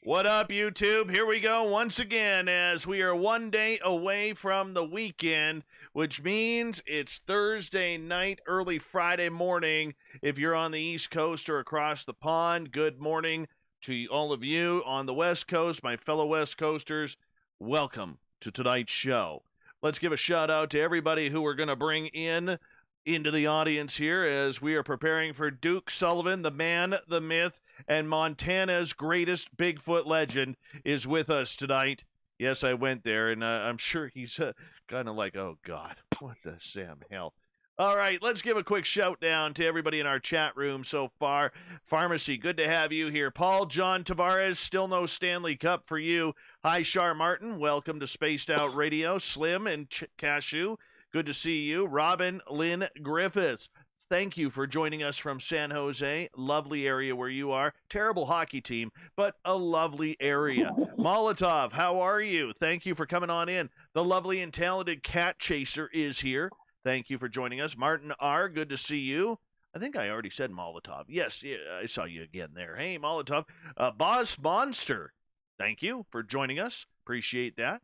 What up, YouTube? Here we go once again as we are one day away from the weekend, which means it's Thursday night, early Friday morning. If you're on the East Coast or across the pond, good morning to all of you on the West Coast, my fellow West Coasters. Welcome to tonight's show. Let's give a shout out to everybody who we're going to bring into the audience here as we are preparing for Duke Sullivan, the man, the myth, and Montana's greatest Bigfoot legend is with us tonight. Yes, I went there, and I'm sure he's kind of like, oh, God, what the Sam hell. All right, let's give a quick shout down to everybody in our chat room so far. Pharmacy, good to have you here. Paul John Tavares, still no Stanley Cup for you. Hi, Shar Martin, welcome to Spaced Out Radio. Slim and Cashew, good to see you. Robin Lynn Griffiths, thank you for joining us from San Jose. Lovely area where you are. Terrible hockey team, but a lovely area. Molotov, how are you? Thank you for coming on in. The lovely and talented Cat Chaser is here. Thank you for joining us. Martin R., good to see you. I think I already said Molotov. Yes, yeah, I saw you again there. Hey, Molotov. Boss Monster, thank you for joining us. Appreciate that.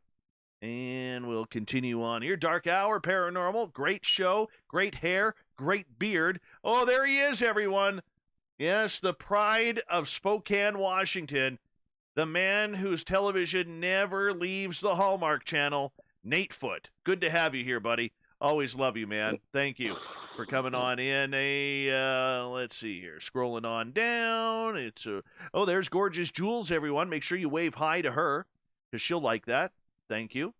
And we'll continue on here. Dark Hour, Paranormal, great show, great hair, great beard. Oh, there he is, everyone. Yes, the pride of Spokane, Washington. The man whose television never leaves the Hallmark Channel, Nate Foote. Good to have you here, buddy. Always love you, man. Thank you for coming on in. Let's see here. Scrolling on down. Oh, there's Gorgeous Jules, everyone. Make sure you wave hi to her because she'll like that. Thank you.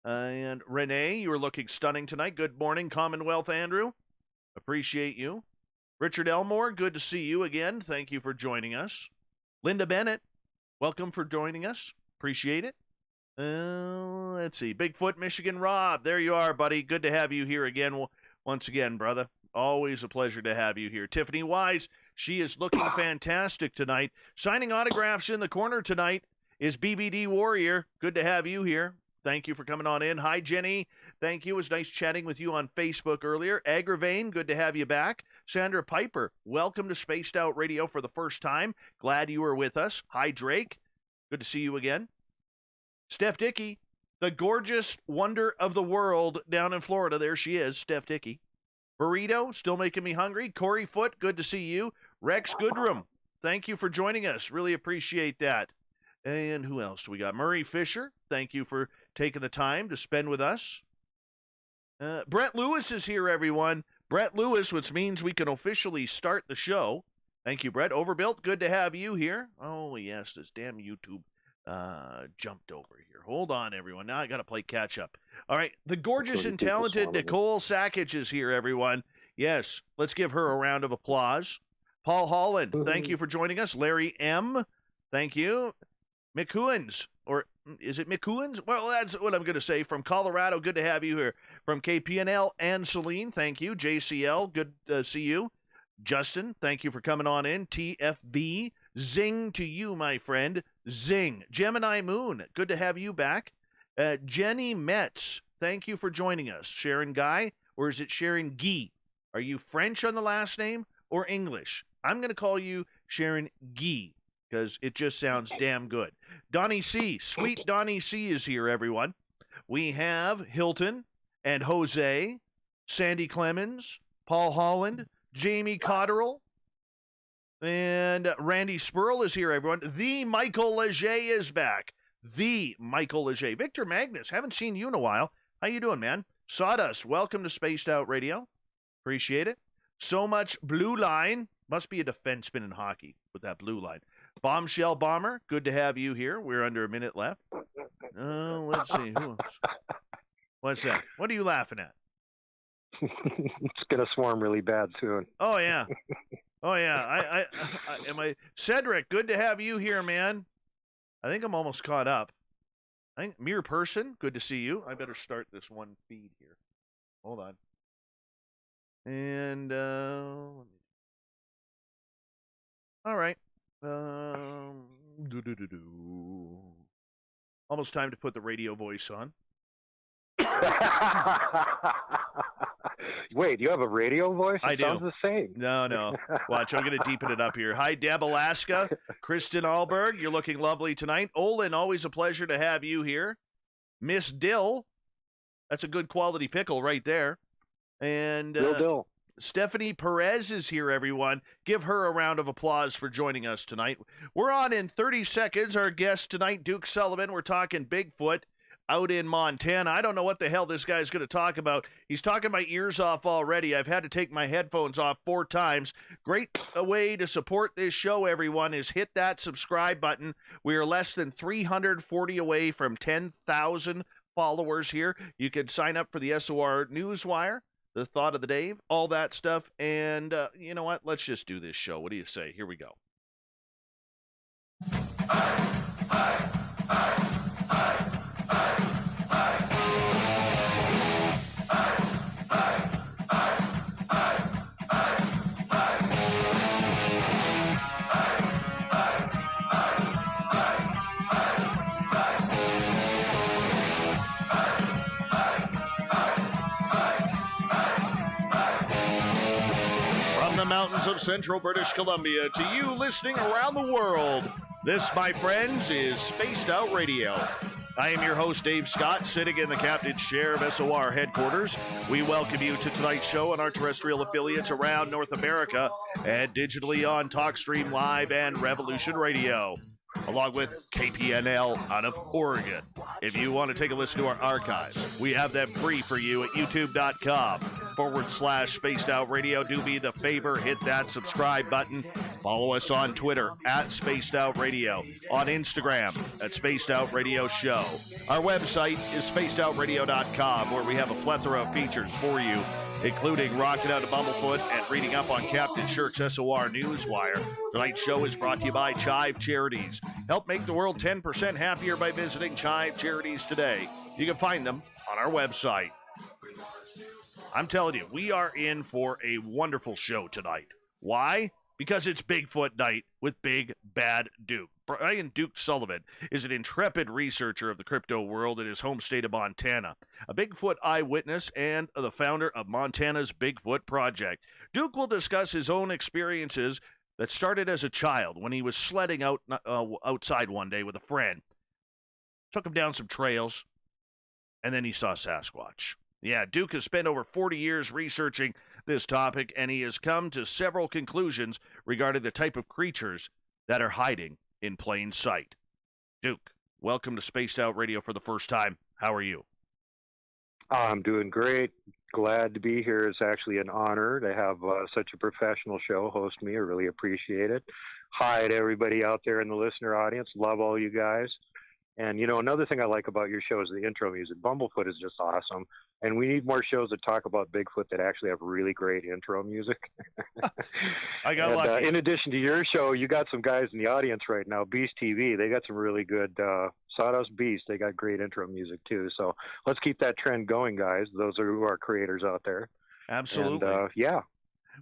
And Renee, you are looking stunning tonight. Good morning, Commonwealth Andrew. Appreciate you. Richard Elmore, good to see you again. Thank you for joining us. Linda Bennett, welcome for joining us. Appreciate it. Let's see. Bigfoot, Michigan Rob, there you are, buddy. Good to have you here again. Once again, brother. Always a pleasure to have you here. Tiffany Wise, she is looking fantastic tonight. Signing autographs in the corner tonight is BBD Warrior. Good to have you here. Thank you for coming on in. Hi, Jenny. Thank you. It was nice chatting with you on Facebook earlier. Agravane, good to have you back. Sandra Piper, welcome to Spaced Out Radio for the first time. Glad you were with us. Hi, Drake. Good to see you again. Steph Dickey, the gorgeous wonder of the world down in Florida. There she is, Steph Dickey. Burrito, still making me hungry. Corey Foote, good to see you. Rex Goodrum, thank you for joining us. Really appreciate that. And who else do we got? Murray Fisher, thank you for taking the time to spend with us. Brett Lewis is here, everyone. Brett Lewis, which means we can officially start the show. Thank you, Brett. Overbuilt, good to have you here. Oh, yes, this damn YouTube jumped over here. Hold on, everyone. Now I got to play catch up. All right, the gorgeous and talented Nicole Sackage is here, everyone. Yes, let's give her a round of applause. Paul Holland, thank you for joining us. Larry M., thank you. McCoons, or is it McCoons? Well, that's what I'm going to say. From Colorado, good to have you here. From KPNL and Celine, thank you. JCL, good to see you. Justin, thank you for coming on in. TFB, zing to you, my friend. Zing. Gemini Moon, good to have you back. Jenny Metz, thank you for joining us. Sharon Guy, or is it Sharon Guy? Are you French on the last name or English? I'm going to call you Sharon Guy because it just sounds damn good. Donnie C, sweet Donnie C is here, everyone. We have Hilton and Jose, Sandy Clemens, Paul Holland, Jamie Cotterill, and Randy Spurl is here, everyone. The Michael Leger is back. The Michael Leger. Victor Magnus, haven't seen you in a while. How you doing, man? Sawdust, welcome to Spaced Out Radio. Appreciate it. So much Blue Line. Must be a defenseman in hockey with that blue line. Bombshell Bomber, good to have you here. We're under a minute left. Let's see. Who else? What's that? What are you laughing at? It's gonna swarm really bad soon. Oh yeah, oh yeah. Cedric? Good to have you here, man. I think I'm almost caught up. I think Mere Person, good to see you. I better start this one feed here. Hold on. And all right. Almost time to put the radio voice on. Wait, you have a radio voice? I It do. sounds the same. No. Watch, I'm going to deepen it up here. Hi, Deb Alaska. Kristen Alberg, you're looking lovely tonight. Olin, always a pleasure to have you here. Miss Dill, that's a good quality pickle right there. And Dill. Stephanie Perez is here, everyone. Give her a round of applause for joining us tonight. We're on in 30 seconds. Our guest tonight, Duke Sullivan. We're talking Bigfoot out in Montana. I don't know what the hell this guy's going to talk about. He's talking my ears off already. I've had to take my headphones off 4 times. Great way to support this show, everyone, is hit that subscribe button. We are less than 340 away from 10,000 followers here. You can sign up for the SOR Newswire, the Thought of the Dave, all that stuff. And you know what? Let's just do this show. What do you say? Here we go. Mountains of central British Columbia to you listening around the world. This, my friends, is Spaced Out Radio. I am your host, Dave Scott, sitting in the captain's chair of SOR headquarters. We welcome you to tonight's show on our terrestrial affiliates around North America and digitally on TalkStream Live and Revolution Radio, along with KPNL out of Oregon. If you want to take a listen to our archives, we have them free for you at youtube.com/Spaced Out Radio. Do me the favor, hit that subscribe button. Follow us on Twitter at Spaced Out Radio, on Instagram at Spaced Out Radio Show. Our website is spacedoutradio.com, where we have a plethora of features for you, including rocking out a Bumblefoot and reading up on Captain Shirk's SOR Newswire. Tonight's show is brought to you by Chive Charities. Help make the world 10% happier by visiting Chive Charities today. You can find them on our website. I'm telling you, we are in for a wonderful show tonight. Why? Because it's Bigfoot night with Big Bad Duke. Brian Duke Sullivan is an intrepid researcher of the crypto world in his home state of Montana, a Bigfoot eyewitness, and the founder of Montana's Bigfoot Project. Duke will discuss his own experiences that started as a child when he was sledding outside one day with a friend. Took him down some trails, and then he saw Sasquatch. Yeah, Duke has spent over 40 years researching this topic, and he has come to several conclusions regarding the type of creatures that are hiding in plain sight. Duke, welcome to Spaced Out Radio for the first time. How are you? I'm doing great. Glad to be here. It's actually an honor to have such a professional show host me. I really appreciate it. Hi to everybody out there in the listener audience. Love all you guys. And, you know, another thing I like about your show is the intro music. Bumblefoot is just awesome. And we need more shows that talk about Bigfoot that actually have really great intro music. I got lucky. In addition to your show, you got some guys in the audience right now, Beast TV. They got some really good Sawdust Beast. They got great intro music, too. So let's keep that trend going, guys. Those are who are creators out there. Absolutely. And, yeah.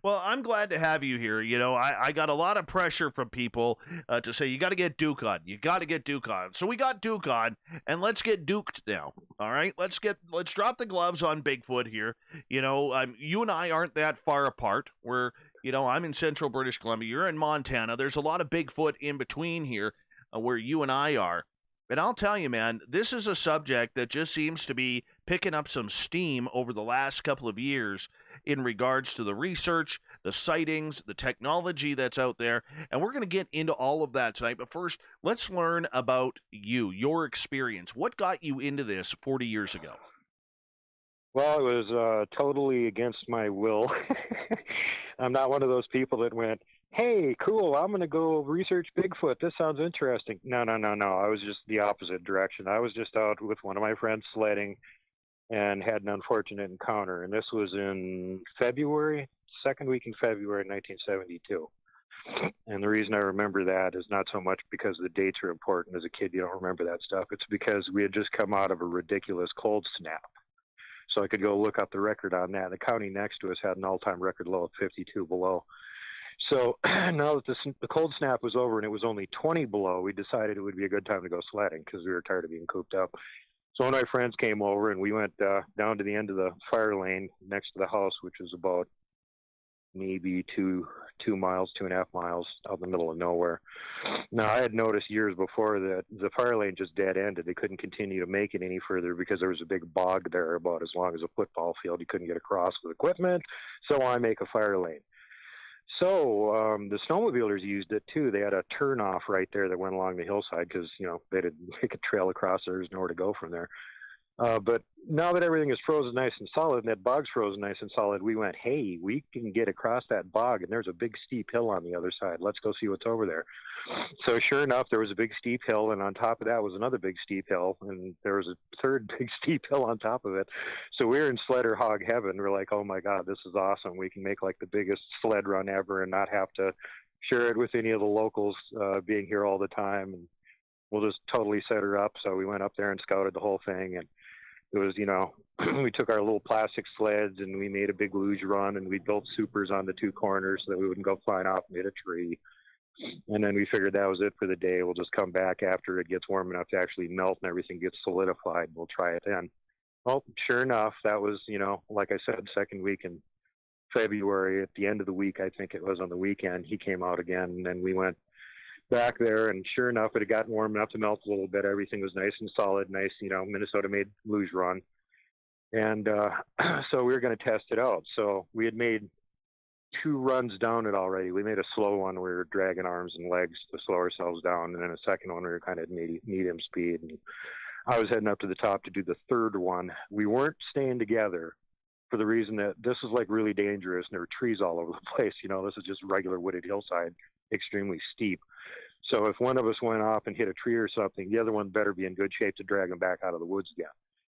Well, I'm glad to have you here. You know, I got a lot of pressure from people to say, you got to get Duke on. You got to get Duke on. So we got Duke on, and let's get duked now. All right? Let's drop the gloves on Bigfoot here. You know, you and I aren't that far apart. I'm in central British Columbia. You're in Montana. There's a lot of Bigfoot in between here where you and I are. And I'll tell you, man, this is a subject that just seems to be picking up some steam over the last couple of years in regards to the research, the sightings, the technology that's out there. And we're going to get into all of that tonight. But first, let's learn about you, your experience. What got you into this 40 years ago? Well, it was totally against my will. I'm not one of those people that went, hey, cool, I'm going to go research Bigfoot. This sounds interesting. No. I was just the opposite direction. I was just out with one of my friends sledding and had an unfortunate encounter. And this was in February, second week in February 1972. And the reason I remember that is not so much because the dates are important. As a kid, you don't remember that stuff. It's because we had just come out of a ridiculous cold snap. So I could go look up the record on that. The county next to us had an all-time record low of 52 below. So now that the cold snap was over and it was only 20 below, we decided it would be a good time to go sledding because we were tired of being cooped up. So one of my friends came over, and we went down to the end of the fire lane next to the house, which was about maybe 2 miles, 2.5 miles out in the middle of nowhere. Now, I had noticed years before that the fire lane just dead ended. They couldn't continue to make it any further because there was a big bog there about as long as a football field. You couldn't get across with equipment. So why make a fire lane? So the snowmobilers used it too. They had a turnoff right there that went along the hillside because, they didn't make a trail across. There was nowhere to go from there. But now that everything is frozen nice and solid, and that bog's frozen nice and solid, we went, hey, we can get across that bog, and there's a big steep hill on the other side. Let's go see what's over there. So sure enough, there was a big steep hill, and on top of that was another big steep hill, and there was a third big steep hill on top of it. So we were in sledder hog heaven. We're like, oh my God, this is awesome. We can make like the biggest sled run ever and not have to share it with any of the locals being here all the time. And we'll just totally set her up. So we went up there and scouted the whole thing, and it was, we took our little plastic sleds and we made a big luge run, and we built supers on the two corners so that we wouldn't go flying off and hit a tree. And then we figured that was it for the day. We'll just come back after it gets warm enough to actually melt and everything gets solidified. We'll try it then. Well, sure enough, that was, like I said, second week in February. At the end of the week, I think it was on the weekend, he came out again, and then we went back there, and sure enough, it had gotten warm enough to melt a little bit. Everything was nice and solid, nice, Minnesota made luge run. And so we were going to test it out. So we had made 2 runs down it already. We made a slow one where we were dragging arms and legs to slow ourselves down, and then a second one we were kind of medium speed. And I was heading up to the top to do the third one. We weren't staying together for the reason that this is like really dangerous, and there were trees all over the place. This is just regular wooded hillside, extremely steep. So if one of us went off and hit a tree or something, the other one better be in good shape to drag him back out of the woods again.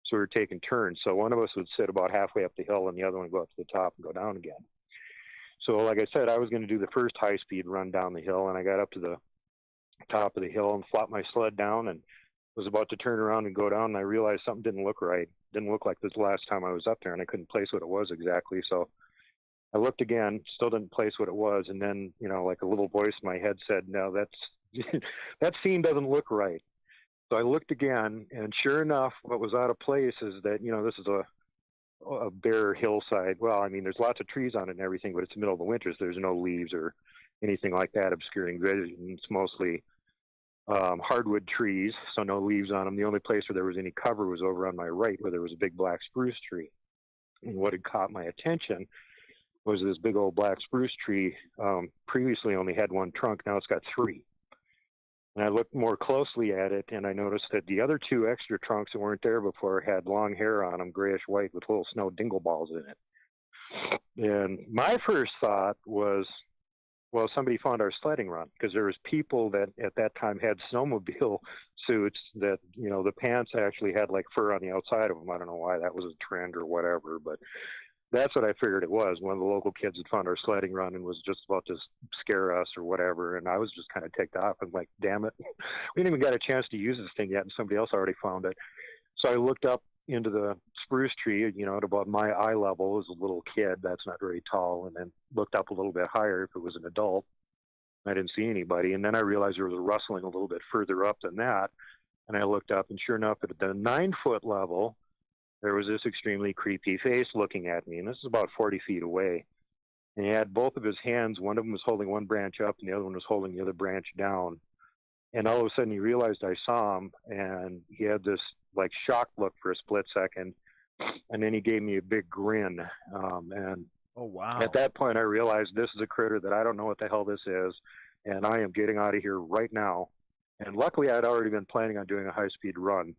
So we were taking turns. So one of us would sit about halfway up the hill, and the other one would go up to the top and go down again. So like I said, I was going to do the first high-speed run down the hill, and I got up to the top of the hill and flopped my sled down and was about to turn around and go down, and I realized something didn't look right. Didn't look like this last time I was up there, and I couldn't place what it was exactly. So I looked again, still didn't place what it was, and then, like a little voice in my head said, no, that scene doesn't look right. So I looked again, and sure enough, what was out of place is that, this is a bare hillside. Well, I mean, there's lots of trees on it and everything, but it's the middle of the winter, so there's no leaves or anything like that obscuring vision. It's mostly hardwood trees, so no leaves on them. The only place where there was any cover was over on my right, where there was a big black spruce tree. And what had caught my attention was this big old black spruce tree. Previously only had 1 trunk, now it's got 3. And I looked more closely at it, and I noticed that the other 2 extra trunks that weren't there before had long hair on them, grayish-white, with little snow dingle balls in it. And my first thought was, well, somebody found our sledding run, because there was people that at that time had snowmobile suits that, the pants actually had like fur on the outside of them. I don't know why that was a trend or whatever, but that's what I figured it was. One of the local kids had found our sledding run and was just about to scare us or whatever. And I was just kind of ticked off and like, damn it, we didn't even get a chance to use this thing yet, and somebody else already found it. So I looked up into the spruce tree, at about my eye level as a little kid. That's not very tall. And then looked up a little bit higher if it was an adult. I didn't see anybody. And then I realized there was a rustling a little bit further up than that. And I looked up, and sure enough, at the 9-foot level, there was this extremely creepy face looking at me, and this is about 40 feet away. And he had both of his hands. One of them was holding one branch up, and the other one was holding the other branch down. And all of a sudden, he realized I saw him, and he had this like shocked look for a split second, and then he gave me a big grin. And oh wow! At that point, I realized this is a critter that I don't know what the hell this is, and I am getting out of here right now. And luckily, I'd already been planning on doing a high-speed run.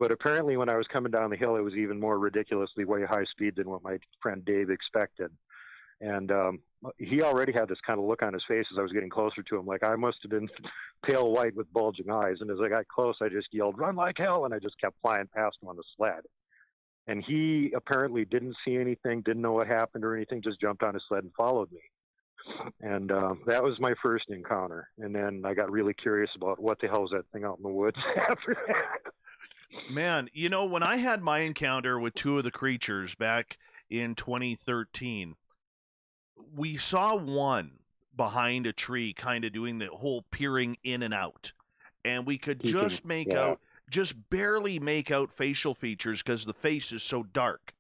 But apparently when I was coming down the hill, it was even more ridiculously way high speed than what my friend Dave expected. And he already had this kind of look on his face as I was getting closer to him, like I must have been pale white with bulging eyes. And as I got close, I just yelled, "Run like hell!" And I just kept flying past him on the sled. And he apparently didn't see anything, didn't know what happened or anything, just jumped on his sled and followed me. And that was my first encounter. And then I got really curious about what the hell was that thing out in the woods after that. Man, when I had my encounter with 2 of the creatures back in 2013, we saw one behind a tree kind of doing the whole peering in and out. And we could just make out just barely make out facial features because the face is so dark.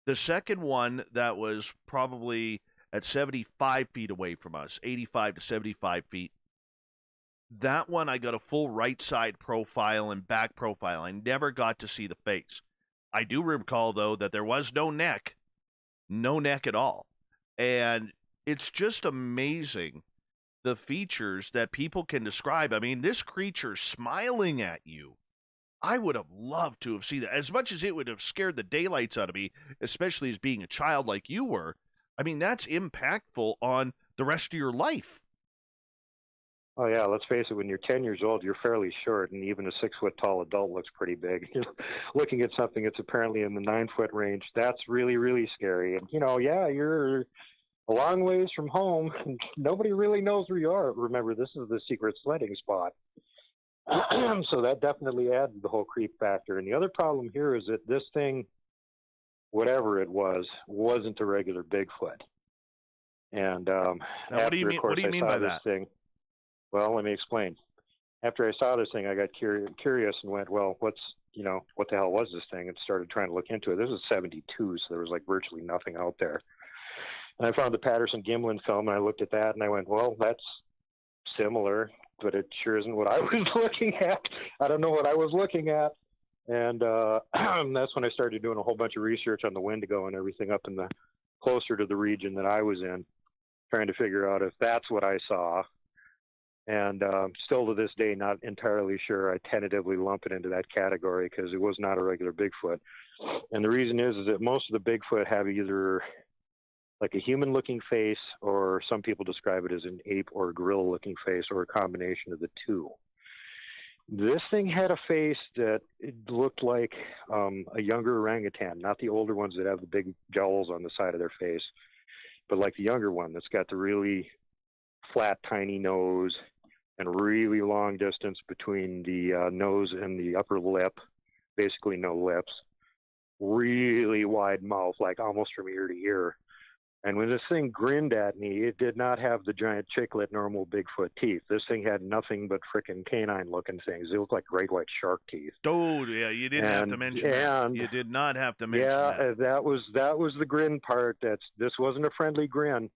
The second one that was probably at 75 feet away from us, 85 to 75 feet, that one I got a full right side profile and back profile. I never got to see the face. I do recall, though, that there was no neck at all. And it's just amazing the features that people can describe. I mean, this creature smiling at you, I would have loved to have seen that. As much as it would have scared the daylights out of me, especially as being a child like you were, I mean, that's impactful on the rest of your life. Oh yeah, let's face it. When you're 10 years old, you're fairly short, and even a 6 foot tall adult looks pretty big. Looking at something that's apparently in the 9 foot range, that's really, really scary. And yeah, you're a long ways from home. Nobody really knows where you are. Remember, this is the secret sledding spot. So that definitely adds the whole creep factor. And the other problem here is that this thing, whatever it was, wasn't a regular Bigfoot. And Now, what do you mean? What do you mean by that? Thing, well, let me explain. After I saw this thing, I got curious and went, well, what the hell was this thing? And started trying to look into it. This was 72, so there was like virtually nothing out there. And I found the Patterson-Gimlin film, and I looked at that, and I went, well, that's similar, but it sure isn't what I was looking at. I don't know what I was looking at. And that's when I started doing a whole bunch of research on the Wendigo and everything up in the closer to the region that I was in, trying to figure out if that's what I saw. And still to this day, not entirely sure. I tentatively lump it into that category because it was not a regular Bigfoot. And the reason is that most of the Bigfoot have either like a human-looking face, or some people describe it as an ape or gorilla-looking face, or a combination of the two. This thing had a face that it looked like a younger orangutan, not the older ones that have the big jowls on the side of their face, but like the younger one that's got the really flat, tiny nose and really long distance between the nose and the upper lip, basically no lips, really wide mouth, like almost from ear to ear. And when this thing grinned at me, it did not have the giant chiclet normal Bigfoot teeth. This thing had nothing but frickin' canine-looking things. They looked like great white shark teeth. Oh, yeah, you didn't have to mention that. You did not have to mention that. Yeah, that was the grin part. This wasn't a friendly grin.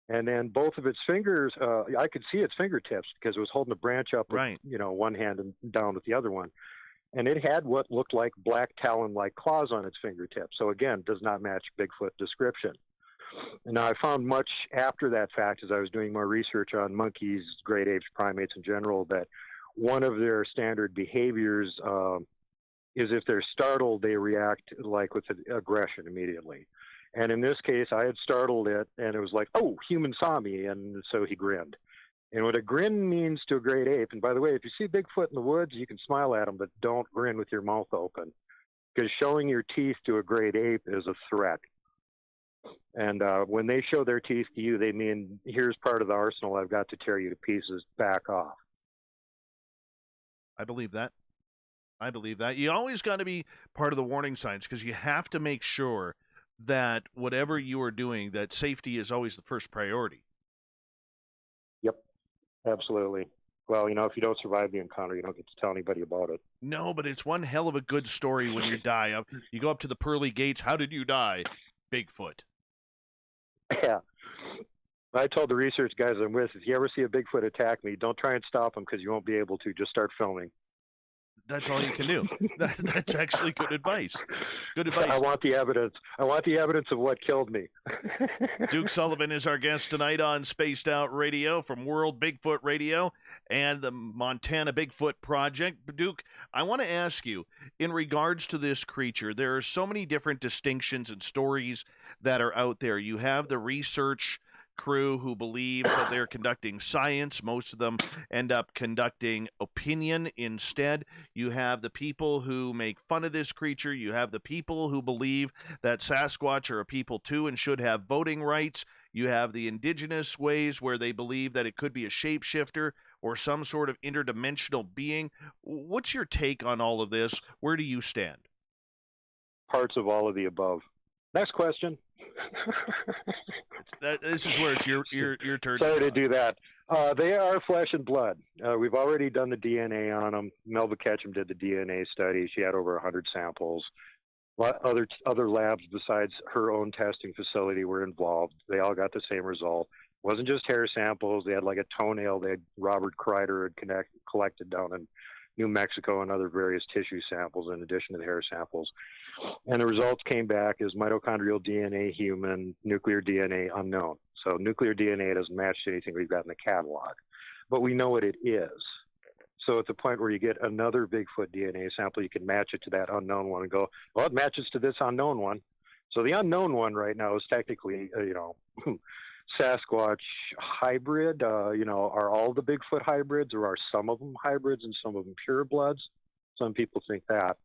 And then both of its fingers, I could see its fingertips because it was holding a branch up with, one hand and down with the other one. And it had what looked like black talon-like claws on its fingertips. So again, does not match Bigfoot description. And now I found much after that fact, as I was doing more research on monkeys, great apes, primates in general, that one of their standard behaviors is if they're startled, they react like with aggression immediately. And in this case, I had startled it, and it was like, oh, human saw me, and so he grinned. And what a grin means to a great ape, and by the way, if you see Bigfoot in the woods, you can smile at him, but don't grin with your mouth open, because showing your teeth to a great ape is a threat. And when they show their teeth to you, they mean, here's part of the arsenal I've got to tear you to pieces, back off. I believe that. You always got to be part of the warning signs, because you have to make sure that whatever you are doing, that safety is always the first priority. Yep, absolutely. Well, if you don't survive the encounter, you don't get to tell anybody about it. No, but it's one hell of a good story when you die. You go up to the pearly gates. How did you die? Bigfoot. Yeah. I told the research guys I'm with, if you ever see a Bigfoot attack me, don't try and stop him because you won't be able to. Just start filming. That's all you can do. That's actually good advice. Good advice. I want the evidence. I want the evidence of what killed me. Duke Sullivan is our guest tonight on Spaced Out Radio from World Bigfoot Radio and the Montana Bigfoot Project. Duke, I want to ask you, in regards to this creature, there are so many different distinctions and stories that are out there. You have the research crew who believes that they're conducting science. Most of them end up conducting opinion instead. You have the people who make fun of this creature. You have the people who believe that Sasquatch are a people too and should have voting rights. You have the indigenous ways where they believe that it could be a shapeshifter or some sort of interdimensional being. What's your take on all of this? Where do you stand? Parts of all of the above. Next question. This is where it's your turn. Sorry to do that. They are flesh and blood. We've already done the DNA on them. Melba Ketchum did the DNA study. She had over 100 samples. Other labs besides her own testing facility were involved. They all got the same result. It wasn't just hair samples. They had like a toenail. They had Robert Kreider had collected down in New Mexico and other various tissue samples in addition to the hair samples. And the results came back as mitochondrial DNA human, nuclear DNA unknown. So nuclear DNA doesn't match to anything we've got in the catalog, but we know what it is. So at the point where you get another Bigfoot DNA sample, you can match it to that unknown one and go, well, it matches to this unknown one. So the unknown one right now is technically, Sasquatch hybrid. Are all the Bigfoot hybrids, or are some of them hybrids and some of them purebloods? Some people think that.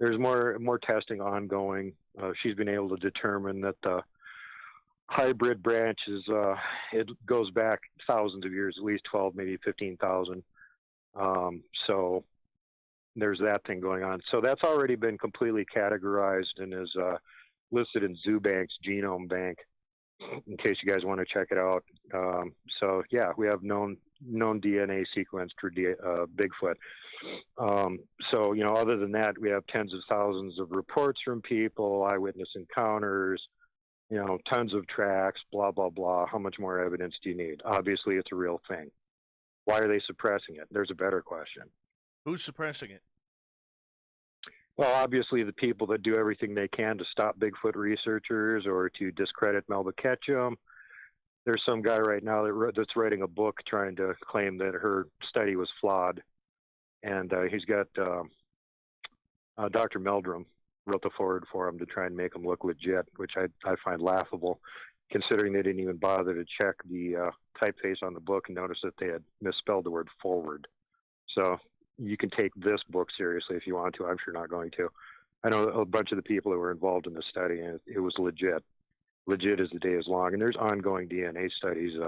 There's more testing ongoing. She's been able to determine that the hybrid branch it goes back thousands of years, at least 12, maybe 15,000. So there's that thing going on. So that's already been completely categorized and is listed in Zoobank's Genome Bank, in case you guys want to check it out. So yeah, we have known DNA sequenced for Bigfoot. So other than that, we have tens of thousands of reports from people, eyewitness encounters, tons of tracks, blah blah blah. How much more evidence do you need? Obviously, it's a real thing. Why are they suppressing it? There's a better question. Who's suppressing it? Well, obviously the people that do everything they can to stop Bigfoot researchers or to discredit Melba Ketchum. There's some guy right now that's writing a book trying to claim that her study was flawed. And he's got Dr. Meldrum wrote the forward for him to try and make him look legit, which I find laughable, considering they didn't even bother to check the typeface on the book and notice that they had misspelled the word forward. So you can take this book seriously if you want to. I'm sure not going to. I know a bunch of the people that were involved in the study, and it was legit. Legit as the day is long. And there's ongoing DNA studies.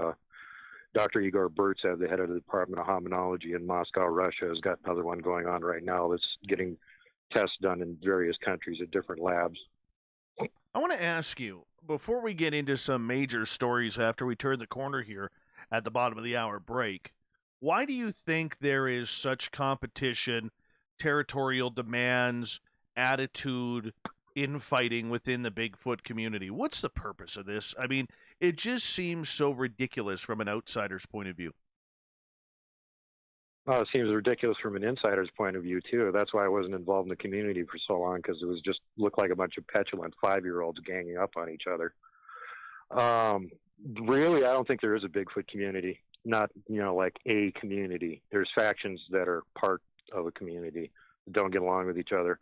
Dr. Igor Burtsev, the head of the Department of Hominology in Moscow, Russia, has got another one going on right now that's getting tests done in various countries at different labs. I want to ask you, before we get into some major stories after we turn the corner here at the bottom of the hour break, why do you think there is such competition, territorial demands, attitude, infighting within the Bigfoot community? What's the purpose of this? I mean, it just seems so ridiculous from an outsider's point of view. Well, it seems ridiculous from an insider's point of view, too. That's why I wasn't involved in the community for so long, because it was just looked like a bunch of petulant 5-year-olds ganging up on each other. Really, I don't think there is a Bigfoot community. Not, like a community. There's factions that are part of a community that don't get along with each other.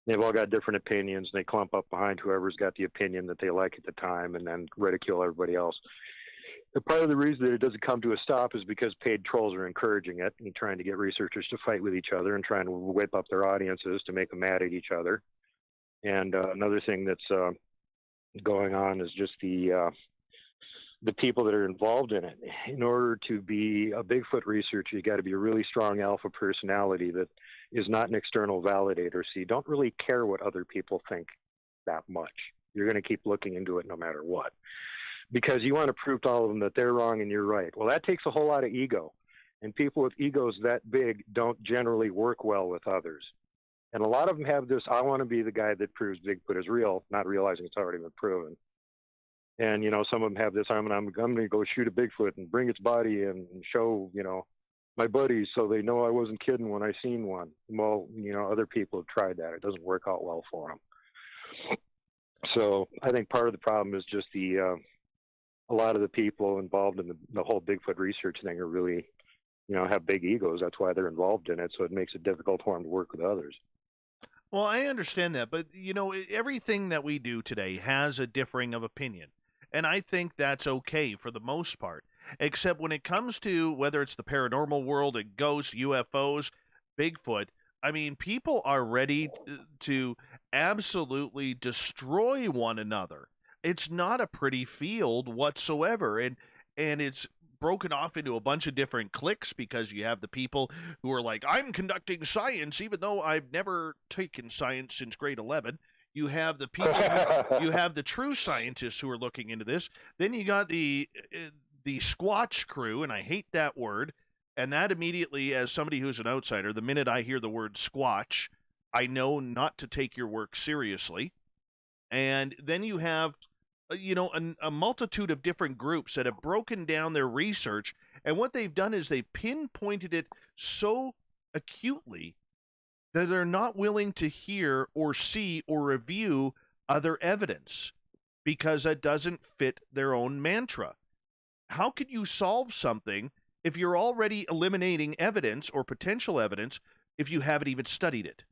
They've all got different opinions, and they clump up behind whoever's got the opinion that they like at the time and then ridicule everybody else. The part of the reason that it doesn't come to a stop is because paid trolls are encouraging it and trying to get researchers to fight with each other and trying to whip up their audiences to make them mad at each other. And another thing that's going on is just the people that are involved in it. In order to be a Bigfoot researcher, you got to be a really strong alpha personality that is not an external validator. So you don't really care what other people think that much. You're going to keep looking into it no matter what, because you want to prove to all of them that they're wrong and you're right. Well, that takes a whole lot of ego, and people with egos that big don't generally work well with others. And a lot of them have this, I want to be the guy that proves Bigfoot is real, not realizing it's already been proven. And, some of them have this, I'm going to go shoot a Bigfoot and bring its body in and show, my buddies so they know I wasn't kidding when I seen one. Well, other people have tried that. It doesn't work out well for them. So I think part of the problem is just a lot of the people involved in the whole Bigfoot research thing are really, have big egos. That's why they're involved in it. So it makes it difficult for them to work with others. Well, I understand that, but everything that we do today has a differing of opinion. And I think that's okay for the most part, except when it comes to whether it's the paranormal world, and ghosts, UFOs, Bigfoot. I mean, people are ready to absolutely destroy one another. It's not a pretty field whatsoever, and it's broken off into a bunch of different cliques because you have the people who are like, I'm conducting science, even though I've never taken science since grade 11. You have the people, you have the true scientists who are looking into this. Then you got the the Squatch crew, and I hate that word, and that immediately, as somebody who's an outsider, the minute I hear the word Squatch, I know not to take your work seriously. And then you have, a multitude of different groups that have broken down their research, and what they've done is they've pinpointed it so acutely that they're not willing to hear or see or review other evidence because that doesn't fit their own mantra. How could you solve something if you're already eliminating evidence or potential evidence if you haven't even studied it?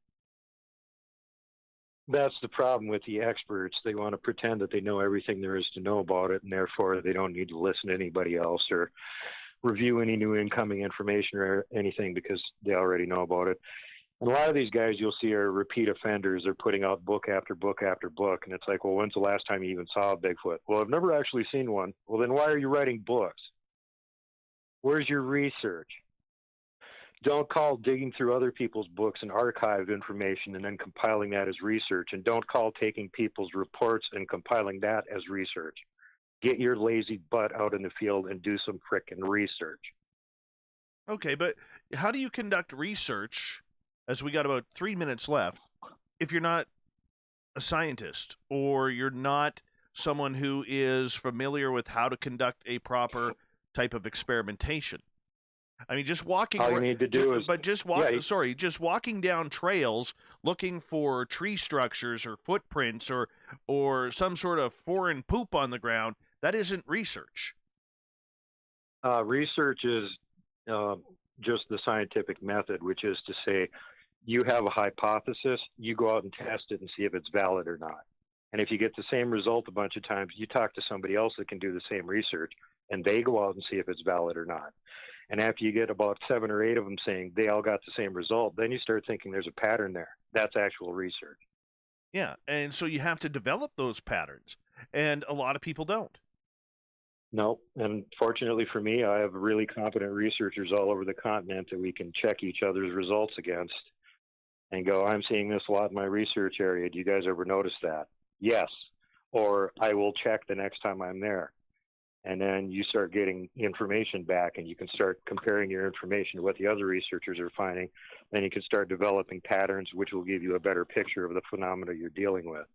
That's the problem with the experts. They want to pretend that they know everything there is to know about it, and therefore they don't need to listen to anybody else or review any new incoming information or anything because they already know about it. And a lot of these guys you'll see are repeat offenders. They're putting out book after book after book. And it's like, well, when's the last time you even saw a Bigfoot? Well, I've never actually seen one. Well, then why are you writing books? Where's your research? Don't call digging through other people's books and archived information and then compiling that as research. And don't call taking people's reports and compiling that as research. Get your lazy butt out in the field and do some frickin' research. Okay, but how do you conduct research, as we got about 3 minutes left, if you're not a scientist or you're not someone who is familiar with how to conduct a proper type of experimentation? I mean, just walking. All you need to do is, but just just walking down trails looking for tree structures or footprints or some sort of foreign poop on the ground. That isn't research. Research is just the scientific method, which is to say, you have a hypothesis, you go out and test it and see if it's valid or not. And if you get the same result a bunch of times, you talk to somebody else that can do the same research, and they go out and see if it's valid or not. And after you get about 7 or 8 of them saying they all got the same result, then you start thinking there's a pattern there. That's actual research. Yeah, and so you have to develop those patterns, and a lot of people don't. No, and fortunately for me, I have really competent researchers all over the continent that we can check each other's results against and go, I'm seeing this a lot in my research area. Do you guys ever notice that? Yes. Or I will check the next time I'm there. And then you start getting information back, and you can start comparing your information to what the other researchers are finding. Then you can start developing patterns, which will give you a better picture of the phenomena you're dealing with.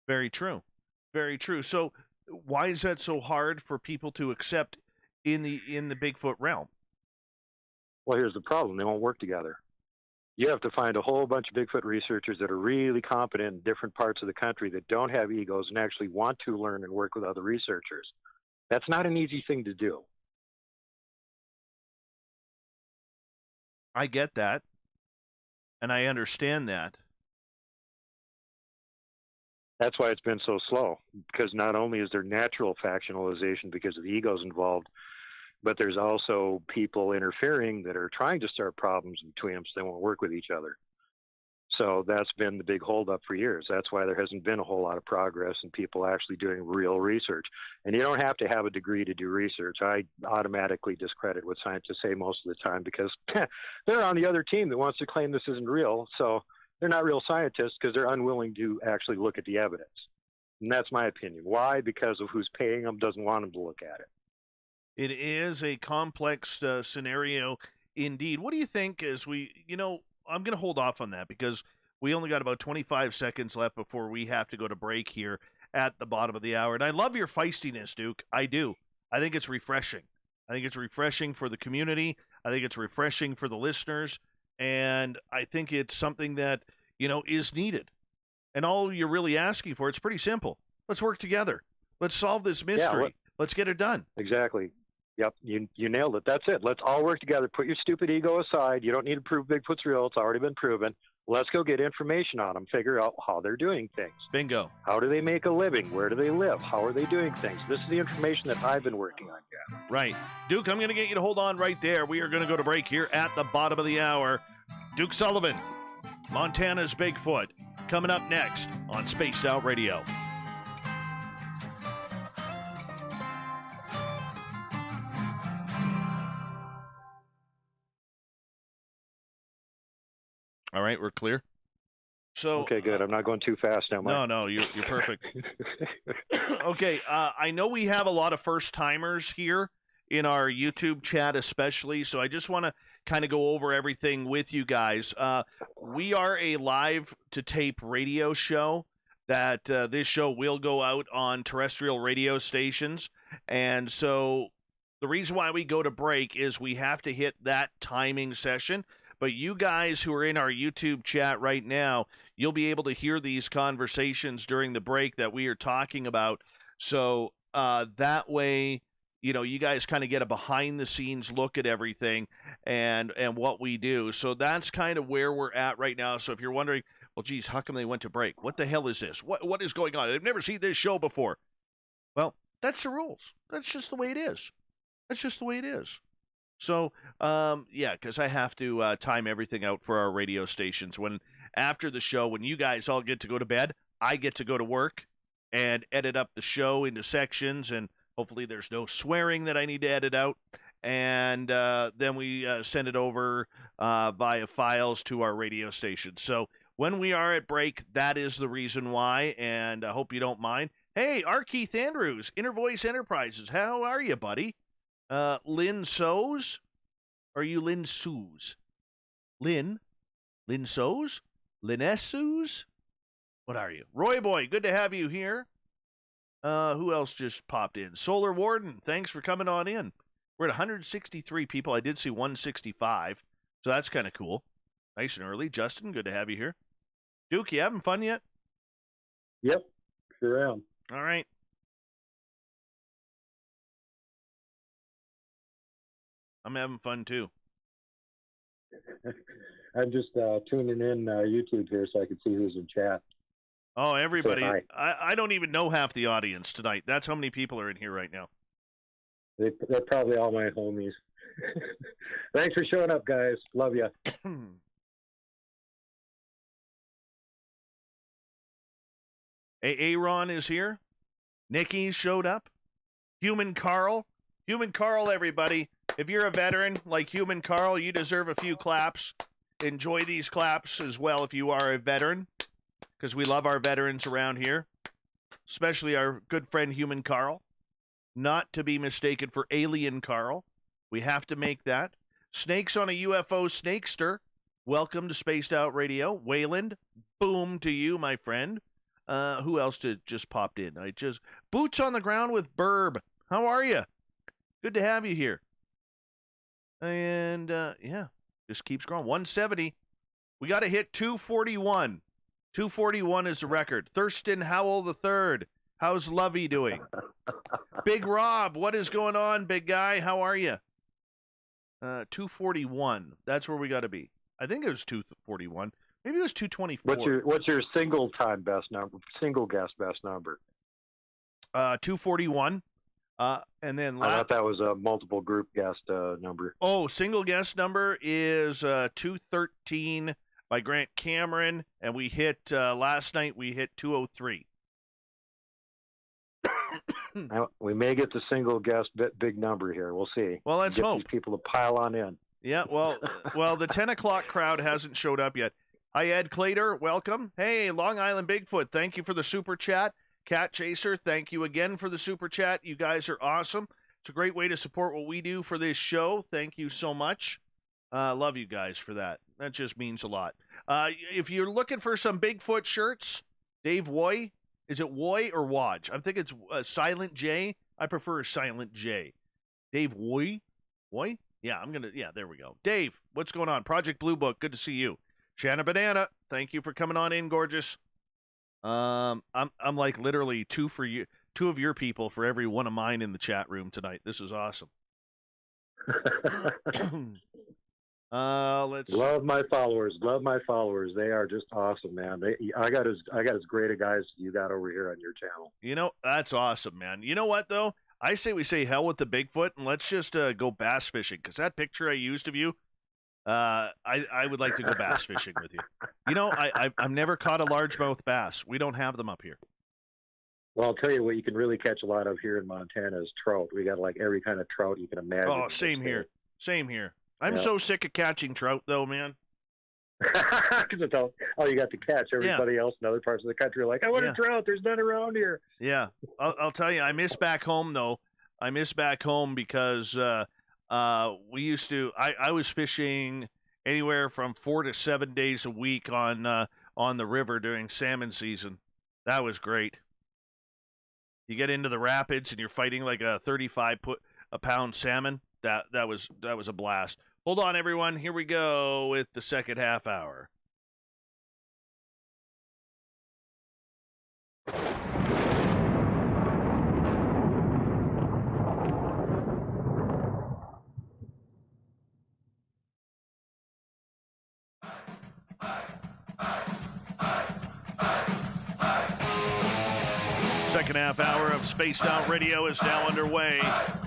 Very true. Very true. So why is that so hard for people to accept in the Bigfoot realm? Well, here's the problem. They won't work together. You have to find a whole bunch of Bigfoot researchers that are really competent in different parts of the country that don't have egos and actually want to learn and work with other researchers. That's not an easy thing to do. I get that, and I understand that. That's why it's been so slow, because not only is there natural factionalization because of the egos involved, but there's also people interfering that are trying to start problems between them so they won't work with each other. So that's been the big holdup for years. That's why there hasn't been a whole lot of progress in people actually doing real research. And you don't have to have a degree to do research. I automatically discredit what scientists say most of the time because they're on the other team that wants to claim this isn't real. So they're not real scientists because they're unwilling to actually look at the evidence. And that's my opinion. Why? Because of who's paying them doesn't want them to look at it. It is a complex scenario indeed. What do you think as I'm going to hold off on that because we only got about 25 seconds left before we have to go to break here at the bottom of the hour. And I love your feistiness, Duke. I do. I think it's refreshing. I think it's refreshing for the community. I think it's refreshing for the listeners. And I think it's something that, is needed. And all you're really asking for, it's pretty simple. Let's work together. Let's solve this mystery. Let's get it done. Exactly. Yep, you nailed it. That's it. Let's all work together. Put your stupid ego aside. You don't need to prove Bigfoot's real. It's already been proven. Let's go get information on them. Figure out how they're doing things. Bingo. How do they make a living? Where do they live? How are they doing things? This is the information that I've been working on. Yeah. Right. Duke, I'm going to get you to hold on right there. We are going to go to break here at the bottom of the hour. Duke Sullivan, Montana's Bigfoot, coming up next on Spaced Out Radio. All right, we're clear. So Okay, good. I'm not going too fast now, Mike. no, you're perfect. Okay, I know we have a lot of first timers here in our YouTube chat, especially. So I just want to kind of go over everything with you guys. We are a live to tape radio show. That this show will go out on terrestrial radio stations, and so the reason why we go to break is we have to hit that timing session. But you guys who are in our YouTube chat right now, you'll be able to hear these conversations during the break that we are talking about. So that way, you guys kind of get a behind the scenes look at everything and what we do. So that's kind of where we're at right now. So if you're wondering, well, geez, how come they went to break? What the hell is this? What is going on? I've never seen this show before. Well, that's the rules. That's just the way it is. That's just the way it is. So, yeah, because I have to time everything out for our radio stations. When after the show, when you guys all get to go to bed, I get to go to work and edit up the show into sections, and hopefully there's no swearing that I need to edit out. And then we send it over via files to our radio station. So when we are at break, that is the reason why, and I hope you don't mind. Hey, R. Keith Andrews, Inner Voice Enterprises, how are you, buddy? Lynn Sows? Or are you Lynn Soos? Lynn Sows? Lynn Soos? What are you? Roy Boy, good to have you here. Who else just popped in? Solar Warden, thanks for coming on in. We're at 163 people. I did see 165, so that's kind of cool. Nice and early. Justin, good to have you here. Duke, you having fun yet? Yep, sure am. All right. I'm having fun too. I'm just tuning in YouTube here so I can see who's in chat. Oh, everybody. I don't even know half the audience tonight. That's how many people are in here right now. They're probably all my homies. Thanks for showing up, guys. Love you. Aaron is here. Nikki showed up. Human Carl, everybody. If you're a veteran like Human Carl, you deserve a few claps. Enjoy these claps as well if you are a veteran, because we love our veterans around here, especially our good friend Human Carl. Not to be mistaken for Alien Carl. We have to make that. Snakes on a UFO Snakester. Welcome to Spaced Out Radio. Wayland, boom to you, my friend. Who else just popped in? Boots on the Ground with Burb. How are you? Good to have you here. And, yeah, just keeps growing. 170. We got to hit 241. 241 is the record. Thurston Howell III. How's Lovey doing? Big Rob, what is going on, big guy? How are you? 241. That's where we got to be. I think it was 241. Maybe it was 224. What's your single guest best number? 241. And then I thought that was a multiple group guest number. Oh, single guest number is 213 by Grant Cameron, and we hit last night. We hit 203. We may get the single guest big number here. We'll see. Well, let's hope. These people to pile on in. Yeah, well, the 10 o'clock crowd hasn't showed up yet. Hi, Ed Clater. Welcome. Hey, Long Island Bigfoot. Thank you for the super chat. Cat Chaser, thank you again for the super chat. You guys are awesome. It's a great way to support what we do for this show. Thank you so much. Love you guys for that. That just means a lot. If you're looking for some Bigfoot shirts, Dave Woy, is it Woy or Wodge? I'm thinking it's Silent J. I prefer Silent J. Dave Woy? Woy? Yeah, there we go. Dave, what's going on? Project Blue Book, good to see you. Shanna Banana, thank you for coming on in, gorgeous. I'm like literally two of your people for every one of mine in the chat room tonight. This is awesome. Love my followers. They are just awesome, man. I got as great a guys you got over here on your channel. That's awesome, man. You know what though? I say we say hell with the Bigfoot and let's just go bass fishing, because that picture I used of you, I would like to go bass fishing with you. I've never caught a largemouth bass. We don't have them up here. Well, I'll tell you what you can really catch a lot of here in Montana is trout. We got like every kind of trout you can imagine. Oh, same here. I'm so sick of catching trout though, man. Because it's all you got to catch. Yeah. Everybody else in other parts of the country are like, I want a trout. There's none around here. Yeah. I'll tell you, I miss back home, though. I miss back home because we used to, I was fishing anywhere from 4 to 7 days a week on the river during salmon season. That was great. You get into the rapids and you're fighting like a 35-pound salmon. That was a blast. Hold on, everyone. Here we go with the second half hour. Second half hour of Spaced Out Radio is now underway.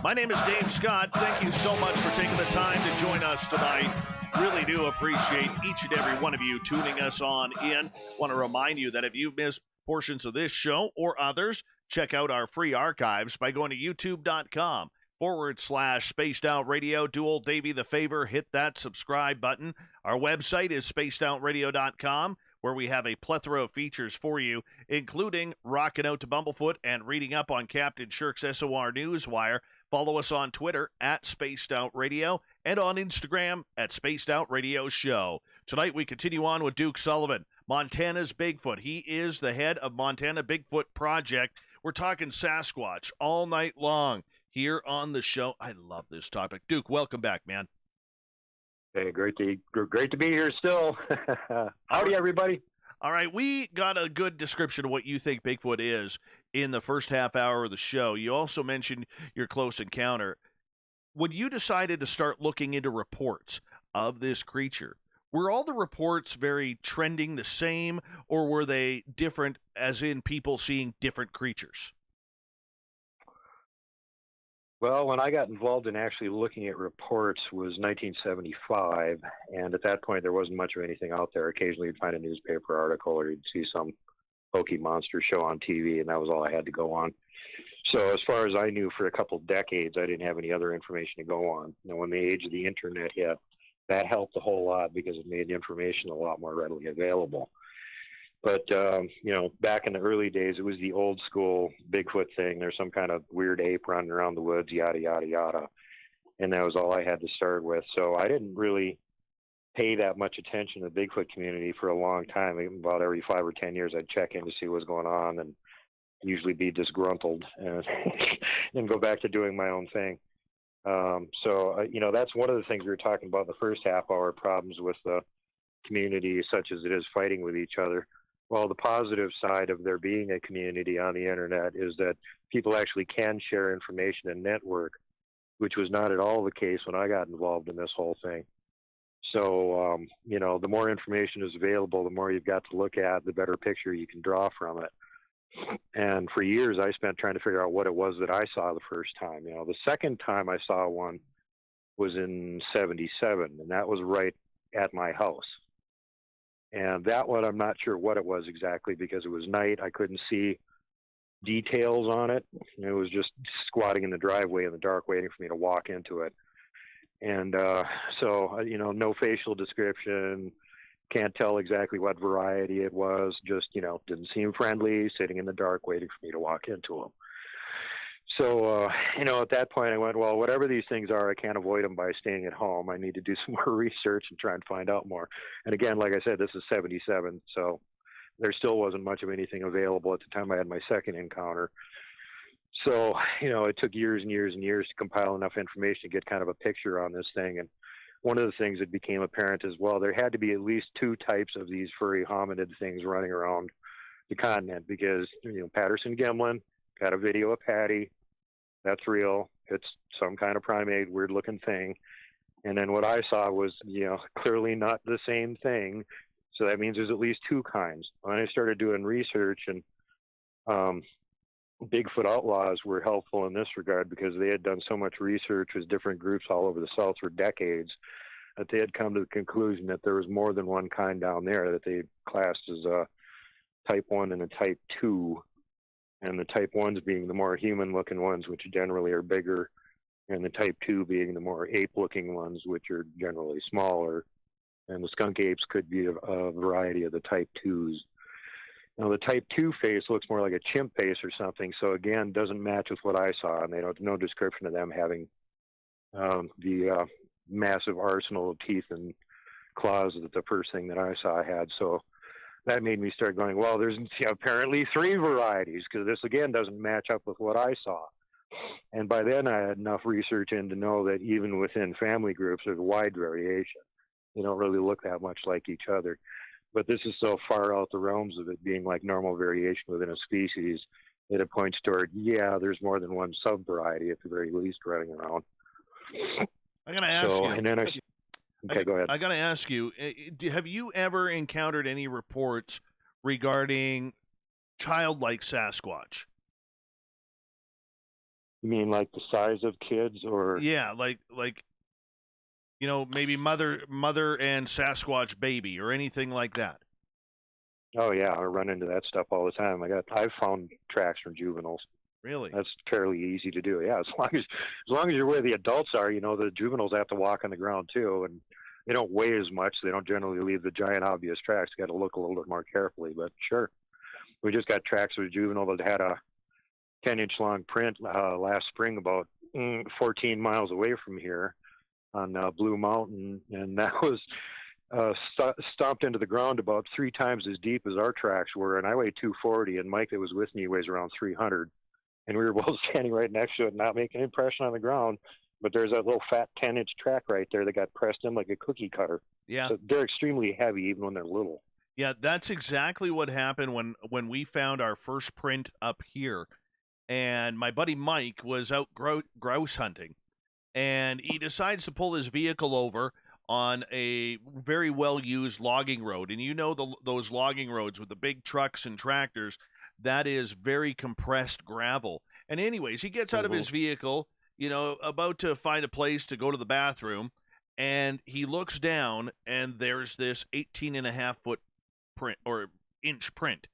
My name is Dave Scott. Thank you so much for taking the time to join us tonight. Really do appreciate each and every one of you tuning us on in. Want to remind you that if you've missed portions of this show or others, check out our free archives by going to youtube.com/Spaced Out Radio. Do old Davey the favor, hit that subscribe button. Our website is spacedoutradio.com, where we have a plethora of features for you, including rocking out to Bumblefoot and reading up on Captain Shirk's SOR Newswire. Follow us on Twitter at Spaced Out Radio and on Instagram at Spaced Out Radio Show. Tonight we continue on with Duke Sullivan, Montana's Bigfoot. He is the head of Montana Bigfoot Project. We're talking Sasquatch all night long here on the show. I love this topic. Duke, welcome back, man. Hey, great to be here still. Howdy, everybody. All right, we got a good description of what you think Bigfoot is in the first half hour of the show. You also mentioned your close encounter. When you decided to start looking into reports of this creature, were all the reports very trending the same, or were they different, as in people seeing different creatures? Well, when I got involved in actually looking at reports was 1975, and at that point there wasn't much of anything out there. Occasionally you'd find a newspaper article or you'd see some hokey monster show on TV, and that was all I had to go on. So as far as I knew, for a couple decades, I didn't have any other information to go on. Now, when the age of the internet hit, that helped a whole lot because it made information a lot more readily available. But, back in the early days, it was the old school Bigfoot thing. There's some kind of weird ape running around the woods, yada, yada, yada. And that was all I had to start with. So I didn't really pay that much attention to the Bigfoot community for a long time. About every 5 or 10 years, I'd check in to see what was going on and usually be disgruntled and then go back to doing my own thing. That's one of the things we were talking about in the first half hour, problems with the community, such as it is fighting with each other. Well, the positive side of there being a community on the internet is that people actually can share information and network, which was not at all the case when I got involved in this whole thing. So, the more information is available, the more you've got to look at, the better picture you can draw from it. And for years, I spent trying to figure out what it was that I saw the first time. The second time I saw one was in 77, and that was right at my house. And that one, I'm not sure what it was exactly because it was night. I couldn't see details on it. It was just squatting in the driveway in the dark waiting for me to walk into it. And no facial description, can't tell exactly what variety it was, just, didn't seem friendly, sitting in the dark waiting for me to walk into him. So, at that point I went, well, whatever these things are, I can't avoid them by staying at home. I need to do some more research and try and find out more. And again, like I said, this is 77, so there still wasn't much of anything available at the time I had my second encounter. So, it took years and years and years to compile enough information to get kind of a picture on this thing. And one of the things that became apparent is, well, there had to be at least 2 types of these furry hominid things running around the continent because, Patterson Gimlin got a video of Patty. That's real. It's some kind of primate, weird-looking thing. And then what I saw was, clearly not the same thing. So that means there's at least 2 kinds. When I started doing research, and Bigfoot Outlaws were helpful in this regard because they had done so much research with different groups all over the South for decades that they had come to the conclusion that there was more than one kind down there that they classed as a type 1 and a type 2. And the type 1s being the more human-looking ones, which generally are bigger, and the type 2 being the more ape-looking ones, which are generally smaller. And the skunk apes could be a variety of the type 2s. Now, the type 2 face looks more like a chimp face or something, so again, doesn't match with what I saw, and they don't no description of them having the massive arsenal of teeth and claws that the first thing that I saw had. So that made me start going, well, there's apparently 3 varieties, because this, again, doesn't match up with what I saw. And by then, I had enough research in to know that even within family groups, there's wide variation. They don't really look that much like each other. But this is so far out the realms of it being like normal variation within a species that it points toward, yeah, there's more than one sub-variety at the very least running around. I gotta ask you. And then okay, go ahead. I gotta ask you, have you ever encountered any reports regarding childlike Sasquatch? You mean like the size of kids, or? Yeah, like maybe mother and Sasquatch baby or anything like that. Oh yeah, I run into that stuff all the time. I've found tracks from juveniles. Really? That's fairly easy to do. Yeah, as long as you're where the adults are, the juveniles have to walk on the ground too, and they don't weigh as much. They don't generally leave the giant obvious tracks. You got to look a little bit more carefully. But sure, we just got tracks of a juvenile that had a 10-inch long print last spring, about 14 miles away from here on Blue Mountain, and that was stomped into the ground about 3 times as deep as our tracks were. And I weigh 240, and Mike that was with me weighs around 300. And we were both standing right next to it, not making an impression on the ground. But there's that little fat 10-inch track right there that got pressed in like a cookie cutter. Yeah. So they're extremely heavy even when they're little. Yeah, that's exactly what happened when we found our first print up here. And my buddy Mike was out grouse hunting. And he decides to pull his vehicle over on a very well-used logging road. And those logging roads with the big trucks and tractors, that is very compressed gravel. And anyways, he gets out of his vehicle, about to find a place to go to the bathroom, and he looks down, and there's this 18.5-foot print or inch print.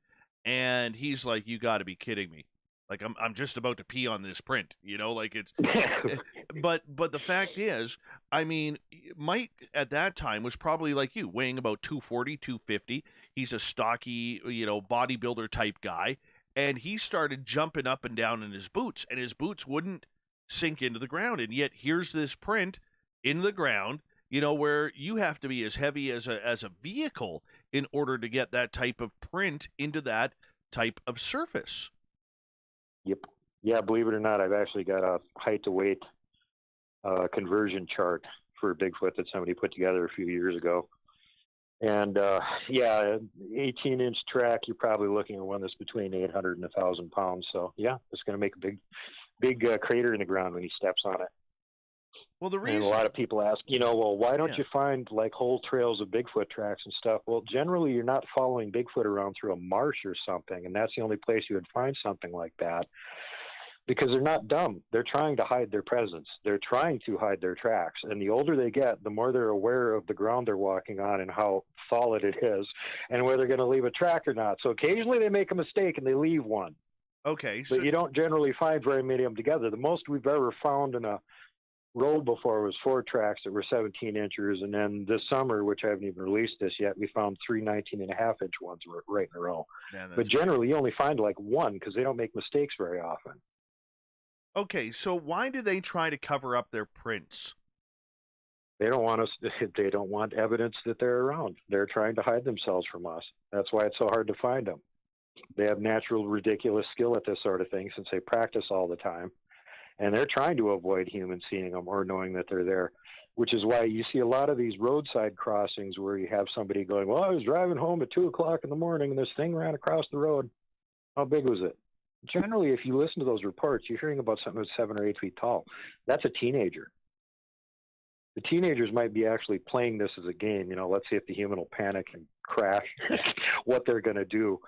And he's like, you got to be kidding me. Like, I'm just about to pee on this print, like it's, but the fact is, I mean, Mike at that time was probably like you, weighing about 240, 250. He's a stocky, bodybuilder type guy. And he started jumping up and down in his boots, and his boots wouldn't sink into the ground. And yet here's this print in the ground, where you have to be as heavy as a vehicle in order to get that type of print into that type of surface. Yep. Yeah, believe it or not, I've actually got a height to weight conversion chart for Bigfoot that somebody put together a few years ago. And 18-inch track, you're probably looking at one that's between 800 and 1,000 pounds. So yeah, it's going to make a big crater in the ground when he steps on it. Well, the reason, and a lot of people ask, well, why don't you find like whole trails of Bigfoot tracks and stuff? Well, generally you're not following Bigfoot around through a marsh or something, and that's the only place you would find something like that, because they're not dumb. They're trying to hide their presence. They're trying to hide their tracks, and the older they get, the more they're aware of the ground they're walking on and how solid it is, and whether they're going to leave a track or not. So occasionally they make a mistake and they leave one. Okay. But you don't generally find very many of them together. The most we've ever found in a road before was 4 tracks that were 17 inches, and then this summer, which I haven't even released this yet, we found 3 19.5-inch ones right in a row. But generally you only find like one, because they don't make mistakes very often. Okay, so why do they try to cover up their prints? They don't want evidence that they're around. They're trying to hide themselves from us. That's why it's so hard to find them. They have natural ridiculous skill at this sort of thing since they practice all the time. And they're trying to avoid humans seeing them or knowing that they're there, which is why you see a lot of these roadside crossings where you have somebody going, well, I was driving home at 2 o'clock in the morning and this thing ran across the road. How big was it? Generally, if you listen to those reports, you're hearing about something that's 7 or 8 feet tall. That's a teenager. The teenagers might be actually playing this as a game. Let's see if the human will panic and crash, what they're going to do.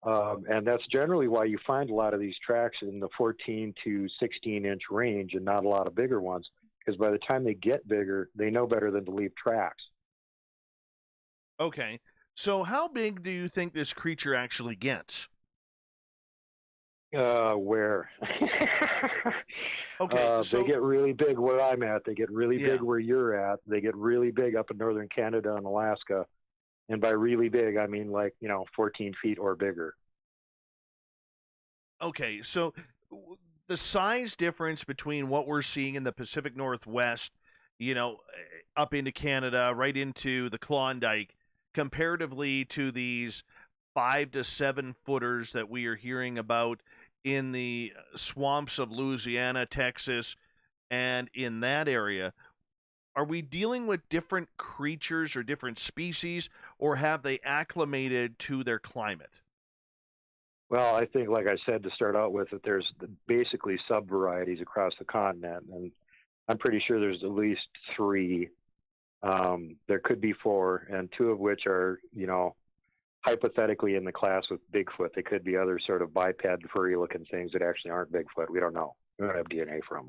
And that's generally why you find a lot of these tracks in the 14 to 16-inch range and not a lot of bigger ones, because by the time they get bigger, they know better than to leave tracks. Okay. So how big do you think this creature actually gets? Where? Okay, They so get really big where I'm at. They get really yeah. big where you're at. They get really big up in northern Canada and Alaska. And by really big, I mean 14 feet or bigger. Okay, so the size difference between what we're seeing in the Pacific Northwest, up into Canada, right into the Klondike, comparatively to these 5 to 7 footers that we are hearing about in the swamps of Louisiana, Texas, and in that area, are we dealing with different creatures or different species, or have they acclimated to their climate? Well, I think, like I said to start out with, that there's basically sub-varieties across the continent, and I'm pretty sure there's at least three. There could be four, and two of which are, hypothetically in the class with Bigfoot. They could be other sort of biped, furry-looking things that actually aren't Bigfoot. We don't know. We don't have DNA from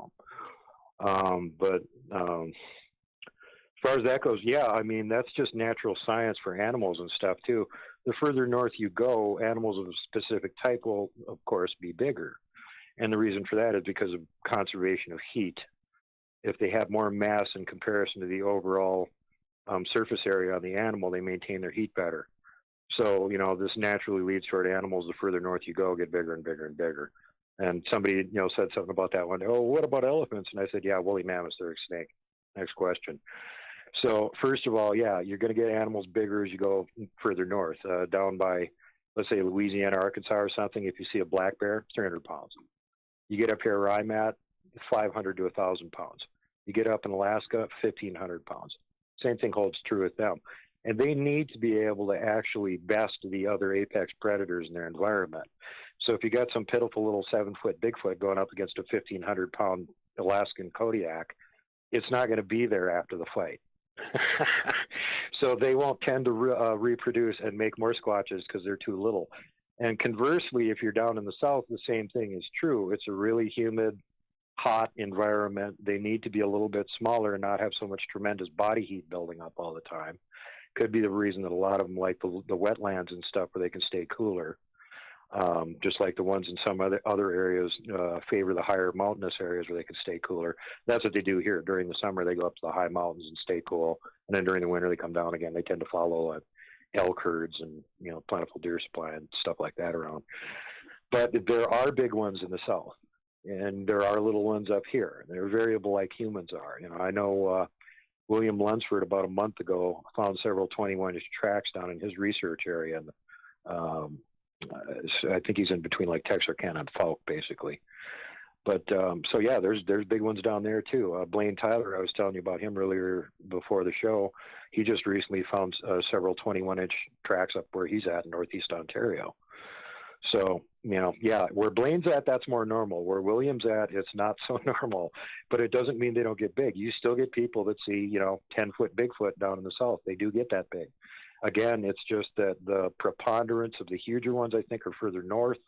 them. But as far as that goes, yeah, I mean, that's just natural science for animals and stuff, too. The further north you go, animals of a specific type will, of course, be bigger. And the reason for that is because of conservation of heat. If they have more mass in comparison to the overall surface area on the animal, they maintain their heat better. So, this naturally leads toward animals, the further north you go, get bigger and bigger and bigger. And somebody, said something about that one day. Oh, what about elephants? And I said, yeah, woolly mammoths, they're extinct. Next question. So, first of all, yeah, you're going to get animals bigger as you go further north. Down by, let's say, Louisiana, Arkansas or something, if you see a black bear, 300 pounds. You get up here where I'm at, 500 to 1,000 pounds. You get up in Alaska, 1,500 pounds. Same thing holds true with them. And they need to be able to actually best the other apex predators in their environment. So if you got some pitiful little 7-foot Bigfoot going up against a 1,500-pound Alaskan Kodiak, it's not going to be there after the fight. So they won't tend to reproduce and make more squatches because they're too little. And conversely, if you're down in the south, the same thing is true. It's a really humid, hot environment. They need to be a little bit smaller and not have so much tremendous body heat building up all the time. Could be the reason that a lot of them like the wetlands and stuff where they can stay cooler. Just like the ones in some other areas favor the higher mountainous areas where they can stay cooler. That's what they do here. During the summer, they go up to the high mountains and stay cool. And then during the winter, they come down again. They tend to follow elk herds and, plentiful deer supply and stuff like that around. But there are big ones in the south. And there are little ones up here. They're variable like humans are. I know William Lunsford about a month ago found several 21-inch tracks down in his research area. And I think he's in between like Texarkana and Falk, basically. But so yeah, there's big ones down there too. Blaine Tyler, I was telling you about him earlier before the show. He just recently found several 21-inch tracks up where he's at in Northeast Ontario. So, yeah, where Blaine's at, that's more normal. Where William's at, it's not so normal. But it doesn't mean they don't get big. You still get people that see, 10-foot Bigfoot down in the south. They do get that big. Again, it's just that the preponderance of the huger ones, I think, are further north.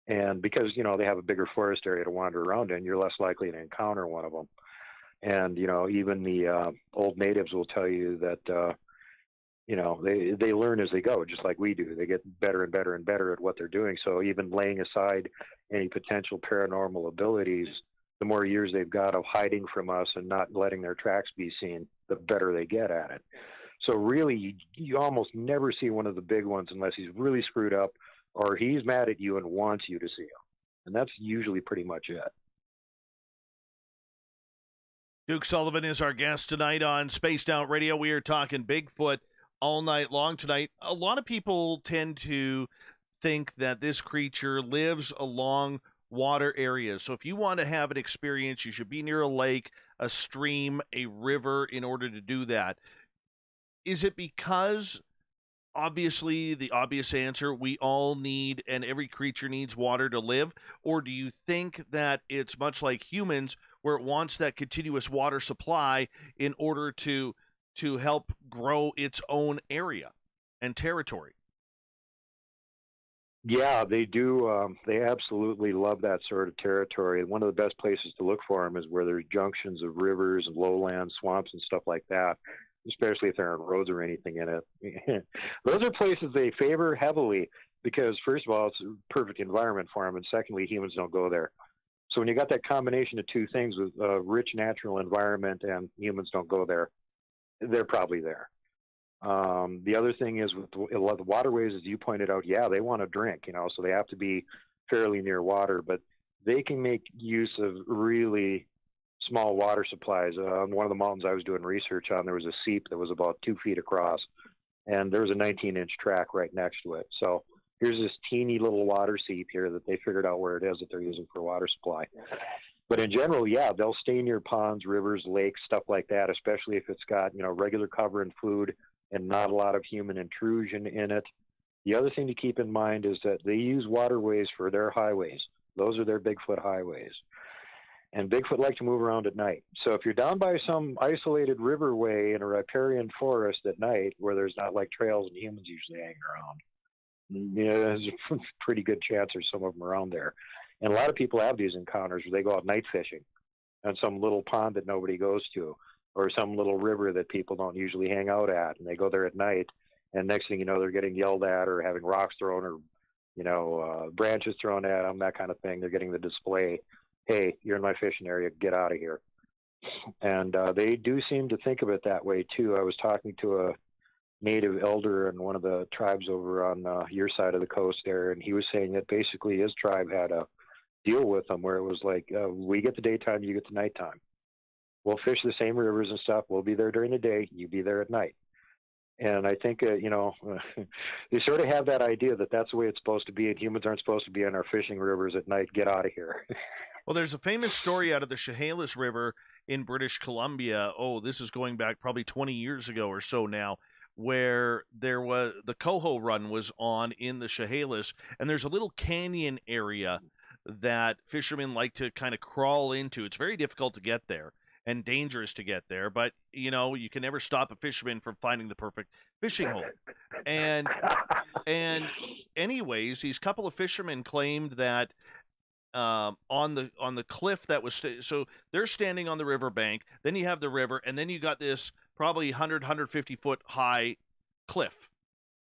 And because, they have a bigger forest area to wander around in, you're less likely to encounter one of them. And, even the old natives will tell you that, they learn as they go, just like we do. They get better and better and better at what they're doing. So even laying aside any potential paranormal abilities, the more years they've got of hiding from us and not letting their tracks be seen, the better they get at it. So really, you almost never see one of the big ones unless he's really screwed up or he's mad at you and wants you to see him. And that's usually pretty much it. Duke Sullivan is our guest tonight on Spaced Out Radio. We are talking Bigfoot all night long tonight. A lot of people tend to think that this creature lives along water areas. So if you want to have an experience, you should be near a lake, a stream, a river in order to do that. Is it because, obviously, the obvious answer, we all need and every creature needs water to live? Or do you think that it's much like humans where it wants that continuous water supply in order to help grow its own area and territory? Yeah, they do. They absolutely love that sort of territory. One of the best places to look for them is where there's junctions of rivers and lowlands, swamps, and stuff like that, especially if there aren't roads or anything in it. Those are places they favor heavily. because first of all, it's a perfect environment for them, and secondly, humans don't go there. So when you got that combination of two things with a rich natural environment and humans don't go there, they're probably there. The other thing is with the waterways, as you pointed out, yeah, they want to drink, so they have to be fairly near water, but they can make use of really small water supplies. On one of the mountains I was doing research on, there was a seep that was about 2 feet across, and there was a 19-inch track right next to it. So here's this teeny little water seep here that they figured out where it is that they're using for water supply. But in general, yeah, they'll stay near ponds, rivers, lakes, stuff like that, especially if it's got, regular cover and food and not a lot of human intrusion in it. The other thing to keep in mind is that they use waterways for their highways. Those are their Bigfoot highways. And Bigfoot like to move around at night. So if you're down by some isolated riverway in a riparian forest at night where there's not like trails and humans usually hanging around, there's a pretty good chance there's some of them around there. And a lot of people have these encounters where they go out night fishing on some little pond that nobody goes to, or some little river that people don't usually hang out at, and they go there at night, and next thing you know, they're getting yelled at or having rocks thrown or branches thrown at them, that kind of thing. They're getting the display, hey, you're in my fishing area, get out of here. And they do seem to think of it that way too. I was talking to a native elder in one of the tribes over on your side of the coast there, and he was saying that basically his tribe had a deal with them where it was like, we get the daytime, you get the nighttime. We'll fish the same rivers and stuff. We'll be there during the day, you be there at night. And I think, they sort of have that idea that that's the way it's supposed to be, and humans aren't supposed to be on our fishing rivers at night. Get out of here. Well, there's a famous story out of the Chehalis River in British Columbia. Oh, this is going back probably 20 years ago or so now, where there was the Coho Run was on in the Chehalis, and there's a little canyon area that fishermen like to kind of crawl into. It's very difficult to get there and dangerous to get there, but you can never stop a fisherman from finding the perfect fishing hole. And anyways, these couple of fishermen claimed that on the cliff that was so they're standing on the riverbank, then you have the river, and then you got this probably 150 foot high cliff,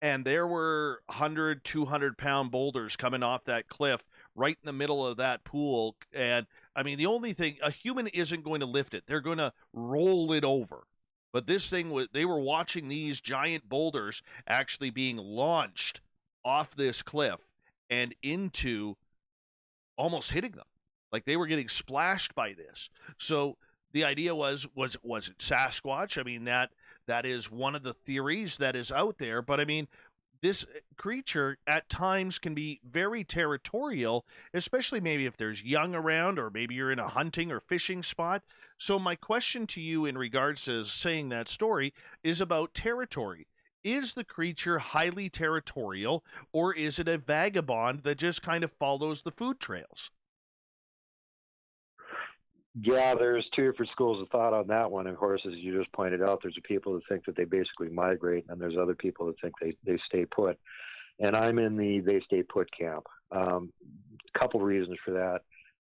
and there were 200 pound boulders coming off that cliff right in the middle of that pool. And I mean, the only thing, a human isn't going to lift it, they're going to roll it over. But this thing was, they were watching these giant boulders actually being launched off this cliff and into, almost hitting them. Like they were getting splashed by this. So the idea was it Sasquatch? I mean, that is one of the theories that is out there. But I mean, this creature at times can be very territorial, especially maybe if there's young around, or maybe you're in a hunting or fishing spot. So my question to you in regards to saying that story is about territory. Is the creature highly territorial, or is it a vagabond that just kind of follows the food trails? Yeah, there's two different schools of thought on that one. Of course, as you just pointed out, there's people that think that they basically migrate, and there's other people that think they stay put. And I'm in the they stay put camp. Couple reasons for that.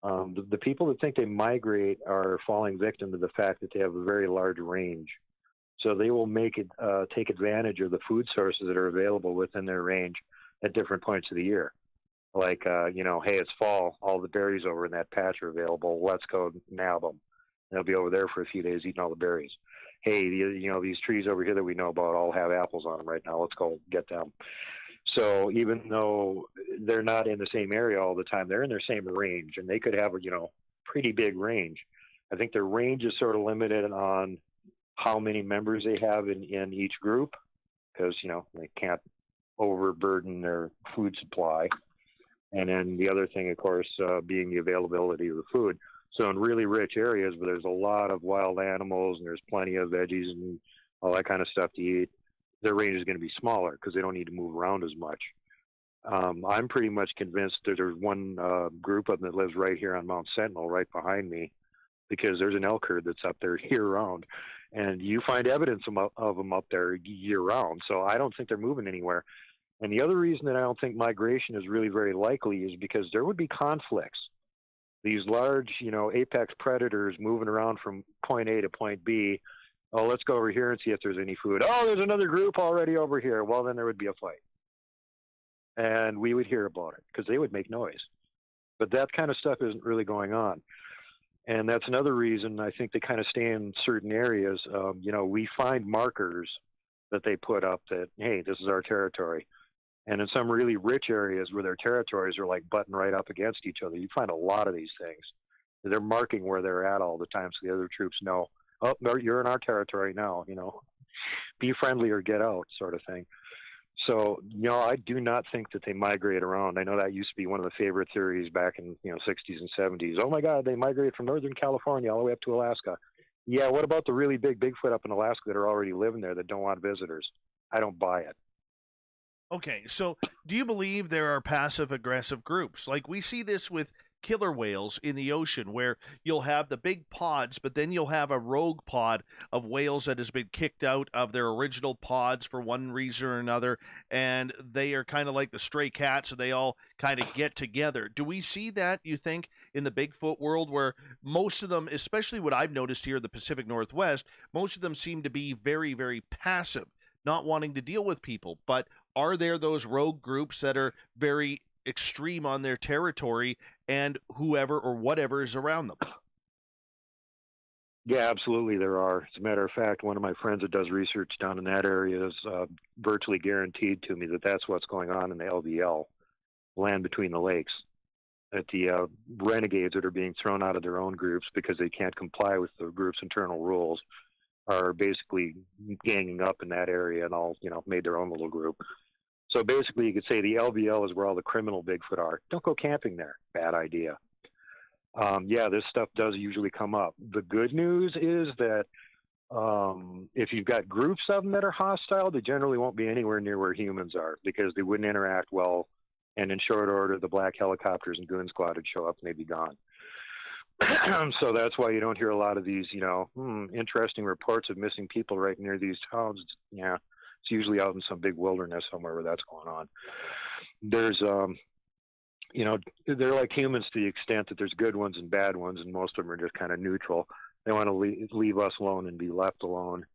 The people that think they migrate are falling victim to the fact that they have a very large range. So they will take advantage of the food sources that are available within their range at different points of the year. Like, hey, it's fall, all the berries over in that patch are available. Let's go nab them. They'll be over there for a few days eating all the berries. Hey, these trees over here that we know about all have apples on them right now. Let's go get them. So even though they're not in the same area all the time, they're in their same range, and they could have a, pretty big range. I think their range is sort of limited on how many members they have in each group, because, they can't overburden their food supply. And then the other thing, of course, being the availability of the food. So in really rich areas where there's a lot of wild animals and there's plenty of veggies and all that kind of stuff to eat, their range is going to be smaller because they don't need to move around as much. I'm pretty much convinced that there's one group of them that lives right here on Mount Sentinel, right behind me, because there's an elk herd that's up there year-round. And you find evidence of them up there year-round. So I don't think they're moving anywhere. And the other reason that I don't think migration is really very likely is because there would be conflicts. These large, apex predators moving around from point A to point B. Oh, let's go over here and see if there's any food. Oh, there's another group already over here. Well, then there would be a fight. and we would hear about it because they would make noise. But that kind of stuff isn't really going on. And that's another reason I think they kind of stay in certain areas. We find markers that they put up that, hey, this is our territory. And in some really rich areas where their territories are like butting right up against each other, you find a lot of these things. They're marking where they're at all the time so the other troops know, oh, no, you're in our territory now, be friendly or get out, sort of thing. So, I do not think that they migrate around. I know that used to be one of the favorite theories back in, 60s and 70s. Oh my God, they migrate from Northern California all the way up to Alaska. Yeah, what about the really big Bigfoot up in Alaska that are already living there that don't want visitors? I don't buy it. Okay, so do you believe there are passive aggressive groups? Like we see this with killer whales in the ocean where you'll have the big pods, but then you'll have a rogue pod of whales that has been kicked out of their original pods for one reason or another, and they are kind of like the stray cats, so they all kind of get together. Do we see that, you think, in the Bigfoot world where most of them, especially what I've noticed here in the Pacific Northwest, most of them seem to be very, very passive, not wanting to deal with people, but are there those rogue groups that are very extreme on their territory and whoever or whatever is around them? Yeah, absolutely there are. As a matter of fact, one of my friends that does research down in that area has virtually guaranteed to me that that's what's going on in the LBL, land between the lakes, that the renegades that are being thrown out of their own groups because they can't comply with the group's internal rules are basically ganging up in that area and all, made their own little group. So basically, you could say the LBL is where all the criminal Bigfoot are. Don't go camping there. Bad idea. This stuff does usually come up. The good news is that if you've got groups of them that are hostile, they generally won't be anywhere near where humans are because they wouldn't interact well. And in short order, the black helicopters and goon squad would show up and they'd be gone. So that's why you don't hear a lot of these, interesting reports of missing people right near these towns. Yeah, it's usually out in some big wilderness somewhere where that's going on. There's, they're like humans to the extent that there's good ones and bad ones, and most of them are just kind of neutral. They want to leave us alone and be left alone.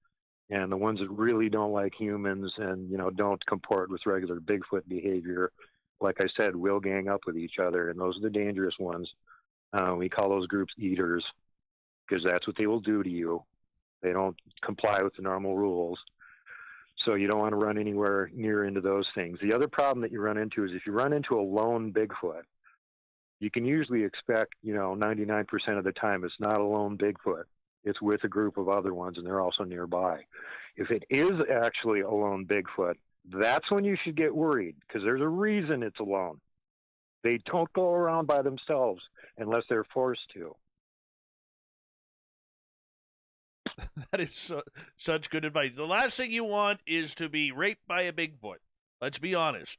And the ones that really don't like humans and, don't comport with regular Bigfoot behavior, like I said, will gang up with each other, and those are the dangerous ones. We call those groups eaters because that's what they will do to you. They don't comply with the normal rules. So you don't want to run anywhere near into those things. The other problem that you run into is if you run into a lone Bigfoot, you can usually expect, 99% of the time it's not a lone Bigfoot. It's with a group of other ones, and they're also nearby. If it is actually a lone Bigfoot, that's when you should get worried because there's a reason it's alone. They don't go around by themselves unless they're forced to. That is such good advice. The last thing you want is to be raped by a Bigfoot. Let's be honest.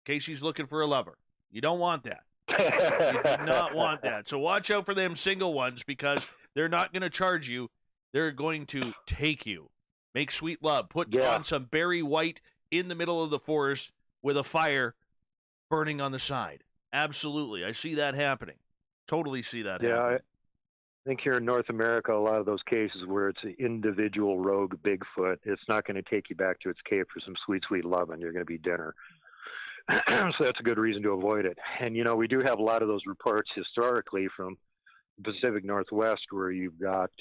Casey's looking for a lover. You don't want that. You do not want that. So watch out for them single ones because they're not going to charge you. They're going to take you. Make sweet love. Put on some Barry White in the middle of the forest with a fire burning on the side. Absolutely. I see that happening. Totally see that happening. I think here in North America, a lot of those cases where it's an individual rogue Bigfoot, it's not going to take you back to its cave for some sweet, sweet loving. You're going to be dinner. So that's a good reason to avoid it. And, we do have a lot of those reports historically from the Pacific Northwest where you've got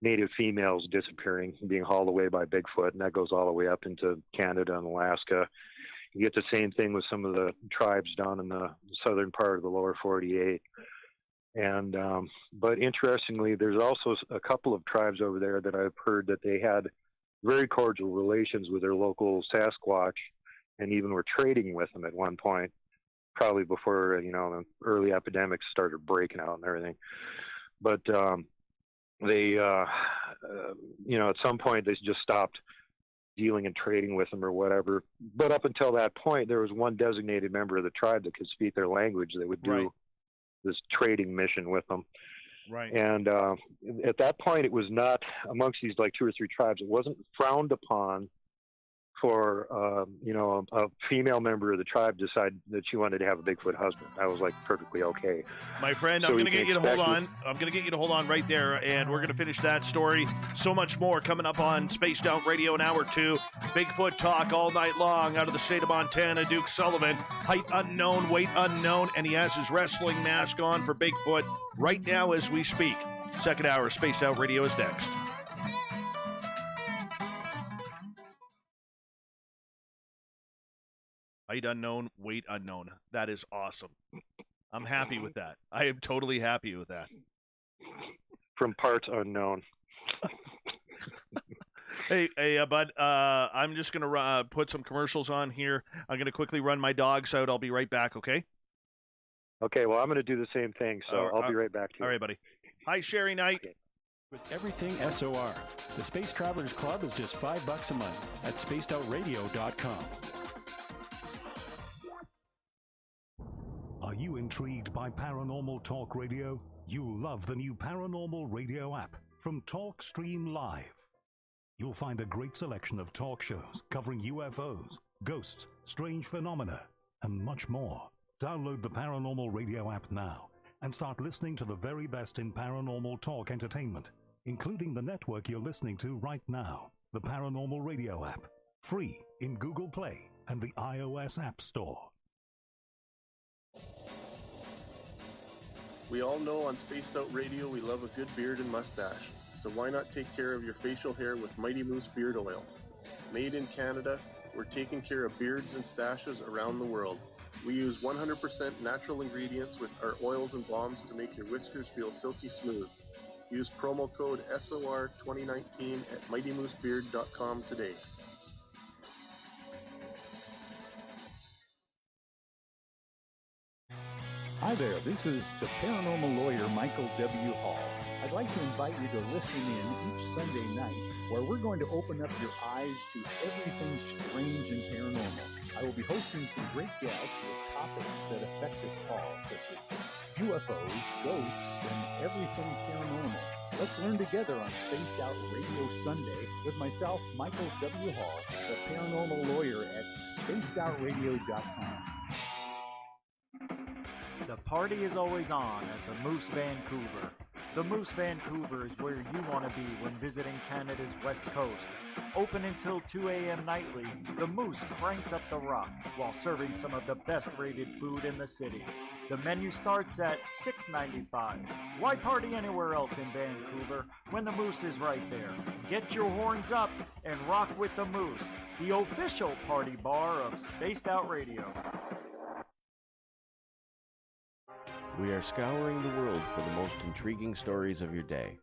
native females disappearing, being hauled away by Bigfoot, and that goes all the way up into Canada and Alaska. You get the same thing with some of the tribes down in the southern part of the lower 48. And but interestingly, there's also a couple of tribes over there that I've heard that they had very cordial relations with their local Sasquatch, and even were trading with them at one point, probably before the early epidemics started breaking out and everything. But they, at some point they just stopped dealing and trading with them or whatever. But up until that point, there was one designated member of the tribe that could speak their language that would do this trading mission with them. Right. And at that point, it was not amongst these like 2 or 3 tribes. It wasn't frowned upon for a female member of the tribe decided that she wanted to have a Bigfoot husband. I was like perfectly okay. My friend, So I'm going we to get can you to hold expect on. I'm going to get you to hold on right there, and we're going to finish that story. So much more coming up on Spaced Out Radio in hour 2. Bigfoot talk all night long out of the state of Montana. Duke Sullivan, height unknown, weight unknown, and he has his wrestling mask on for Bigfoot right now as we speak. Second hour of Spaced Out Radio is next. Height unknown, weight unknown. That is awesome. I'm happy with that. I am totally happy with that. From parts unknown. Hey, bud, I'm just going to put some commercials on here. I'm going to quickly run my dogs out. I'll be right back, okay? Okay, well, I'm going to do the same thing, so I'll be right back to you. All right, buddy. Hi, Sherry Knight. Okay. With everything SOR, the Space Travelers Club is just $5 a month at spacedoutradio.com. Are you intrigued by Paranormal Talk Radio? You'll love the new Paranormal Radio app from TalkStream Live. You'll find a great selection of talk shows covering UFOs, ghosts, strange phenomena, and much more. Download the Paranormal Radio app now and start listening to the very best in paranormal talk entertainment, including the network you're listening to right now, the Paranormal Radio app, free in Google Play and the iOS App Store. We all know on Spaced Out Radio we love a good beard and mustache, so why not take care of your facial hair with Mighty Moose Beard Oil? Made in Canada, we're taking care of beards and stashes around the world. We use 100% natural ingredients with our oils and balms to make your whiskers feel silky smooth. Use promo code SOR2019 at mightymoosebeard.com today. Hi there, this is the paranormal lawyer Michael W. Hall. I'd like to invite you to listen in each Sunday night where we're going to open up your eyes to everything strange and paranormal. I will be hosting some great guests with topics that affect us all, such as UFOs, ghosts, and everything paranormal. Let's learn together on Spaced Out Radio Sunday with myself, Michael W. Hall, the paranormal lawyer at spacedoutradio.com. The party is always on at the Moose Vancouver. The Moose Vancouver is where you want to be when visiting Canada's West Coast. Open until 2 a.m. nightly, the Moose cranks up the rock while serving some of the best rated food in the city. The menu starts at $6.95. Why party anywhere else in Vancouver when the Moose is right there? Get your horns up and rock with the Moose, the official party bar of Spaced Out Radio. We are scouring the world for the most intriguing stories of your day.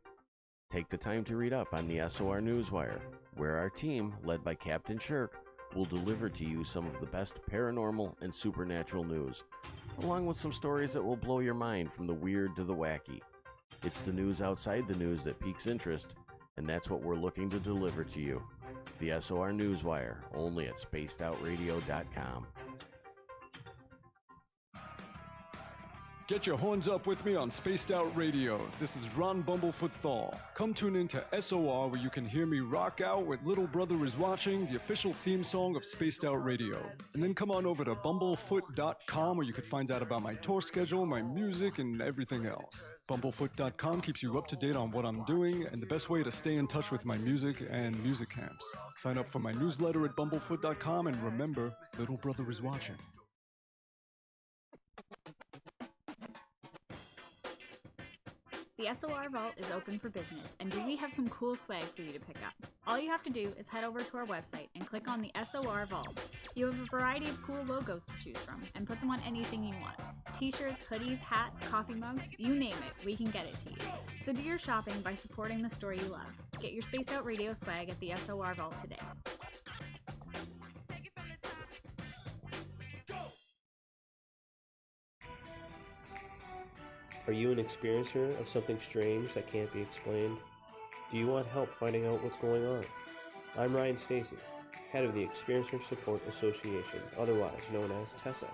Take the time to read up on the SOR Newswire, where our team, led by Captain Shirk, will deliver to you some of the best paranormal and supernatural news, along with some stories that will blow your mind from the weird to the wacky. It's the news outside the news that piques interest, and that's what we're looking to deliver to you. The SOR Newswire, only at spacedoutradio.com. Get your horns up with me on Spaced Out Radio. This is Ron Bumblefoot Thal. Come tune in to SOR where you can hear me rock out with Little Brother is Watching, the official theme song of Spaced Out Radio. And then come on over to bumblefoot.com where you can find out about my tour schedule, my music, and everything else. Bumblefoot.com keeps you up to date on what I'm doing and the best way to stay in touch with my music and music camps. Sign up for my newsletter at bumblefoot.com and remember, Little Brother is watching. The SOR Vault is open for business, and we have some cool swag for you to pick up. All you have to do is head over to our website and click on the SOR Vault. You have a variety of cool logos to choose from, and put them on anything you want. T-shirts, hoodies, hats, coffee mugs, you name it, we can get it to you. So do your shopping by supporting the store you love. Get your Spaced Out Radio swag at the SOR Vault today. Are you an experiencer of something strange that can't be explained? Do you want help finding out what's going on? I'm Ryan Stacy, head of the Experiencer Support Association, otherwise known as TESSA.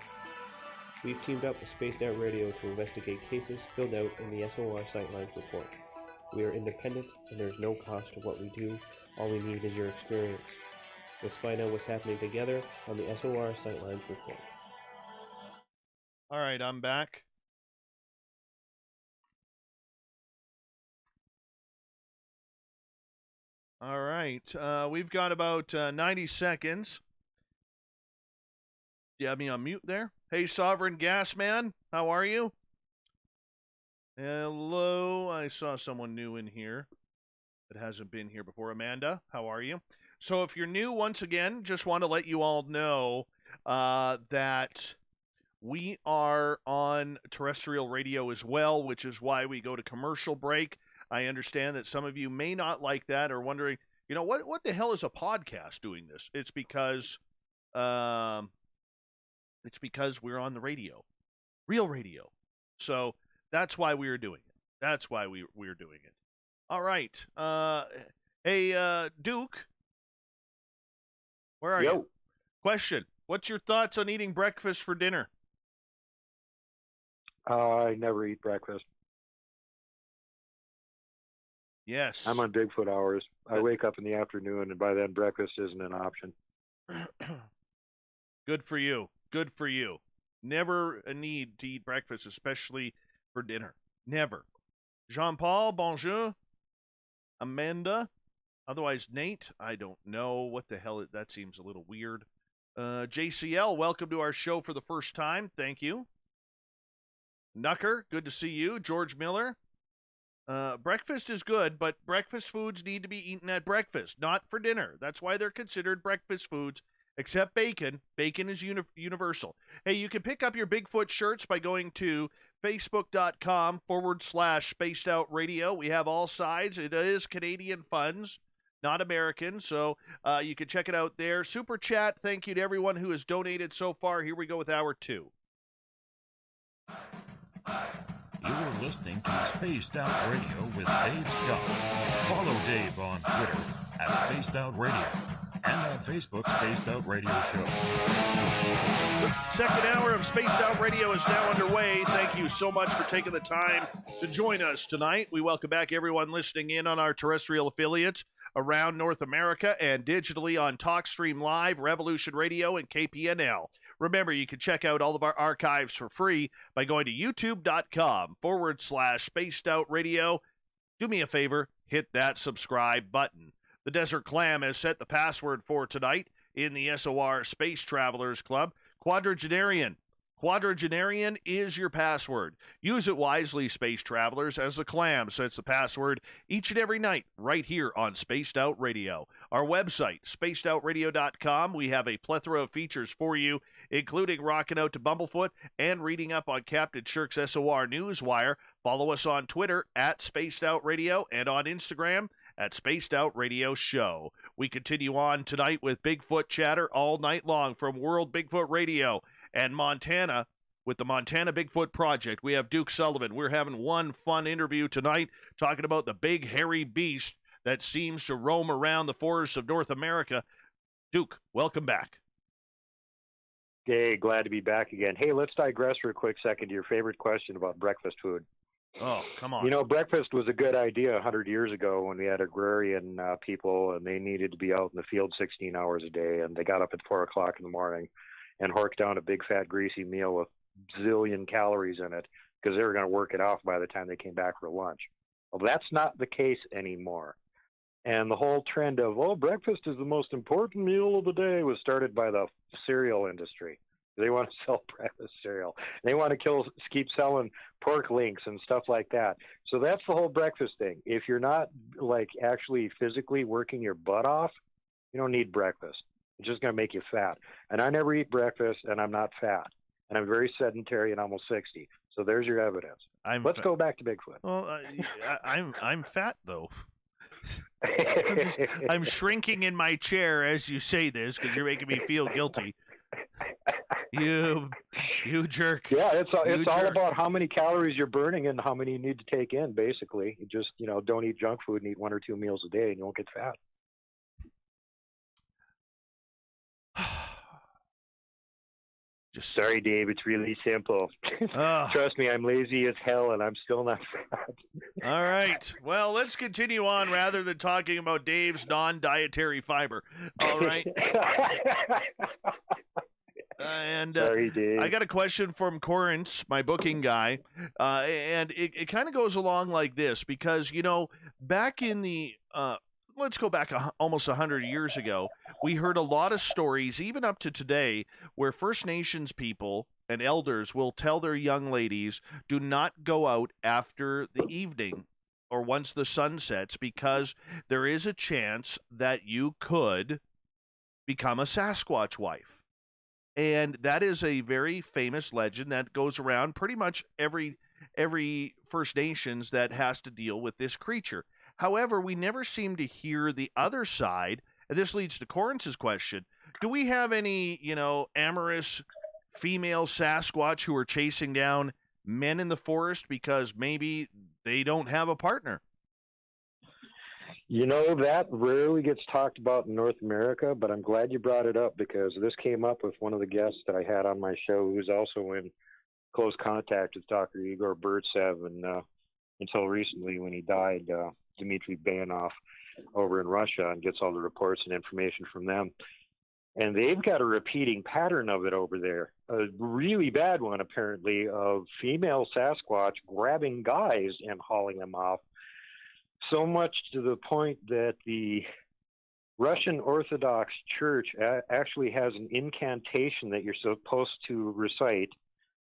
We've teamed up with Spaced Out Radio to investigate cases filled out in the SOR Sightlines report. We are independent and there's no cost to what we do. All we need is your experience. Let's find out what's happening together on the SOR Sightlines Report. All right, I'm back. All right, we've got about 90 seconds. You have me on mute there? Hey, Sovereign Gas Man, how are you? Hello, I saw someone new in here that hasn't been here before. Amanda, how are you? So if you're new, once again, just want to let you all know that we are on terrestrial radio as well, which is why we go to commercial break. I understand that some of you may not like that or wondering, what the hell is a podcast doing this? It's because we're on the radio, real radio. So that's why we are doing it. That's why we're doing it. All right. Hey, Duke, where are you? Question: what's your thoughts on eating breakfast for dinner? I never eat breakfast. Yes. I'm on Bigfoot hours. I wake up in the afternoon, and by then breakfast isn't an option. Good for you. Good for you. Never a need to eat breakfast, especially for dinner. Never. Jean-Paul, bonjour. Amanda, otherwise Nate. I don't know what the hell. That seems a little weird. JCL, welcome to our show for the first time. Thank you. Nucker, good to see you. George Miller. Breakfast is good, but breakfast foods need to be eaten at breakfast, not for dinner. That's why they're considered breakfast foods, except bacon. Bacon is universal. Hey, you can pick up your Bigfoot shirts by going to facebook.com/Spaced Out Radio. We have all sides. It is Canadian funds, not American, so you can check it out there. Super Chat, thank you to everyone who has donated so far. Here we go with hour 2. You're listening to Spaced Out Radio with Dave Scott. Follow Dave on Twitter at Spaced Out Radio and on Facebook, Spaced Out Radio Show. Second hour of Spaced Out Radio is now underway. Thank you so much for taking the time to join us tonight. We welcome back everyone listening in on our terrestrial affiliates around North America and digitally on TalkStream Live, Revolution Radio, and KPNL. Remember, you can check out all of our archives for free by going to youtube.com/Spaced Out Radio. Do me a favor, hit that subscribe button. The Desert Clam has set the password for tonight in the SOR Space Travelers Club. Quadragenarian. Quadragenarian is your password. Use it wisely, space travelers, as the Clam sets the password each and every night right here on Spaced Out Radio. Our website, spacedoutradio.com. We have a plethora of features for you, including rocking out to Bumblefoot and reading up on Captain Shirk's SOR Newswire. Follow us on Twitter at Spaced Out Radio and on Instagram at Spaced Out Radio Show. We continue on tonight with Bigfoot chatter all night long from World Bigfoot Radio and Montana with the Montana Bigfoot Project. We have Duke Sullivan. We're having one fun interview tonight talking about the big hairy beast that seems to roam around the forests of North America. Duke, welcome back. Hey, glad to be back again. Hey, let's digress for a quick second to your favorite question about breakfast food. Oh, come on. You know, breakfast was a good idea 100 years ago when we had agrarian people, and they needed to be out in the field 16 hours a day, and they got up at 4 o'clock in the morning and horked down a big, fat, greasy meal with zillion calories in it because they were going to work it off by the time they came back for lunch. Well, that's not the case anymore. And the whole trend of, breakfast is the most important meal of the day was started by the cereal industry. They want to sell breakfast cereal. They want to keep selling pork links and stuff like that. So that's the whole breakfast thing. If you're not like actually physically working your butt off, you don't need breakfast. It's just going to make you fat. And I never eat breakfast, and I'm not fat. And I'm very sedentary and almost 60. So there's your evidence. Let's go back to Bigfoot. Well, I'm fat though. I'm shrinking in my chair as you say this because you're making me feel guilty. You jerk. Yeah, it's all about how many calories you're burning and how many you need to take in, basically. You just, don't eat junk food and eat 1 or 2 meals a day and you won't get fat. Sorry, Dave. It's really simple. Trust me, I'm lazy as hell, and I'm still not fat. All right. Well, let's continue on rather than talking about Dave's non-dietary fiber. All right. Sorry, Dave. I got a question from Corrance, my booking guy, and it kind of goes along like this because, back in the let's go back almost 100 years ago, we heard a lot of stories, even up to today, where First Nations people and elders will tell their young ladies, do not go out after the evening or once the sun sets, because there is a chance that you could become a Sasquatch wife. And that is a very famous legend that goes around pretty much every First Nations that has to deal with this creature. However, we never seem to hear the other side. And this leads to Corrance's question. Do we have any, amorous female Sasquatch who are chasing down men in the forest because maybe they don't have a partner? That rarely gets talked about in North America, but I'm glad you brought it up because this came up with one of the guests that I had on my show who's also in close contact with Dr. Igor Burtsev, and until recently when he died, Dmitry Bayanov over in Russia, and gets all the reports and information from them. And they've got a repeating pattern of it over there, a really bad one apparently, of female Sasquatch grabbing guys and hauling them off, so much to the point that the Russian Orthodox Church actually has an incantation that you're supposed to recite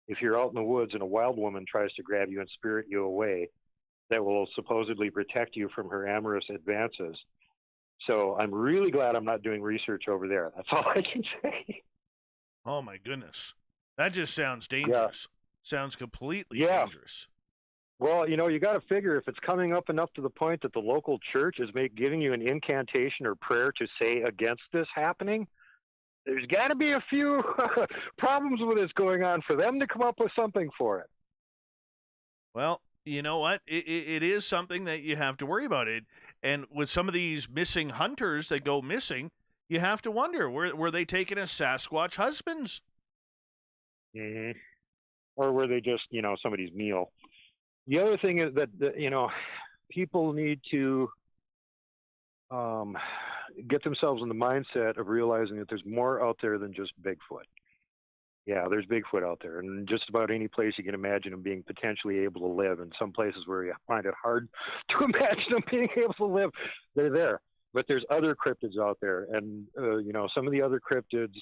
if you're out in the woods and a wild woman tries to grab you and spirit you away, that will supposedly protect you from her amorous advances. So I'm really glad I'm not doing research over there. That's all I can say. Oh, my goodness. That just sounds dangerous. Yeah. Sounds completely dangerous. Well, you got to figure if it's coming up enough to the point that the local church is giving you an incantation or prayer to say against this happening, there's got to be a few problems with this going on for them to come up with something for it. Well, you know what? It is something that you have to worry about. It, and with some of these missing hunters that go missing, you have to wonder, were they taken as Sasquatch husbands? Mm-hmm. Or were they just, somebody's meal? The other thing is that, people need to get themselves in the mindset of realizing that there's more out there than just Bigfoot. Yeah, there's Bigfoot out there, and just about any place you can imagine them being potentially able to live. And some places where you find it hard to imagine them being able to live, they're there. But there's other cryptids out there, and some of the other cryptids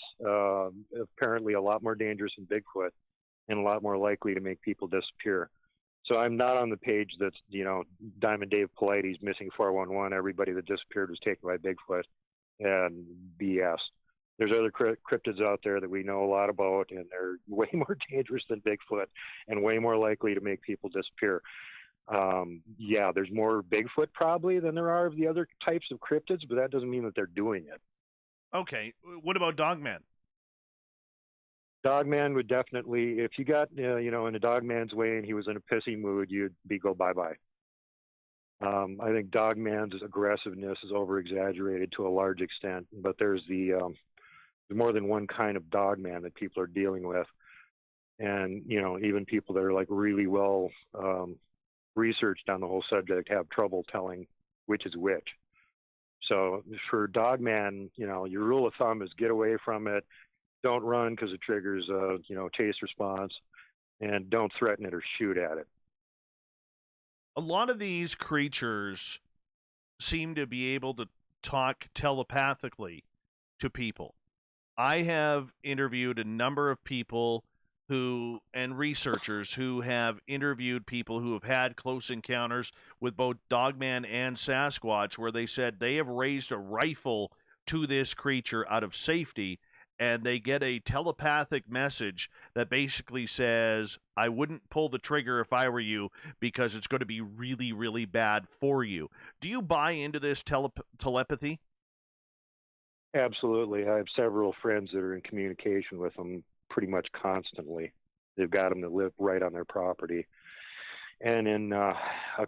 apparently a lot more dangerous than Bigfoot, and a lot more likely to make people disappear. So I'm not on the page that's, Diamond Dave Polites missing 411. Everybody that disappeared was taken by Bigfoot, and BS. There's other cryptids out there that we know a lot about, and they're way more dangerous than Bigfoot and way more likely to make people disappear. There's more Bigfoot probably than there are of the other types of cryptids, but that doesn't mean that they're doing it. Okay. What about Dogman? Dogman would definitely, if you got, in a Dogman's way and he was in a pissy mood, you'd go bye-bye. I think Dogman's aggressiveness is over-exaggerated to a large extent, but there's more than one kind of Dogman that people are dealing with. And, even people that are like really well researched on the whole subject have trouble telling which is which. So for Dogman, your rule of thumb is get away from it. Don't run because it triggers chase response, and don't threaten it or shoot at it. A lot of these creatures seem to be able to talk telepathically to people. I have interviewed a number of people and researchers who have interviewed people who have had close encounters with both Dogman and Sasquatch, where they said they have raised a rifle to this creature out of safety, and they get a telepathic message that basically says, I wouldn't pull the trigger if I were you because it's going to be really, really bad for you. Do you buy into this telepathy? Absolutely. I have several friends that are in communication with them pretty much constantly. They've got them to live right on their property. And in a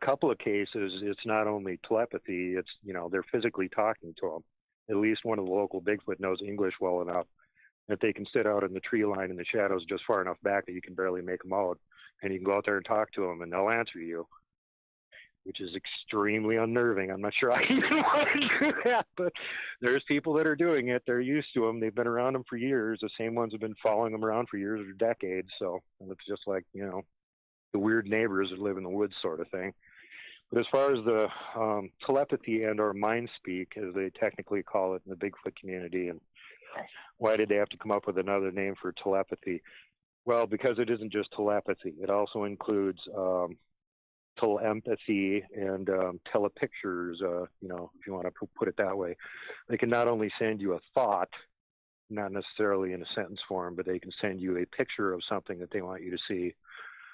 couple of cases, it's not only telepathy, it's, they're physically talking to them. At least one of the local Bigfoot knows English well enough that they can sit out in the tree line in the shadows just far enough back that you can barely make them out, and you can go out there and talk to them, and they'll answer you, which is extremely unnerving. I'm not sure I even want to do that, but there's people that are doing it. They're used to them. They've been around them for years. The same ones have been following them around for years or decades. So it's just like, the weird neighbors that live in the woods sort of thing. But as far as the telepathy and or mind speak, as they technically call it in the Bigfoot community, and why did they have to come up with another name for telepathy? Well, because it isn't just telepathy. It also includes telepathy and telepictures, if you want to put it that way. They can not only send you a thought, not necessarily in a sentence form, but they can send you a picture of something that they want you to see,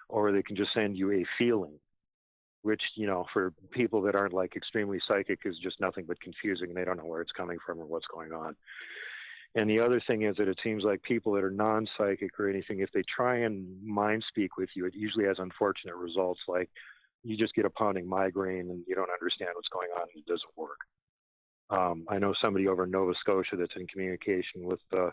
or they can just send you a feeling, which, for people that aren't like extremely psychic is just nothing but confusing, and they don't know where it's coming from or what's going on. And the other thing is that it seems like people that are non-psychic or anything, if they try and mind speak with you, it usually has unfortunate results, like you just get a pounding migraine and you don't understand what's going on and it doesn't work. I know somebody over in Nova Scotia that's in communication with the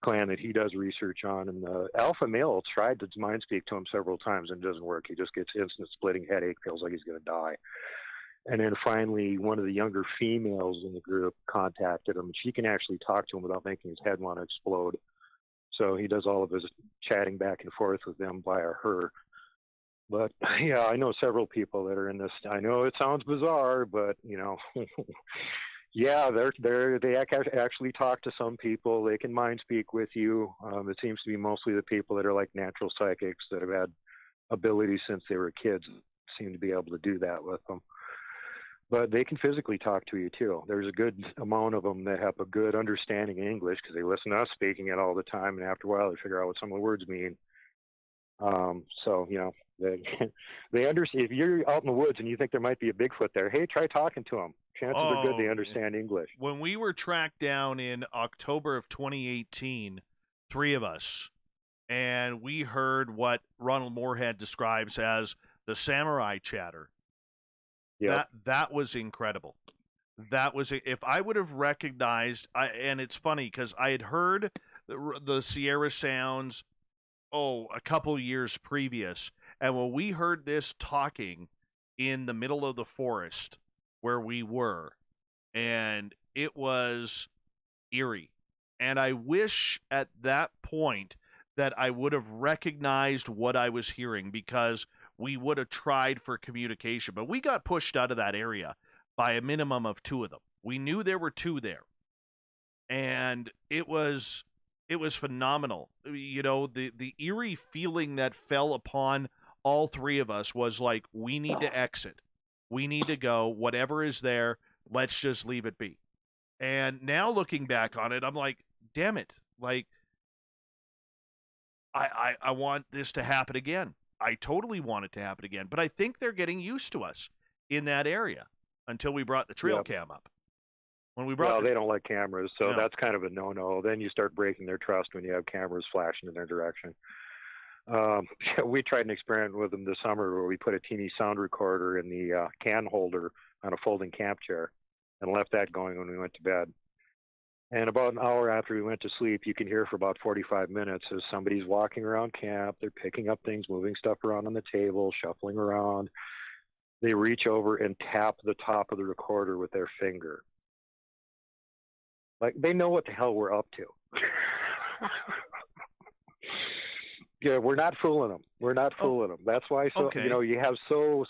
clan that he does research on, and the alpha male tried to mind speak to him several times and it doesn't work. He just gets instant splitting headache, feels like he's going to die. And then finally, one of the younger females in the group contacted him. She can actually talk to him without making his head want to explode. So he does all of his chatting back and forth with them via her. But yeah, I know several people that are in this. I know it sounds bizarre, but yeah, they actually talk to some people. They can mind speak with you. It seems to be mostly the people that are like natural psychics that have had abilities since they were kids seem to be able to do that with them. But they can physically talk to you too. There's a good amount of them that have a good understanding in English because they listen to us speaking it all the time, and after a while they figure out what some of the words mean. So they understand. If you're out in the woods and you think there might be a Bigfoot there, hey, try talking to them. Chances are good they understand English. When we were tracked down in October of 2018, 3 of us, and we heard what Ronald Moorhead describes as the samurai chatter. Yep. That was incredible. That was, if I would have recognized, and it's funny because I had heard the Sierra sounds, a couple years previous, and when we heard this talking in the middle of the forest where we were, and it was eerie, and I wish at that point that I would have recognized what I was hearing because we would have tried for communication, but we got pushed out of that area by a minimum of 2 of them. We knew there were 2 there, and it was phenomenal. The eerie feeling that fell upon all 3 of us was like, we need to exit. We need to go. Whatever is there, let's just leave it be. And now looking back on it, I'm like, damn it. Like, I want this to happen again. I totally want it to happen again. But I think they're getting used to us in that area until we brought the trail cam up. When we brought they don't like cameras, so that's kind of a no-no. Then you start breaking their trust when you have cameras flashing in their direction. We tried an experiment with them this summer where we put a teeny sound recorder in the can holder on a folding camp chair and left that going when we went to bed. And about an hour after we went to sleep, you can hear for about 45 minutes as somebody's walking around camp. They're picking up things, moving stuff around on the table, shuffling around. They reach over and tap the top of the recorder with their finger. Like, they know what the hell we're up to. Yeah, we're not fooling them. We're not fooling them. That's why, you have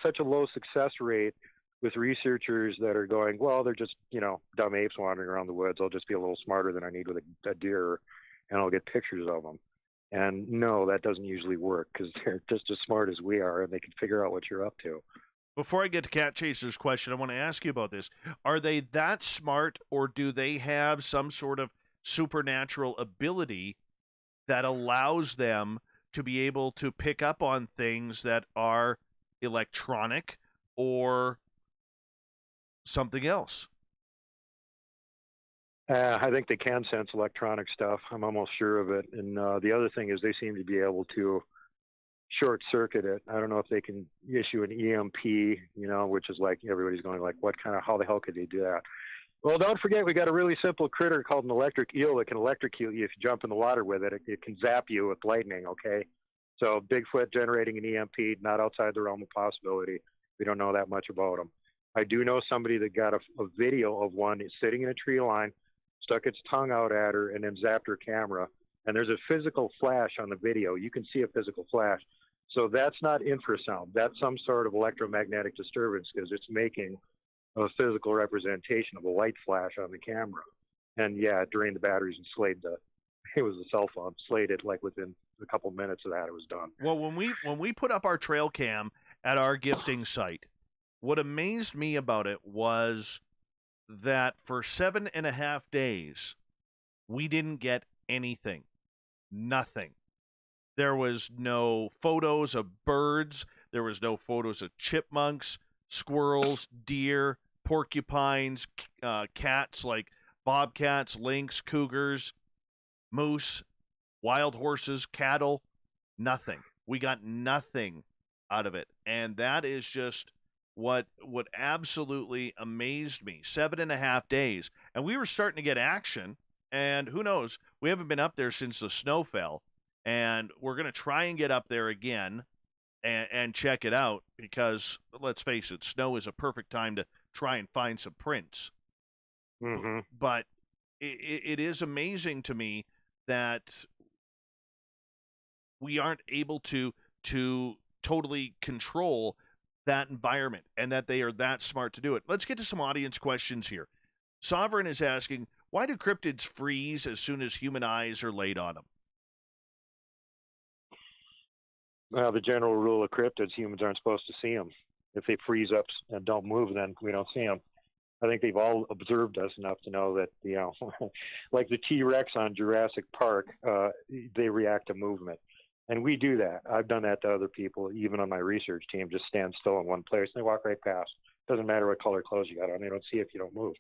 such a low success rate with researchers that are going, well, they're just, dumb apes wandering around the woods. I'll just be a little smarter than I need with a deer, and I'll get pictures of them. And no, that doesn't usually work because they're just as smart as we are, and they can figure out what you're up to. Before I get to Cat Chaser's question, I want to ask you about this. Are they that smart, or do they have some sort of supernatural ability that allows them to be able to pick up on things that are electronic or something else? I think they can sense electronic stuff. I'm almost sure of it. And the other thing is they seem to be able to short circuit it. I don't know if they can issue an EMP, which is like everybody's going like, how the hell could they do that? Well, don't forget, we got a really simple critter called an electric eel that can electrocute you if you jump in the water with it. It can zap you with lightning, okay? So Bigfoot generating an EMP, not outside the realm of possibility. We don't know that much about them. I do know somebody that got a video of one sitting in a tree line, stuck its tongue out at her, and then zapped her camera. And there's a physical flash on the video. You can see a physical flash. So that's not infrasound. That's some sort of electromagnetic disturbance because it's making a physical representation of a light flash on the camera. And yeah, it drained the batteries and slayed it was a cell phone, slayed it like within a couple minutes of that, it was done. Well, when we put up our trail cam at our gifting site, what amazed me about it was that for 7.5 days, we didn't get anything. Nothing. There was no photos of birds. There was no photos of chipmunks, squirrels, deer, porcupines, cats like bobcats, lynx, cougars, moose, wild horses, cattle. Nothing. We got nothing out of it. And that is just what absolutely amazed me. 7.5 days. And we were starting to get action. And who knows? We haven't been up there since the snow fell. And we're going to try and get up there again and check it out because, let's face it, snow is a perfect time to try and find some prints. Mm-hmm. But it is amazing to me that we aren't able to totally control that environment and that they are that smart to do it. Let's get to some audience questions here. Sovereign is asking, why do cryptids freeze as soon as human eyes are laid on them? Well, the general rule of cryptids, humans aren't supposed to see them. If they freeze up and don't move, then we don't see them. I think they've all observed us enough to know that, like the T-Rex on Jurassic Park, they react to movement. And we do that. I've done that to other people, even on my research team, just stand still in one place and they walk right past. Doesn't matter what color clothes you got on, they don't see if you don't move.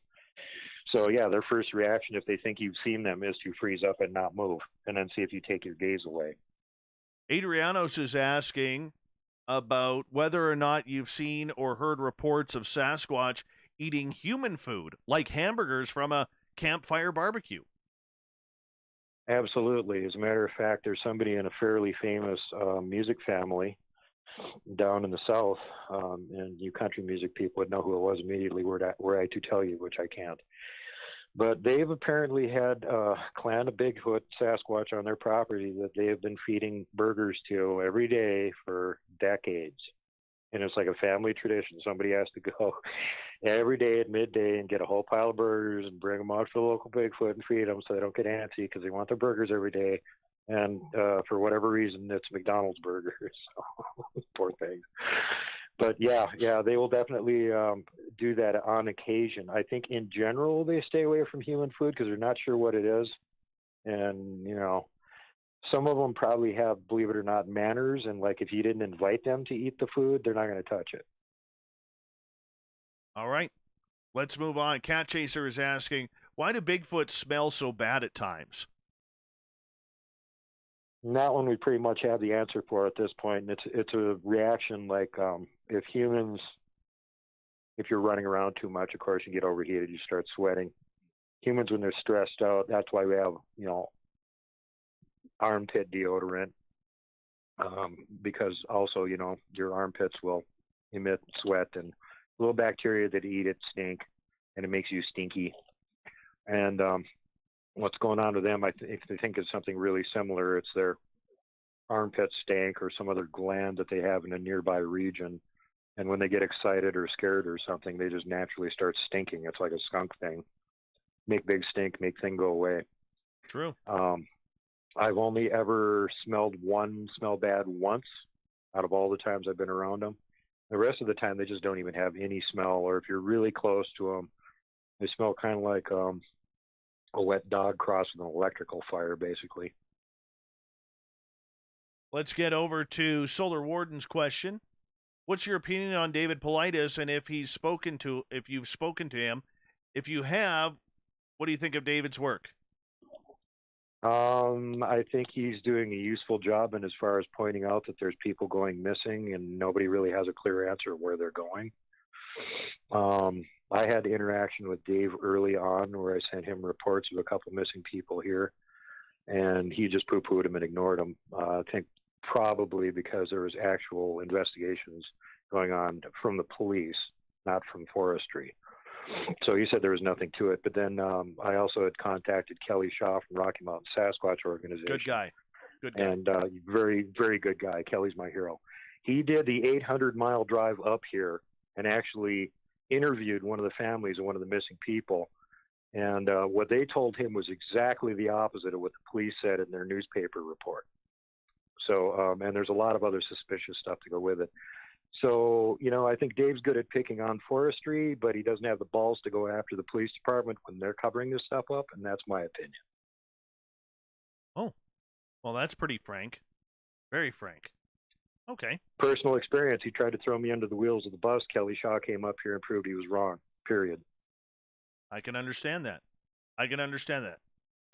So yeah, their first reaction, if they think you've seen them, is to freeze up and not move, and then see if you take your gaze away. Adrianos is asking about whether or not you've seen or heard reports of Sasquatch eating human food, like hamburgers from a campfire barbecue. Absolutely. As a matter of fact, there's somebody in a fairly famous music family down in the South, and you country music people would know who it was immediately were I to tell you, which I can't. But they've apparently had a clan of Bigfoot, Sasquatch on their property that they have been feeding burgers to every day for decades. And it's like a family tradition. Somebody has to go every day at midday and get a whole pile of burgers and bring them out to the local Bigfoot and feed them so they don't get antsy because they want their burgers every day. And for whatever reason, it's McDonald's burgers. So, poor thing. But yeah, they will definitely do that on occasion. I think in general they stay away from human food because they're not sure what it is. And, some of them probably have, believe it or not, manners. And like if you didn't invite them to eat the food, they're not going to touch it. All right, let's move on. Cat Chaser is asking, why do Bigfoot smell so bad at times? And that one we pretty much have the answer for at this point. And it's a reaction like if you're running around too much, of course, you get overheated, you start sweating. Humans, when they're stressed out, that's why we have, armpit deodorant, because also, your armpits will emit sweat and little bacteria that eat it stink, and it makes you stinky. And what's going on to them, if they think it's something really similar, it's their armpit stank or some other gland that they have in a nearby region. And when they get excited or scared or something, they just naturally start stinking. It's like a skunk thing. Make big stink, make thing go away. True. I've only ever smelled one smell bad once out of all the times I've been around them. The rest of the time, they just don't even have any smell. Or if you're really close to them, they smell kind of like a wet dog crossed with an electrical fire, basically. Let's get over to Solar Warden's question. What's your opinion on David Paulides, and if you've spoken to him? If you have, what do you think of David's work? I think he's doing a useful job in as far as pointing out that there's people going missing and nobody really has a clear answer of where they're going. I had interaction with Dave early on where I sent him reports of a couple missing people here, and he just poo-pooed them and ignored them. I think probably because there was actual investigations going on from the police, not from forestry. So he said there was nothing to it. But then I also had contacted Kelly Shaw from Rocky Mountain Sasquatch Organization. Good guy. Good guy. And very, very good guy. Kelly's my hero. He did the 800-mile drive up here and actually interviewed one of the families of one of the missing people. And what they told him was exactly the opposite of what the police said in their newspaper report. So, and there's a lot of other suspicious stuff to go with it. So, you know, I think Dave's good at picking on forestry, but he doesn't have the balls to go after the police department when they're covering this stuff up, and that's my opinion. Oh, well, that's pretty frank. Very frank. Okay. Personal experience. He tried to throw me under the wheels of the bus. Kelly Shaw came up here and proved he was wrong, period. I can understand that. I can understand that.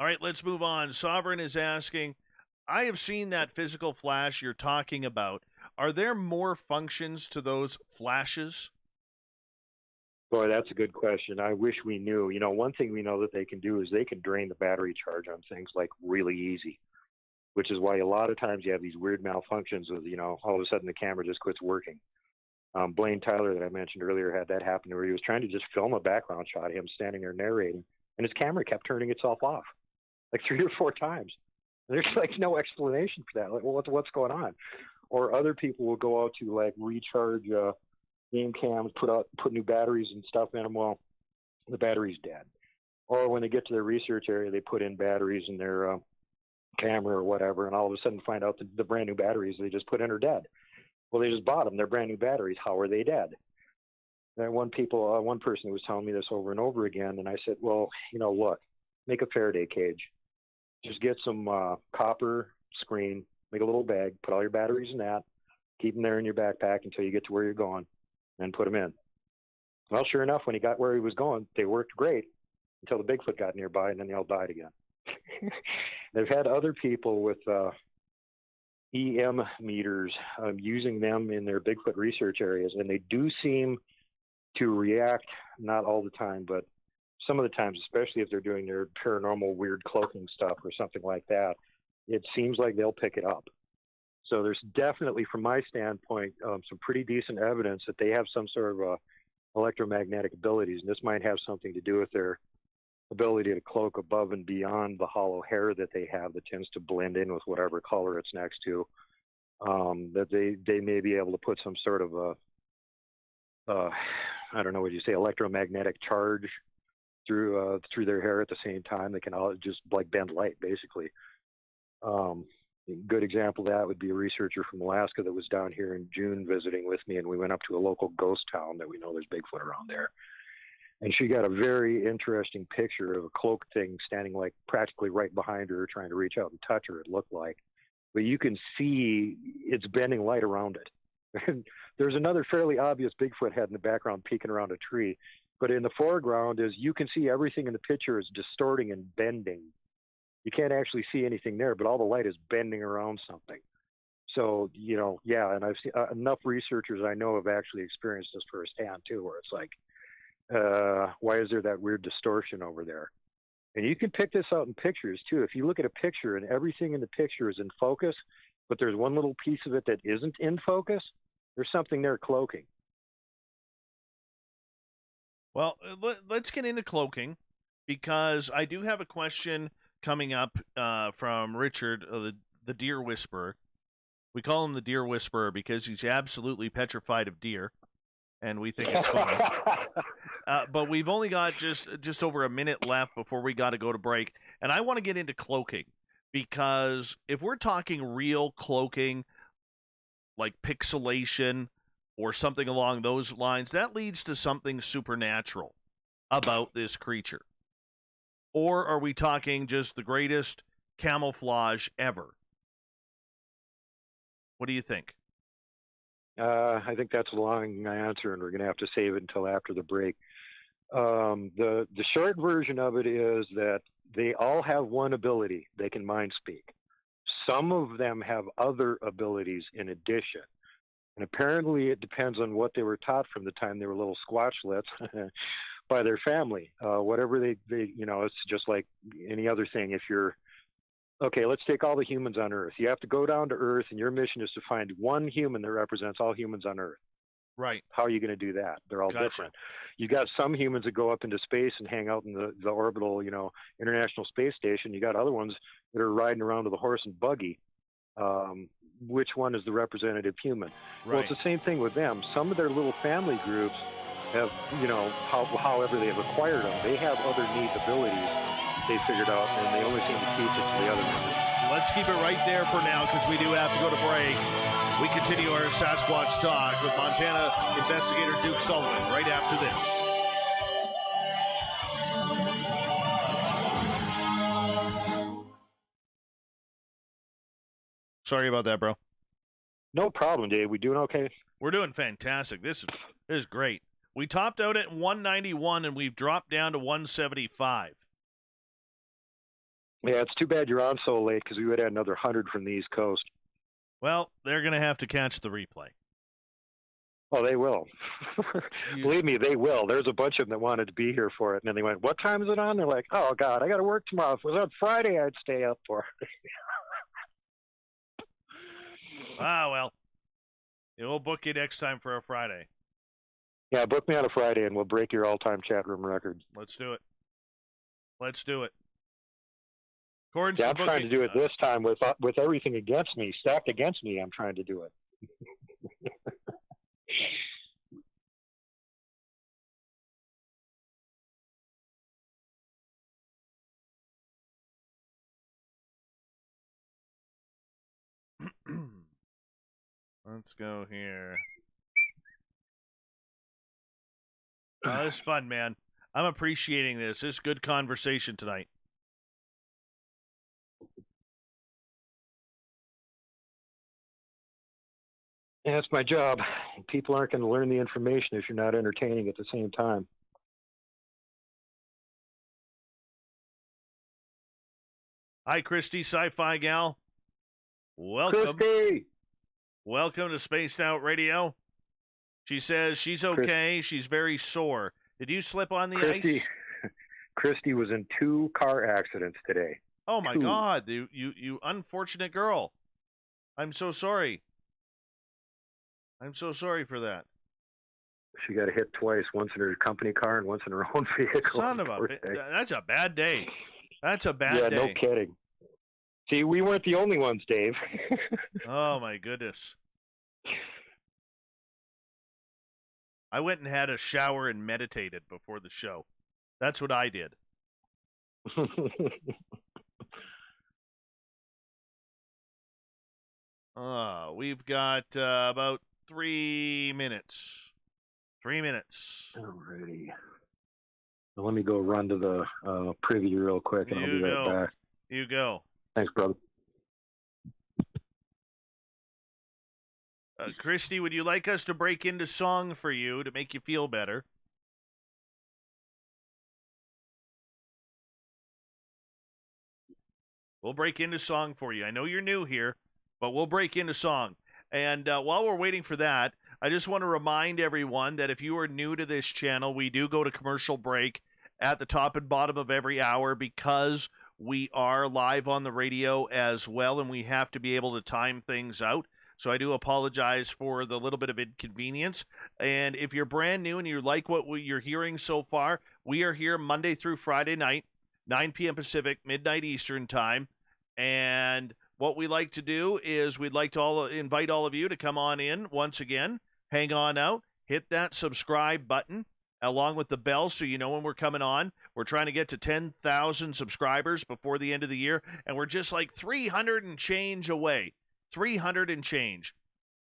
All right, let's move on. Sovereign is asking, I have seen that physical flash you're talking about. Are there more functions to those flashes? Boy, that's a good question. I wish we knew. You know, one thing we know that they can do is they can drain the battery charge on things like really easy, which is why a lot of times you have these weird malfunctions with, you know, all of a sudden the camera just quits working. Blaine Tyler that I mentioned earlier had that happen where he was trying to just film a background shot of him standing there narrating, and his camera kept turning itself off like 3 or 4 times. And there's like no explanation for that. Like, well, what's going on? Or other people will go out to like recharge game cams, put new batteries and stuff in them. Well, the battery's dead. Or when they get to their research area, they put in batteries in their camera or whatever, and all of a sudden find out that the brand new batteries they just put in are dead. Well, they just bought them. They're brand new batteries. How are they dead? And one person was telling me this over and over again, and I said, well, you know, look, make a Faraday cage. Just get some copper screen, make a little bag, put all your batteries in that, keep them there in your backpack until you get to where you're going, and put them in. Well, sure enough, when he got where he was going, they worked great until the Bigfoot got nearby, and then they all died again. They've had other people with EM meters using them in their Bigfoot research areas, and they do seem to react, not all the time, but some of the times, especially if they're doing their paranormal weird cloaking stuff or something like that, it seems like they'll pick it up. So there's definitely, from my standpoint, some pretty decent evidence that they have some sort of electromagnetic abilities, and this might have something to do with their ability to cloak above and beyond the hollow hair that they have that tends to blend in with whatever color it's next to. That they may be able to put some sort of I don't know what you say, electromagnetic charge through their hair at the same time. They can all just like bend light, basically. A good example of that would be a researcher from Alaska that was down here in June visiting with me, and we went up to a local ghost town that we know there's Bigfoot around there. And she got a very interesting picture of a cloak thing standing like practically right behind her, trying to reach out and touch her, it looked like. But you can see it's bending light around it. And there's another fairly obvious Bigfoot head in the background peeking around a tree. But in the foreground is you can see everything in the picture is distorting and bending. You can't actually see anything there, but all the light is bending around something. So, you know, yeah, and I've seen enough researchers I know have actually experienced this firsthand too, where it's like, why is there that weird distortion over there? And you can pick this out in pictures too. If you look at a picture and everything in the picture is in focus, but there's one little piece of it that isn't in focus, there's something there cloaking. Well, let's get into cloaking, because I do have a question coming up from Richard, the Deer Whisperer. We call him the Deer Whisperer because he's absolutely petrified of deer, and we think it's funny. But we've only got just over a minute left before we got to go to break, and I want to get into cloaking, because if we're talking real cloaking, like pixelation or something along those lines, that leads to something supernatural about this creature. Or are we talking just the greatest camouflage ever? What do you think? I think that's a long answer, and we're going to have to save it until after the break. The short version of it is that they all have one ability. They can mind speak. Some of them have other abilities in addition. And apparently it depends on what they were taught from the time they were little squatchlets by their family. Whatever they, it's just like any other thing. If you're, okay, let's take all the humans on Earth. You have to go down to Earth, and your mission is to find one human that represents all humans on Earth. Right. How are you going to do that? They're all different. You got some humans that go up into space and hang out in the orbital, International Space Station. You got other ones that are riding around with a horse and buggy. Which one is the representative human? Right. Well, it's the same thing with them. Some of their little family groups have, however they have acquired them, they have other neat abilities they figured out, and they only seem to teach it to the other members. Let's keep it right there for now, because we do have to go to break. We continue our Sasquatch talk with Montana investigator Duke Sullivan right after this. Sorry about that, bro. No problem, Dave. We doing okay? We're doing fantastic. This is great. We topped out at 191, and we've dropped down to 175. Yeah, it's too bad you're on so late, because we would have had another 100 from the East Coast. Well, they're going to have to catch the replay. Oh, they will. Believe me, they will. There's a bunch of them that wanted to be here for it, and then they went, "What time is it on?" They're like, "Oh, God, I got to work tomorrow. If it was on Friday, I'd stay up for it." Well. We'll book you next time for a Friday. Yeah, book me on a Friday, and we'll break your all-time chat room record. Let's do it. I'm trying to do it this time with everything against me, stacked against me. I'm trying to do it. Let's go here. Oh, this is fun, man. I'm appreciating this. This is good conversation tonight. Yeah, it's my job. People aren't going to learn the information if you're not entertaining at the same time. Hi, Christy, sci-fi gal. Welcome. Christy! Welcome to Spaced Out Radio. She says she's okay. She's very sore. Did you slip on the ice? Christy was in 2 car accidents today. Oh, my God. You unfortunate girl. I'm so sorry. I'm so sorry for that. She got hit twice, once in her company car and once in her own vehicle. Son of a... That's a bad day. That's a bad day. Yeah, no kidding. See, we weren't the only ones, Dave. Oh, my goodness. I went and had a shower and meditated before the show. That's what I did. We've got about 3 minutes. 3 minutes. Alrighty. So let me go run to the preview real quick, and I'll be right back. You go. Thanks, brother. Christy, would you like us to break into song for you to make you feel better? We'll break into song for you. I know you're new here, but we'll break into song. And while we're waiting for that, I just want to remind everyone that if you are new to this channel, we do go to commercial break at the top and bottom of every hour because we are live on the radio as well, and we have to be able to time things out. So I do apologize for the little bit of inconvenience. And if you're brand new and you like what you're hearing so far, we are here Monday through Friday night, 9 p.m. Pacific, midnight Eastern time. And what we like to do is we'd like to invite all of you to come on in once again, hang on out, hit that subscribe button along with the bell so you know when we're coming on. We're trying to get to 10,000 subscribers before the end of the year, and we're just like 300 and change away. 300 and change.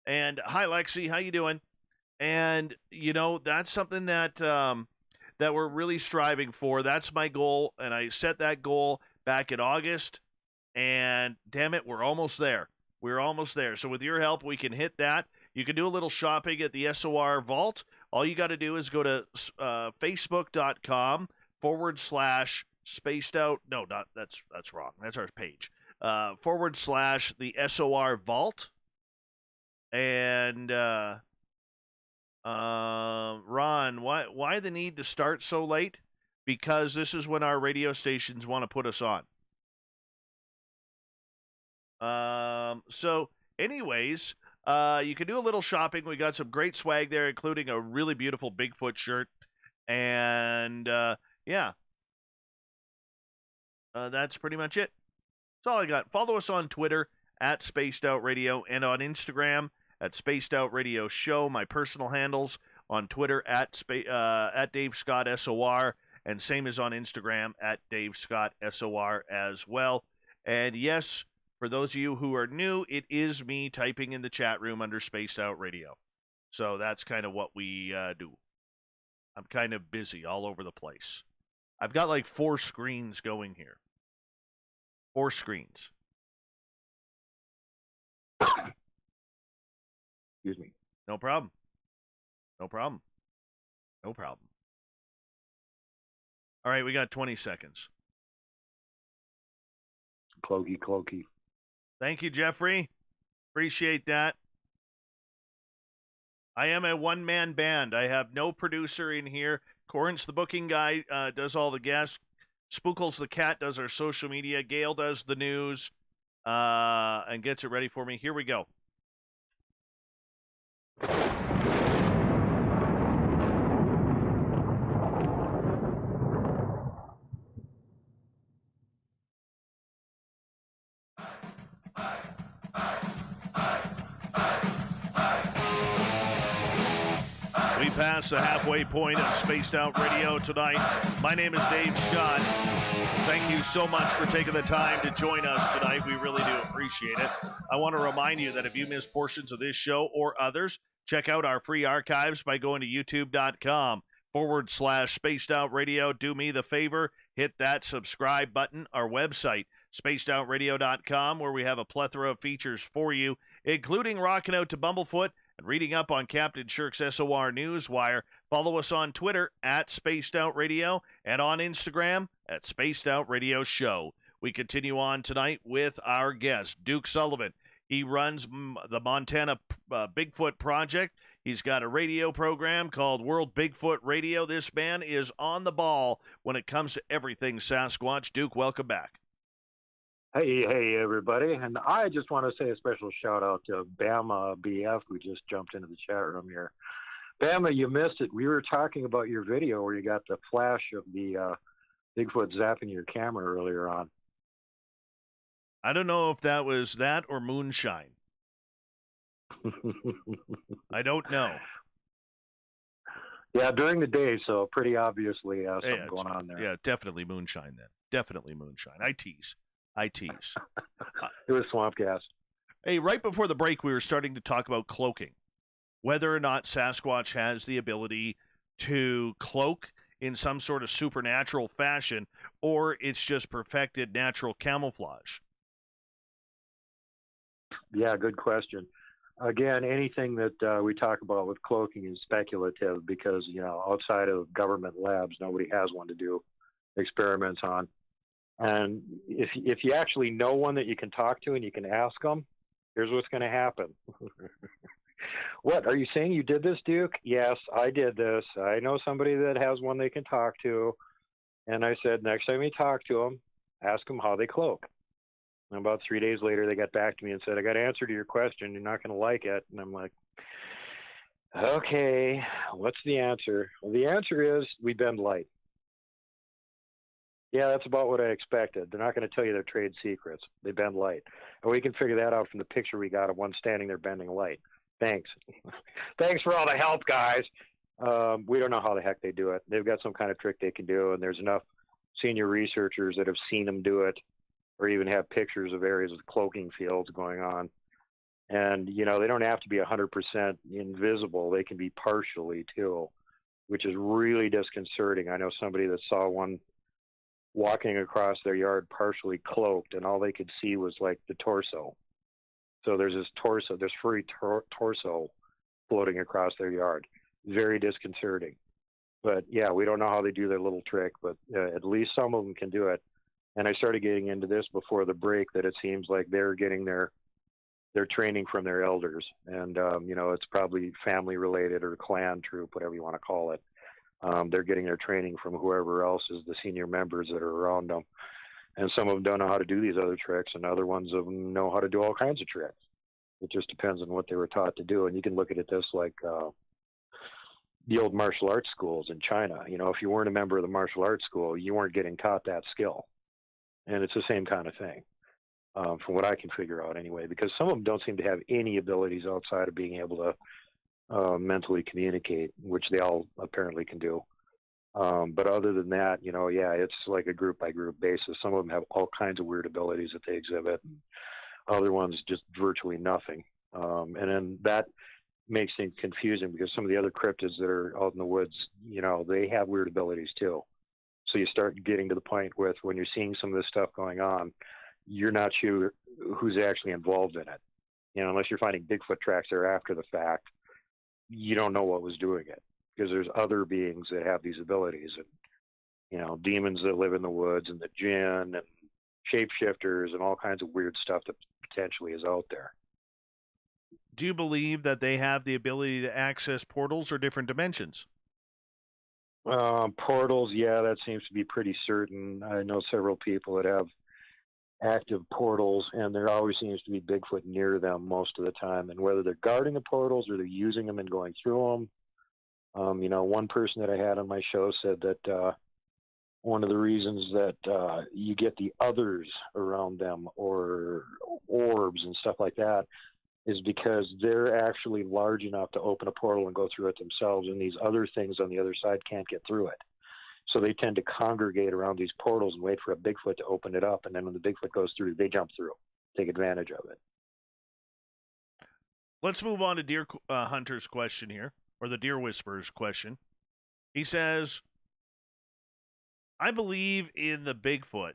And hi, Lexi, how you doing? And, you know, that's something that that we're really striving for. That's my goal, and I set that goal back in August, and damn it, we're almost there. We're almost there. So with your help, we can hit that. You can do a little shopping at the SOR Vault. All you got to do is go to facebook.com/spaced out. No, not that's wrong. That's our page. / the SOR Vault. And Ron, why the need to start so late? Because this is when our radio stations want to put us on. So anyways, you can do a little shopping. We got some great swag there, including a really beautiful Bigfoot shirt. And yeah, that's pretty much it. That's all I got. Follow us on Twitter at Spaced Out Radio and on Instagram at Spaced Out Radio Show. My personal handles on Twitter at Dave Scott SOR, and same as on Instagram at Dave Scott SOR as well. And yes, for those of you who are new, it is me typing in the chat room under Spaced Out Radio. So that's kind of what we do. I'm kind of busy all over the place. I've got like 4 screens going here. 4 screens. Excuse me. No problem. No problem. No problem. All right, we got 20 seconds. Clokey. Thank you, Jeffrey. Appreciate that. I am a one-man band. I have no producer in here. Corin's the booking guy, does all the guests. Spookles the cat does our social media. Gail does the news and gets it ready for me. Here we go. We passed the halfway point of Spaced Out Radio tonight. My name is Dave Scott. Thank you so much for taking the time to join us tonight. We really do appreciate it. I want to remind you that if you missed portions of this show or others, check out our free archives by going to youtube.com/Spaced Out Radio. Do me the favor, hit that subscribe button. Our website, spacedoutradio.com, where we have a plethora of features for you, including rocking out to Bumblefoot and reading up on Captain Shirk's SOR Newswire. Follow us on Twitter at Spaced Out Radio and on Instagram at Spaced Out Radio Show. We continue on tonight with our guest, Duke Sullivan. He runs the Montana Bigfoot Project. He's got a radio program called World Bigfoot Radio. This man is on the ball when it comes to everything Sasquatch. Duke, welcome back. Hey, everybody. And I just want to say a special shout out to Bama BF, who just jumped into the chat room here. Bama, you missed it. We were talking about your video where you got the flash of the Bigfoot zapping your camera earlier on. I don't know if that was that or moonshine. I don't know. Yeah, during the day, so pretty obviously something going on there. Yeah, definitely moonshine then. Definitely moonshine. I tease. It was swamp gas. Hey, right before the break, we were starting to talk about cloaking. Whether or not Sasquatch has the ability to cloak in some sort of supernatural fashion, or it's just perfected natural camouflage. Yeah, good question. Again, anything that we talk about with cloaking is speculative because, outside of government labs, nobody has one to do experiments on. And if you actually know one that you can talk to and you can ask them, here's what's going to happen. What, are you saying you did this, Duke? Yes, I did this. I know somebody that has one they can talk to. And I said, next time you talk to them, ask them how they cloak. And about 3 days later, they got back to me and said, I got an answer to your question. You're not going to like it. And I'm like, okay, what's the answer? Well, the answer is we bend light. Yeah, that's about what I expected. They're not going to tell you their trade secrets. They bend light. And we can figure that out from the picture we got of one standing there bending light. Thanks. Thanks for all the help, guys. We don't know how the heck they do it. They've got some kind of trick they can do, and there's enough senior researchers that have seen them do it or even have pictures of areas with cloaking fields going on. And, they don't have to be 100% invisible. They can be partially, too, which is really disconcerting. I know somebody that saw one walking across their yard partially cloaked, and all they could see was like the torso. So there's this furry torso floating across their yard. Very disconcerting. But yeah, we don't know how they do their little trick, but at least some of them can do it. And I started getting into this before the break, that it seems like they're getting their they're training from their elders, and it's probably family related or clan troop, whatever you want to call it. They're getting their training from whoever else is the senior members that are around them. And some of them don't know how to do these other tricks, and other ones of them know how to do all kinds of tricks. It just depends on what they were taught to do. And you can look at it this like the old martial arts schools in China. If you weren't a member of the martial arts school, you weren't getting taught that skill. And it's the same kind of thing, from what I can figure out anyway, because some of them don't seem to have any abilities outside of being able to mentally communicate, which they all apparently can do. But other than that, it's like a group by group basis. Some of them have all kinds of weird abilities that they exhibit, and other ones just virtually nothing. And then that makes things confusing because some of the other cryptids that are out in the woods, they have weird abilities too. So you start getting to the point with when you're seeing some of this stuff going on, you're not sure who's actually involved in it. Unless you're finding Bigfoot tracks there after the fact, you don't know what was doing it, because there's other beings that have these abilities, and demons that live in the woods, and the jinn, and shapeshifters, and all kinds of weird stuff that potentially is out there. Do you believe that they have the ability to access portals or different dimensions? Portals, yeah, that seems to be pretty certain. I know several people that have active portals, and there always seems to be Bigfoot near them most of the time. And whether they're guarding the portals or they're using them and going through them, one person that I had on my show said that one of the reasons that you get the others around them or orbs and stuff like that is because they're actually large enough to open a portal and go through it themselves, and these other things on the other side can't get through it. So they tend to congregate around these portals and wait for a Bigfoot to open it up, and then when the Bigfoot goes through, they jump through, take advantage of it. Let's move on to Deer Hunter's question here, or the Deer Whisperer's question. He says, I believe in the Bigfoot,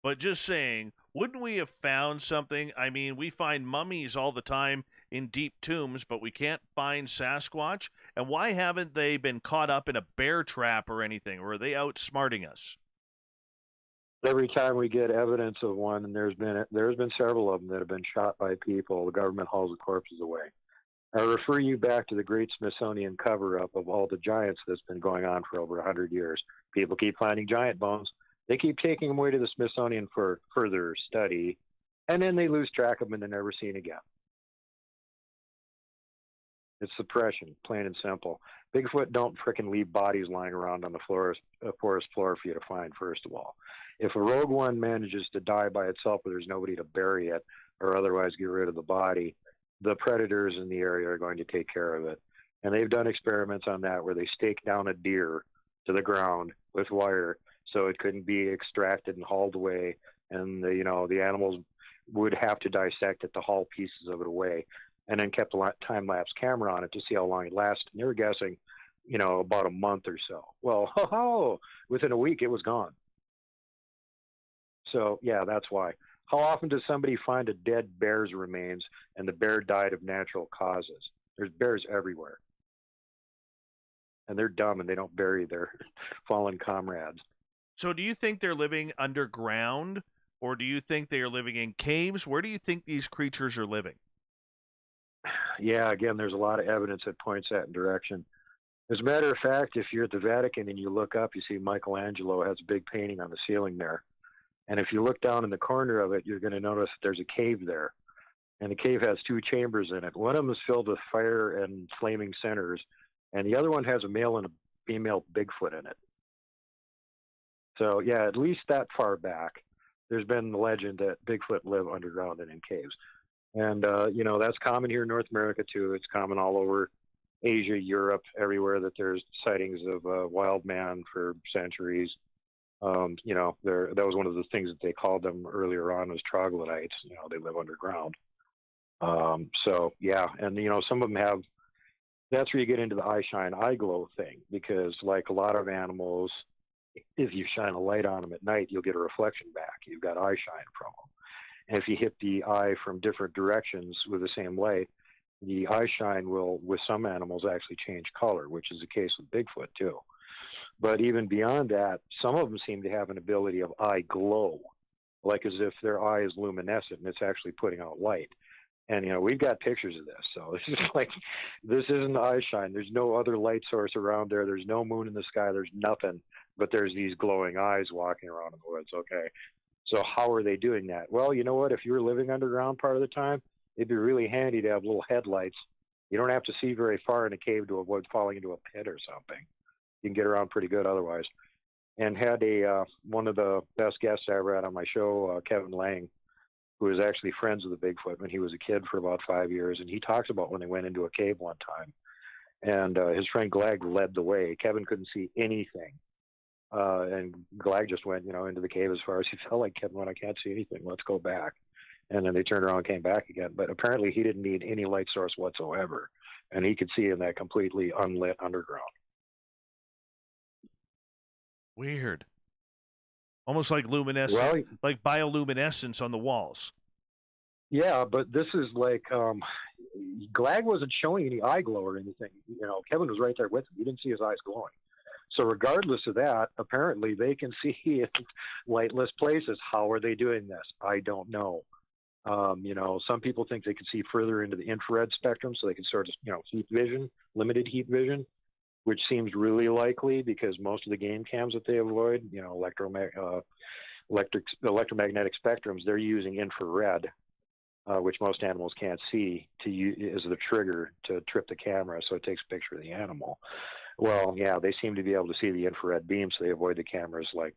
but just saying, wouldn't we have found something? I mean, we find mummies all the time in deep tombs, but we can't find Sasquatch. And why haven't they been caught up in a bear trap or anything? Or are they outsmarting us? Every time we get evidence of one, and there's been several of them that have been shot by people, the government hauls the corpses away. I refer you back to the Great Smithsonian cover-up of all the giants that's been going on for over 100 years. People keep finding giant bones. They keep taking them away to the Smithsonian for further study, and then they lose track of them and they're never seen again. It's suppression, plain and simple. Bigfoot don't frickin' leave bodies lying around on the forest floor for you to find, first of all. If a rogue one manages to die by itself or there's nobody to bury it or otherwise get rid of the body, the predators in the area are going to take care of it. And they've done experiments on that where they stake down a deer to the ground with wire so it couldn't be extracted and hauled away, and the animals would have to dissect it to haul pieces of it away, and then kept a time-lapse camera on it to see how long it lasted. And they were guessing, about a month or so. Well, within a week it was gone. So, yeah, that's why. How often does somebody find a dead bear's remains and the bear died of natural causes? There's bears everywhere. And they're dumb and they don't bury their fallen comrades. So do you think they're living underground, or do you think they are living in caves? Where do you think these creatures are living? Yeah, again, there's a lot of evidence that points that direction. As a matter of fact, if you're at the Vatican and you look up, you see Michelangelo has a big painting on the ceiling there. And if you look down in the corner of it, you're going to notice there's a cave there. And the cave has two chambers in it. One of them is filled with fire and flaming centers, and the other one has a male and a female Bigfoot in it. So, yeah, at least that far back, there's been the legend that Bigfoot live underground and in caves. And, that's common here in North America, too. It's common all over Asia, Europe, everywhere that there's sightings of wild man for centuries. That was one of the things that they called them earlier on was troglodytes. They live underground. So, yeah, and, some of them have, that's where you get into the eye shine, eye glow thing, because like a lot of animals, if you shine a light on them at night, you'll get a reflection back. You've got eye shine from them. And if you hit the eye from different directions with the same light, the eye shine will, with some animals, actually change color, which is the case with Bigfoot too. But even beyond that, some of them seem to have an ability of eye glow, like as if their eye is luminescent and it's actually putting out light. And, we've got pictures of this. So this is like, this isn't eye shine. There's no other light source around there. There's no moon in the sky. There's nothing. But there's these glowing eyes walking around in the woods. Okay. So how are they doing that? Well, you know what? If you were living underground part of the time, it'd be really handy to have little headlights. You don't have to see very far in a cave to avoid falling into a pit or something. You can get around pretty good otherwise. And had one of the best guests I ever had on my show, Kevin Lang, who was actually friends with the Bigfoot when he was a kid for about 5 years. And he talks about when they went into a cave one time. And his friend Glag led the way. Kevin couldn't see anything. And Glag just went, into the cave as far as he felt like. Kevin went, I can't see anything. Let's go back. And then they turned around and came back again. But apparently he didn't need any light source whatsoever. And he could see in that completely unlit underground. Weird. Almost like luminescent, like bioluminescence on the walls. Yeah, but this is like, Glag wasn't showing any eye glow or anything. Kevin was right there with him. You didn't see his eyes glowing. So regardless of that, apparently they can see in lightless places. How are they doing this? I don't know. Some people think they can see further into the infrared spectrum, so they can sort of, heat vision, limited heat vision, which seems really likely because most of the game cams that they avoid, electromagnetic spectrums, they're using infrared, which most animals can't see, to use as the trigger to trip the camera, so it takes a picture of the animal. Well, yeah, they seem to be able to see the infrared beam, so they avoid the cameras like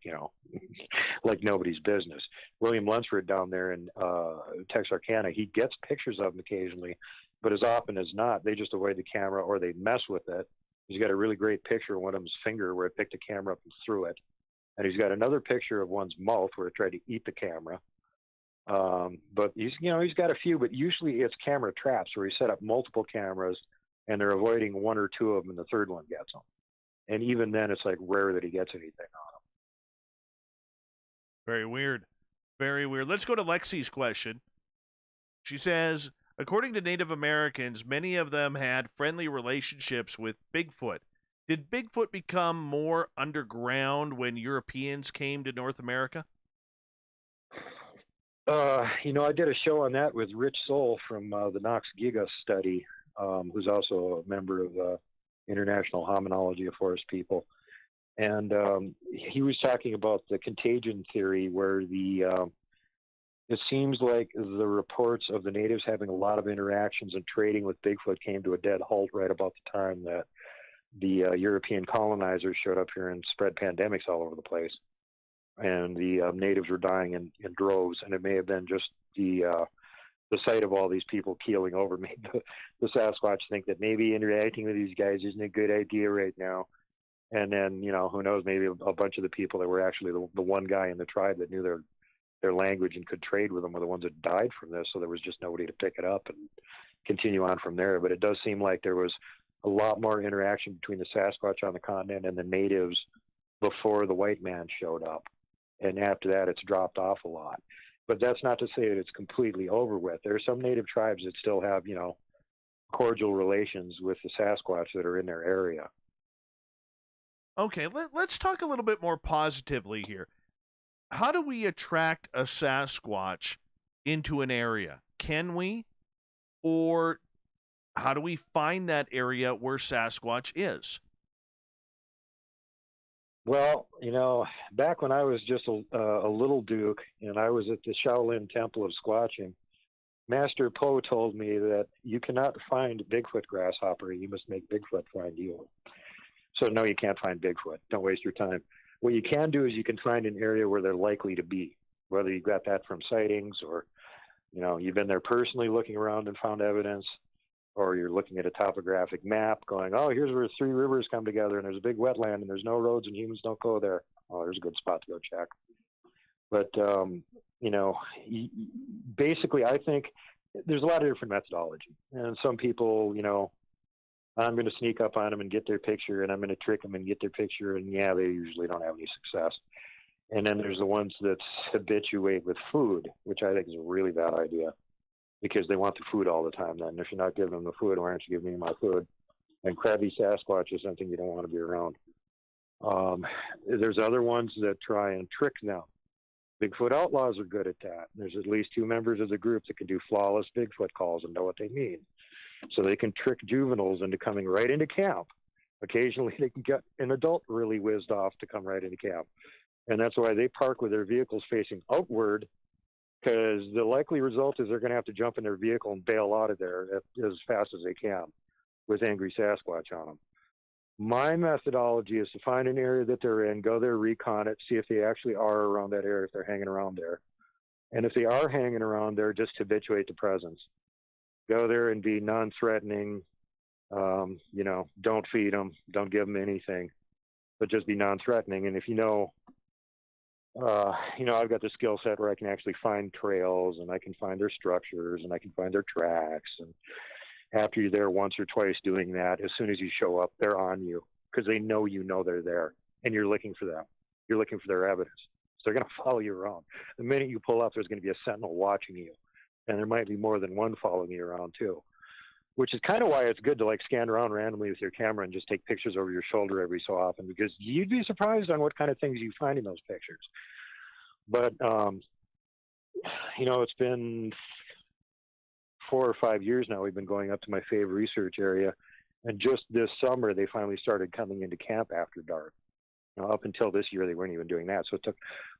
like nobody's business. William Lunsford down there in Texarkana, he gets pictures of them occasionally, but as often as not, they just avoid the camera or they mess with it. He's got a really great picture of one of them's finger where it picked the camera up and threw it. And he's got another picture of one's mouth where it tried to eat the camera. But he's got a few, but usually it's camera traps where he set up multiple cameras and they're avoiding one or two of them, and the third one gets them. And even then, it's like rare that he gets anything on them. Very weird. Very weird. Let's go to Lexi's question. She says, according to Native Americans, many of them had friendly relationships with Bigfoot. Did Bigfoot become more underground when Europeans came to North America? I did a show on that with Rich Soul from the Knox Giga study, who's also a member of International Hominology of Forest People. And he was talking about the contagion theory where it seems like the reports of the natives having a lot of interactions and trading with Bigfoot came to a dead halt right about the time that the European colonizers showed up here and spread pandemics all over the place. And the natives were dying in droves, and it may have been just the sight of all these people keeling over made the Sasquatch think that maybe interacting with these guys isn't a good idea right now. And then, who knows, maybe a bunch of the people that were actually the one guy in the tribe that knew their language and could trade with them were the ones that died from this, so there was just nobody to pick it up and continue on from there. But it does seem like there was a lot more interaction between the Sasquatch on the continent and the natives before the white man showed up. And after that, it's dropped off a lot. But that's not to say that it's completely over with. There are some native tribes that still have, cordial relations with the Sasquatch that are in their area. Okay, let's talk a little bit more positively here. How do we attract a Sasquatch into an area? Can we? Or how do we find that area where Sasquatch is? Well, back when I was just a little duke and I was at the Shaolin Temple of Squatching, Master Po told me that you cannot find Bigfoot grasshopper. You must make Bigfoot find you. So no, you can't find Bigfoot. Don't waste your time. What you can do is you can find an area where they're likely to be, whether you got that from sightings or, you've been there personally looking around and found evidence, or you're looking at a topographic map going, oh, here's where 3 rivers come together and there's a big wetland and there's no roads and humans don't go there. Oh, there's a good spot to go check. But, basically I think there's a lot of different methodology. And some people, I'm going to sneak up on them and get their picture, and I'm going to trick them and get their picture, and yeah, they usually don't have any success. And then there's the ones that habituate with food, which I think is a really bad idea, because they want the food all the time. Then if you're not giving them the food, why aren't you giving me my food? And crabby Sasquatch is something you don't want to be around. There's other ones that try and trick them. Bigfoot outlaws are good at that. There's at least 2 members of the group that can do flawless Bigfoot calls and know what they mean. So they can trick juveniles into coming right into camp. Occasionally they can get an adult really whizzed off to come right into camp. And that's why they park with their vehicles facing outward, because the likely result is they're going to have to jump in their vehicle and bail out of there as fast as they can with angry Sasquatch on them. My methodology is to find an area that they're in, go there, recon it, see if they actually are around that area, if they're hanging around there. And if they are hanging around there, just habituate the presence. Go there and be non-threatening. Don't feed them, don't give them anything, but just be non-threatening. And if I've got the skill set where I can actually find trails, and I can find their structures, and I can find their tracks. And after you're there once or twice doing that, as soon as you show up, they're on you because they know they're there, and you're looking for them. You're looking for their evidence. So they're going to follow you around. The minute you pull up, there's going to be a sentinel watching you, and there might be more than one following you around too, which is kind of why it's good to scan around randomly with your camera and just take pictures over your shoulder every so often, because you'd be surprised on what kind of things you find in those pictures. But, it's been 4 or 5 years now we've been going up to my favorite research area, and just this summer they finally started coming into camp after dark. Up until this year they weren't even doing that, so it took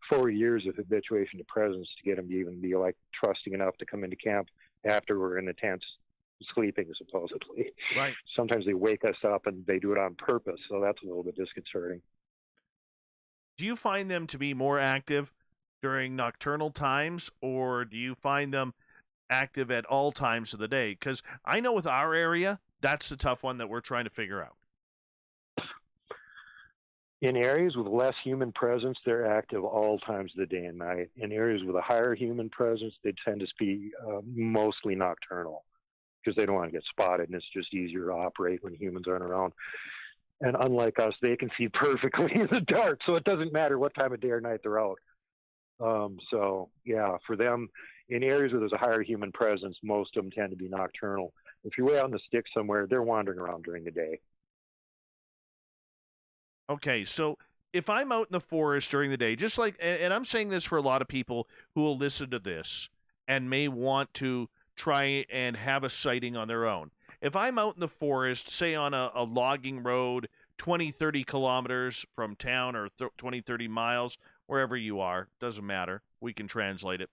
4 years of habituation to presence to get them to even be trusting enough to come into camp after we're in the tents sleeping, supposedly. Right. Sometimes they wake us up and they do it on purpose, so that's a little bit disconcerting. Do you find them to be more active during nocturnal times, or do you find them active at all times of the day? Because I know with our area, that's the tough one that we're trying to figure out. In areas with less human presence, they're active all times of the day and night. In areas with a higher human presence, they tend to be mostly nocturnal, because they don't want to get spotted, and it's just easier to operate when humans aren't around. And unlike us, they can see perfectly in the dark, so it doesn't matter what time of day or night they're out. For them, in areas where there's a higher human presence, most of them tend to be nocturnal. If you're way out in the sticks somewhere, they're wandering around during the day. Okay, so if I'm out in the forest during the day, and I'm saying this for a lot of people who will listen to this and may want to try and have a sighting on their own. If I'm out in the forest, say on a logging road, 20, 30 kilometers from town, or 20, 30 miles, wherever you are, doesn't matter. We can translate it.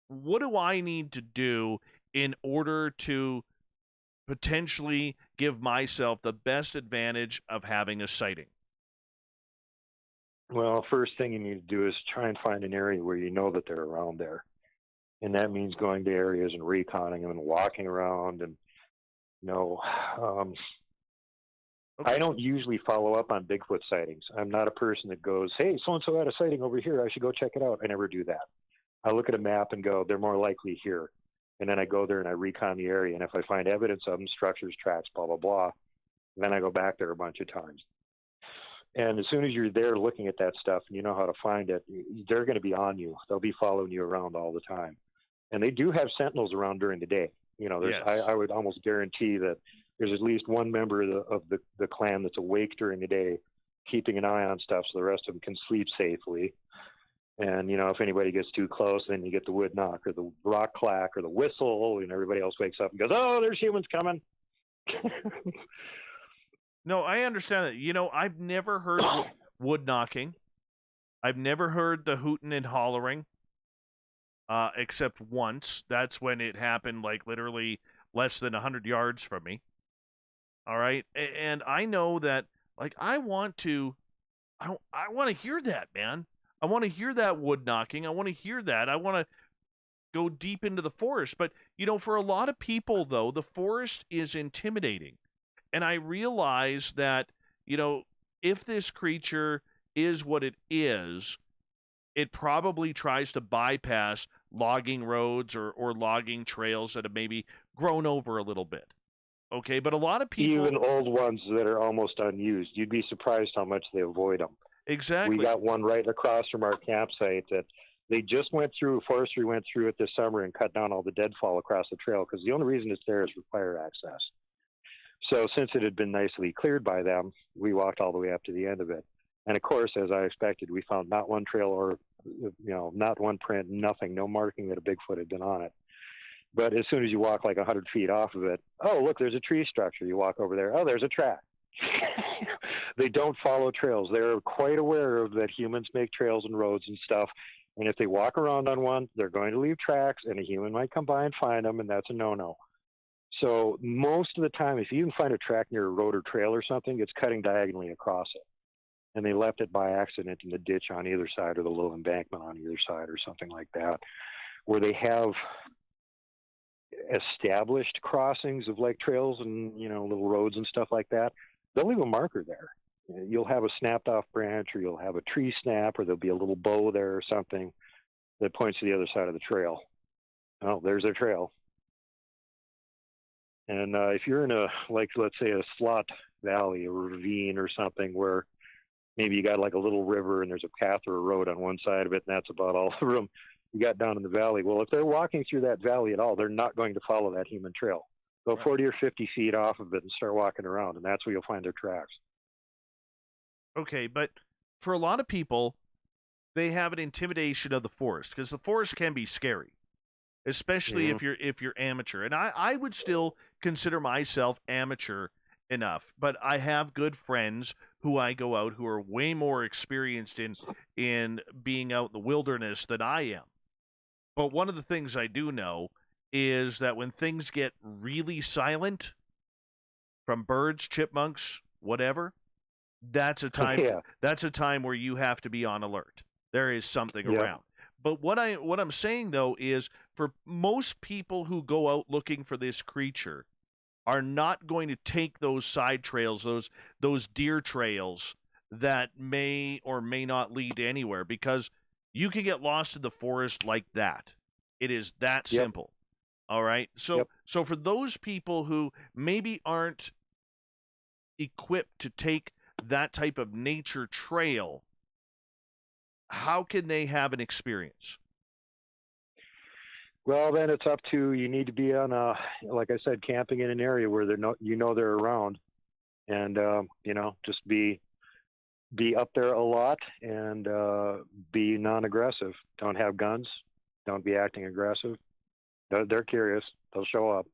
What do I need to do in order to potentially give myself the best advantage of having a sighting? Well, first thing you need to do is try and find an area where you know that they're around there. And that means going to areas and reconning them and walking around. And, I don't usually follow up on Bigfoot sightings. I'm not a person that goes, hey, so-and-so had a sighting over here, I should go check it out. I never do that. I look at a map and go, they're more likely here. And then I go there and I recon the area. And if I find evidence of them, structures, tracks, blah, blah, blah, then I go back there a bunch of times. And as soon as you're there looking at that stuff and you know how to find it, they're going to be on you. They'll be following you around all the time. And they do have sentinels around during the day. Yes. I would almost guarantee that there's at least one member of the clan that's awake during the day, keeping an eye on stuff so the rest of them can sleep safely. And, if anybody gets too close, then you get the wood knock or the rock clack or the whistle, and everybody else wakes up and goes, oh, there's humans coming. No, I understand that. I've never heard wood knocking. I've never heard the hooting and hollering, except once. That's when it happened, literally less than 100 yards from me. All right? And I know that, I want to hear that, man. I want to hear that wood knocking. I want to hear that. I want to go deep into the forest. But, for a lot of people, though, the forest is intimidating. And I realize that, if this creature is what it is, it probably tries to bypass logging roads or logging trails that have maybe grown over a little bit. Okay, but a lot of people... Even old ones that are almost unused, you'd be surprised how much they avoid them. Exactly. We got one right across from our campsite that they just forestry went through it this summer and cut down all the deadfall across the trail, because the only reason it's there is for fire access. So since it had been nicely cleared by them, we walked all the way up to the end of it. And of course, as I expected, we found not one trail or, not one print, nothing, no marking that a Bigfoot had been on it. But as soon as you walk like 100 feet off of it, oh, look, there's a tree structure. You walk over there, oh, there's a track. They don't follow trails. They're quite aware of that humans make trails and roads and stuff. And if they walk around on one, they're going to leave tracks, and a human might come by and find them, and that's a no-no. So most of the time, if you can find a track near a road or trail or something, it's cutting diagonally across it. And they left it by accident in the ditch on either side or the little embankment on either side or something like that, where they have established crossings of like trails and, little roads and stuff like that. They'll leave a marker there. You'll have a snapped off branch, or you'll have a tree snap, or there'll be a little bow there or something that points to the other side of the trail. Oh, there's their trail. And if you're in let's say a slot valley or ravine or something where maybe you got like a little river and there's a path or a road on one side of it, and that's about all the room you got down in the valley. Well, if they're walking through that valley at all, they're not going to follow that human trail. Go 40 or 50 feet off of it and start walking around, and that's where you'll find their tracks. Okay, but for a lot of people, they have an intimidation of the forest, because the forest can be scary, especially if you're amateur. And I would still consider myself amateur enough, but I have good friends who I go out who are way more experienced in being out in the wilderness than I am. But one of the things I do know is that when things get really silent, from birds, chipmunks, whatever, that's a time. That's a time where you have to be on alert. There is something around. But what I'm saying though is, for most people who go out looking for this creature, are not going to take those side trails, those deer trails that may or may not lead to anywhere, because you can get lost in the forest like that. It is that simple. All right. So for those people who maybe aren't equipped to take that type of nature trail, how can they have an experience? Well, then it's up to, you need to be on like I said, camping in an area where they're around, and just be up there a lot, and be non-aggressive. Don't have guns. Don't be acting aggressive. They're curious. They'll show up.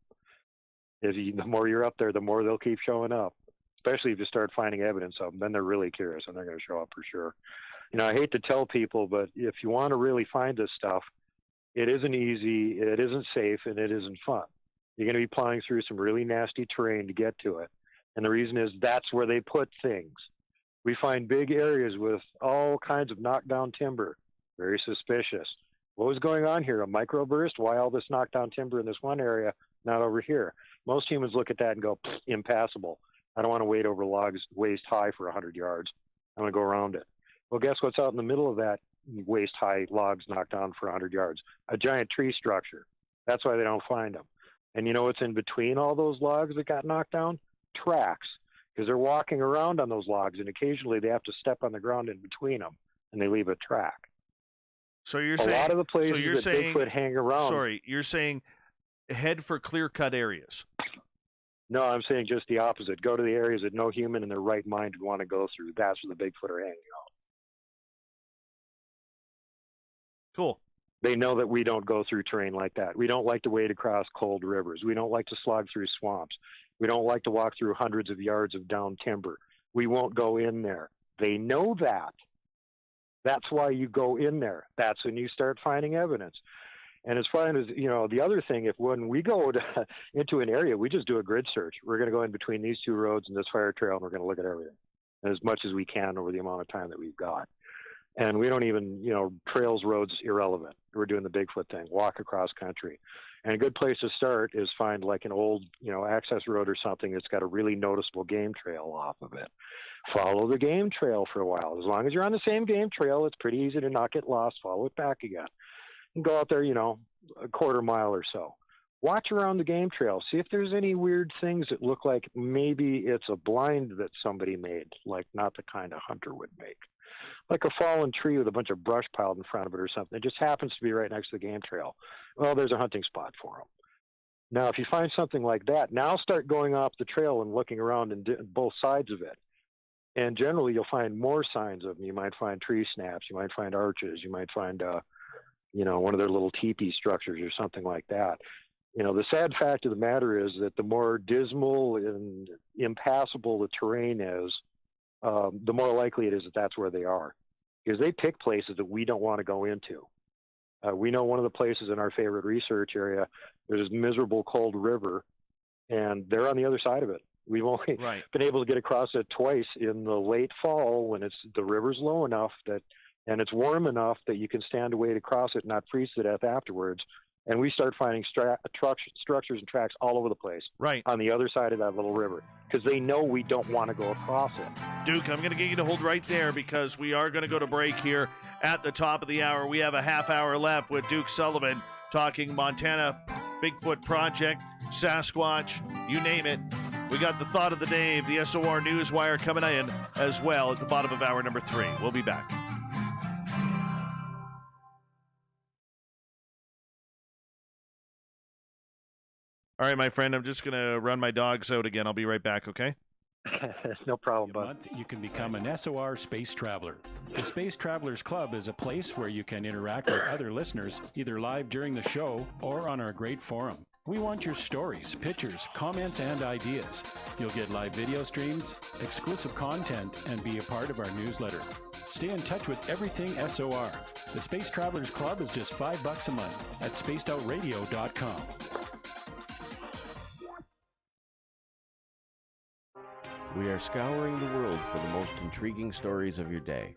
The more you're up there, the more they'll keep showing up. Especially if you start finding evidence of them, then they're really curious and they're going to show up for sure. I hate to tell people, but if you want to really find this stuff, it isn't easy, it isn't safe, and it isn't fun. You're going to be plowing through some really nasty terrain to get to it. And the reason is that's where they put things. We find big areas with all kinds of knockdown timber. Very suspicious. What was going on here? A microburst? Why all this knockdown timber in this one area, not over here? Most humans look at that and go, impassable. I don't want to wade over logs waist high for 100 yards. I'm going to go around it. Well, guess what's out in the middle of that waist high logs knocked down for 100 yards? A giant tree structure. That's why they don't find them. And you know what's in between all those logs that got knocked down? Tracks. Because they're walking around on those logs, and occasionally they have to step on the ground in between them, and they leave a track. So you're saying a lot of the places that Bigfoot hang around. Sorry, you're saying head for clear-cut areas. No, I'm saying just the opposite. Go to the areas that no human in their right mind would want to go through. That's where the Bigfoot are hanging out. Cool. They know that we don't go through terrain like that. We don't like to wade across cold rivers. We don't like to slog through swamps. We don't like to walk through hundreds of yards of down timber. We won't go in there. They know that. That's why you go in there. That's when you start finding evidence. And as far as, the other thing, when we go into an area, we just do a grid search. We're going to go in between these two roads and this fire trail, and we're going to look at everything as much as we can over the amount of time that we've got. And we don't even, trails, roads, irrelevant. We're doing the Bigfoot thing, walk across country. And a good place to start is find like an old, access road or something that's got a really noticeable game trail off of it. Follow the game trail for a while. As long as you're on the same game trail, it's pretty easy to not get lost, follow it back again. And go out there, a quarter mile or so. Watch around the game trail. See if there's any weird things that look like maybe it's a blind that somebody made, like not the kind a hunter would make. Like a fallen tree with a bunch of brush piled in front of it or something. It just happens to be right next to the game trail. Well, there's a hunting spot for them. Now, if you find something like that, now start going off the trail and looking around and both sides of it. And generally, you'll find more signs of them. You might find tree snaps. You might find arches. You might find, one of their little teepee structures or something like that. The sad fact of the matter is that the more dismal and impassable the terrain is, the more likely it is that that's where they are. Because they pick places that we don't want to go into. We know one of the places in our favorite research area, there's this miserable cold river, and they're on the other side of it. We've only been able to get across it twice in the late fall when the river's low enough and it's warm enough that you can stand a way to cross it and not freeze to death afterwards. And we start finding structures and tracks all over the place on the other side of that little river because they know we don't want to go across it. Duke, I'm going to get you to hold right there because we are going to go to break here at the top of the hour. We have a half hour left with Duke Sullivan talking Montana Bigfoot Project, Sasquatch, you name it. We got the thought of the day, the SOR Newswire coming in as well at the bottom of hour number 3. We'll be back. All right, my friend, I'm just going to run my dogs out again. I'll be right back, okay? No problem, bud. You can become an SOR Space Traveler. The Space Travelers Club is a place where you can interact with other listeners, either live during the show or on our great forum. We want your stories, pictures, comments, and ideas. You'll get live video streams, exclusive content, and be a part of our newsletter. Stay in touch with everything SOR. The Space Travelers Club is just $5 a month at spacedoutradio.com. We are scouring the world for the most intriguing stories of your day.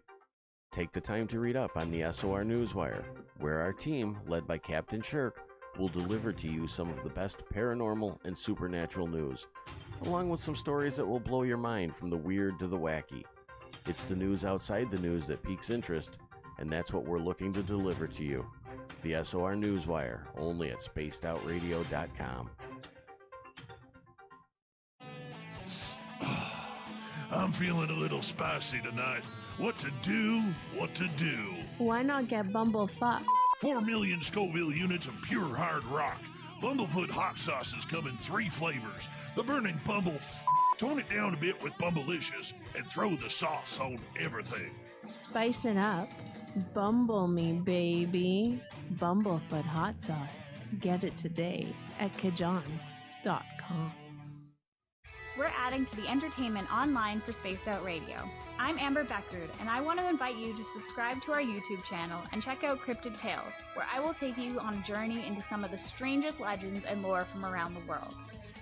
Take the time to read up on the SOR Newswire, where our team, led by Captain Shirk, will deliver to you some of the best paranormal and supernatural news, along with some stories that will blow your mind from the weird to the wacky. It's the news outside the news that piques interest, and that's what we're looking to deliver to you. The SOR Newswire, only at spacedoutradio.com. I'm feeling a little spicy tonight. What to do? Why not get Bumblefuck? 4 million Scoville units of pure hard rock. Bumblefoot hot sauces come in 3 flavors. The burning Bumble. Tone it down a bit with Bumblicious and throw the sauce on everything. Spice it up. Bumble me, baby. Bumblefoot hot sauce. Get it today at kajans.com. We're adding to the entertainment online for Spaced Out Radio. I'm Amber Beckrud, and I want to invite you to subscribe to our YouTube channel and check out Cryptid Tales, where I will take you on a journey into some of the strangest legends and lore from around the world,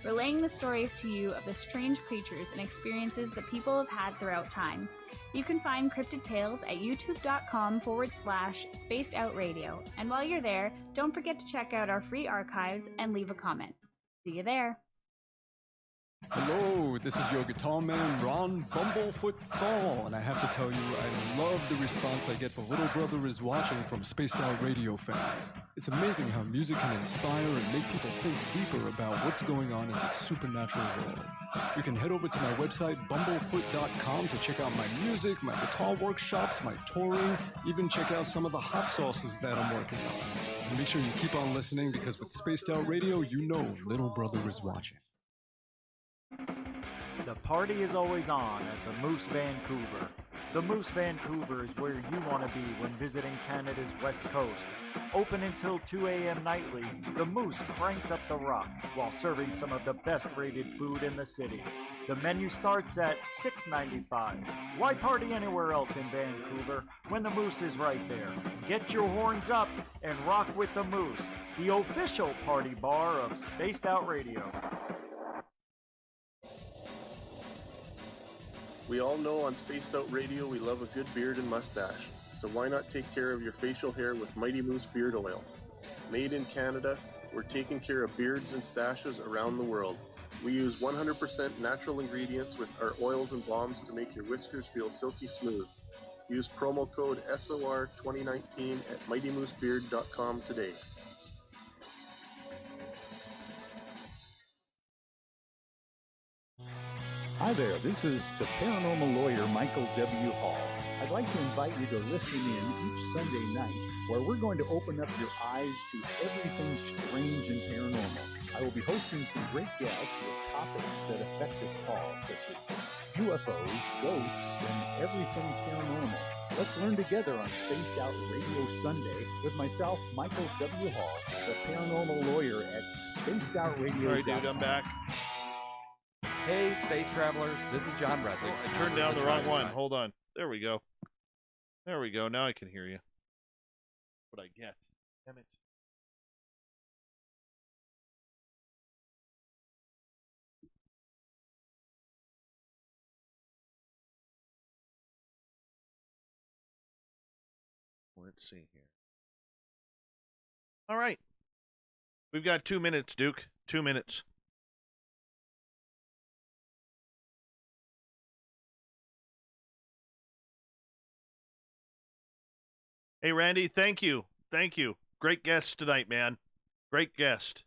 relaying the stories to you of the strange creatures and experiences that people have had throughout time. You can find Cryptid Tales at youtube.com/spacedoutradio, and while you're there, don't forget to check out our free archives and leave a comment. See you there. Hello, this is your guitar man, Ron Bumblefoot Thaw, and I have to tell you, I love the response I get for Little Brother is Watching from Spaced Out Radio fans. It's amazing how music can inspire and make people think deeper about what's going on in the supernatural world. You can head over to my website, bumblefoot.com, to check out my music, my guitar workshops, my touring, even check out some of the hot sauces that I'm working on. And make sure you keep on listening, because with Spaced Out Radio, you know Little Brother is watching. The party is always on at the Moose Vancouver. The Moose Vancouver is where you want to be when visiting Canada's west coast. Open until 2 a.m. nightly, the Moose cranks up the rock while serving some of the best rated food in the city. The menu starts at $6.95. Why party anywhere else in Vancouver when the Moose is right there? Get your horns up and rock with the Moose, the official party bar of Spaced Out Radio. We all know on Spaced Out Radio we love a good beard and mustache, so why not take care of your facial hair with Mighty Moose Beard Oil? Made in Canada, we're taking care of beards and stashes around the world. We use 100% natural ingredients with our oils and balms to make your whiskers feel silky smooth. Use promo code SOR2019 at MightyMooseBeard.com today. Hi there, this is the paranormal lawyer Michael W. Hall. I'd like to invite you to listen in each Sunday night where we're going to open up your eyes to everything strange and paranormal. I will be hosting some great guests with topics that affect us all, such as UFOs, ghosts, and everything paranormal. Let's learn together on Spaced Out Radio Sunday with myself, Michael W. Hall, the paranormal lawyer at spacedoutradio.com. All right, dude, I'm back. Hey, space travelers, this is John Resnick. I turned down the wrong one. Hold on. There we go. There we go. Now I can hear you. What I get. Damn it. Let's see here. All right. We've got 2 minutes, Duke. 2 minutes. Hey, Randy, thank you. Thank you. Great guest tonight, man. Great guest.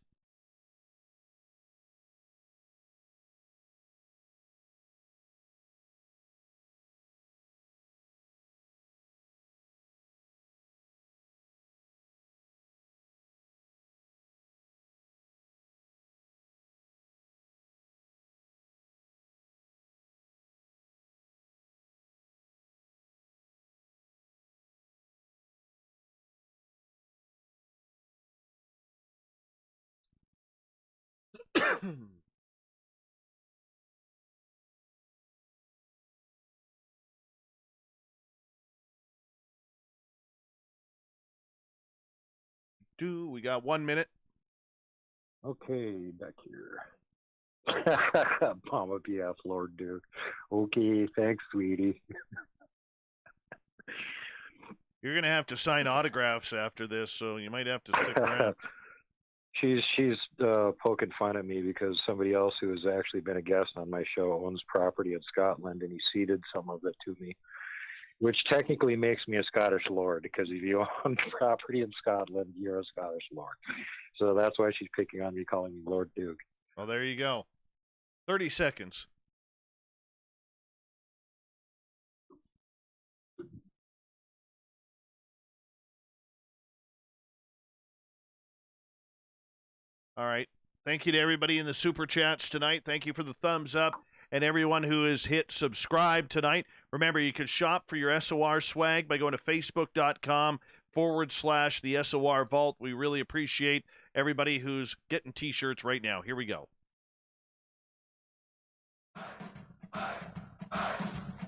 We got 1 minute. Okay, back here. Mama BF, Lord Duke. Okay, thanks, sweetie. You're going to have to sign autographs after this, so you might have to stick around. She's poking fun at me because somebody else who has actually been a guest on my show owns property in Scotland, and he ceded some of it to me, which technically makes me a Scottish lord, because if you own property in Scotland, you're a Scottish lord. So that's why she's picking on me, calling me Lord Duke. Well, there you go. 30 seconds. All right. Thank you to everybody in the super chats tonight. Thank you for the thumbs up. And everyone who has hit subscribe tonight. Remember, you can shop for your SOR swag by going to facebook.com/the SOR Vault. We really appreciate everybody who's getting t-shirts right now. Here we go.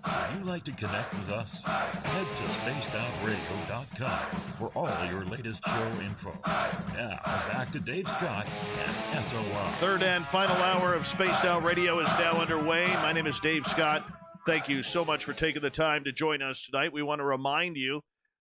Would you like to connect with us? Head to spacedoutradio.com for all your latest show info. Now, back to Dave Scott and SOR. Third and final hour of Spaced Out Radio is now underway. My name is Dave Scott. Thank you so much for taking the time to join us tonight. We want to remind you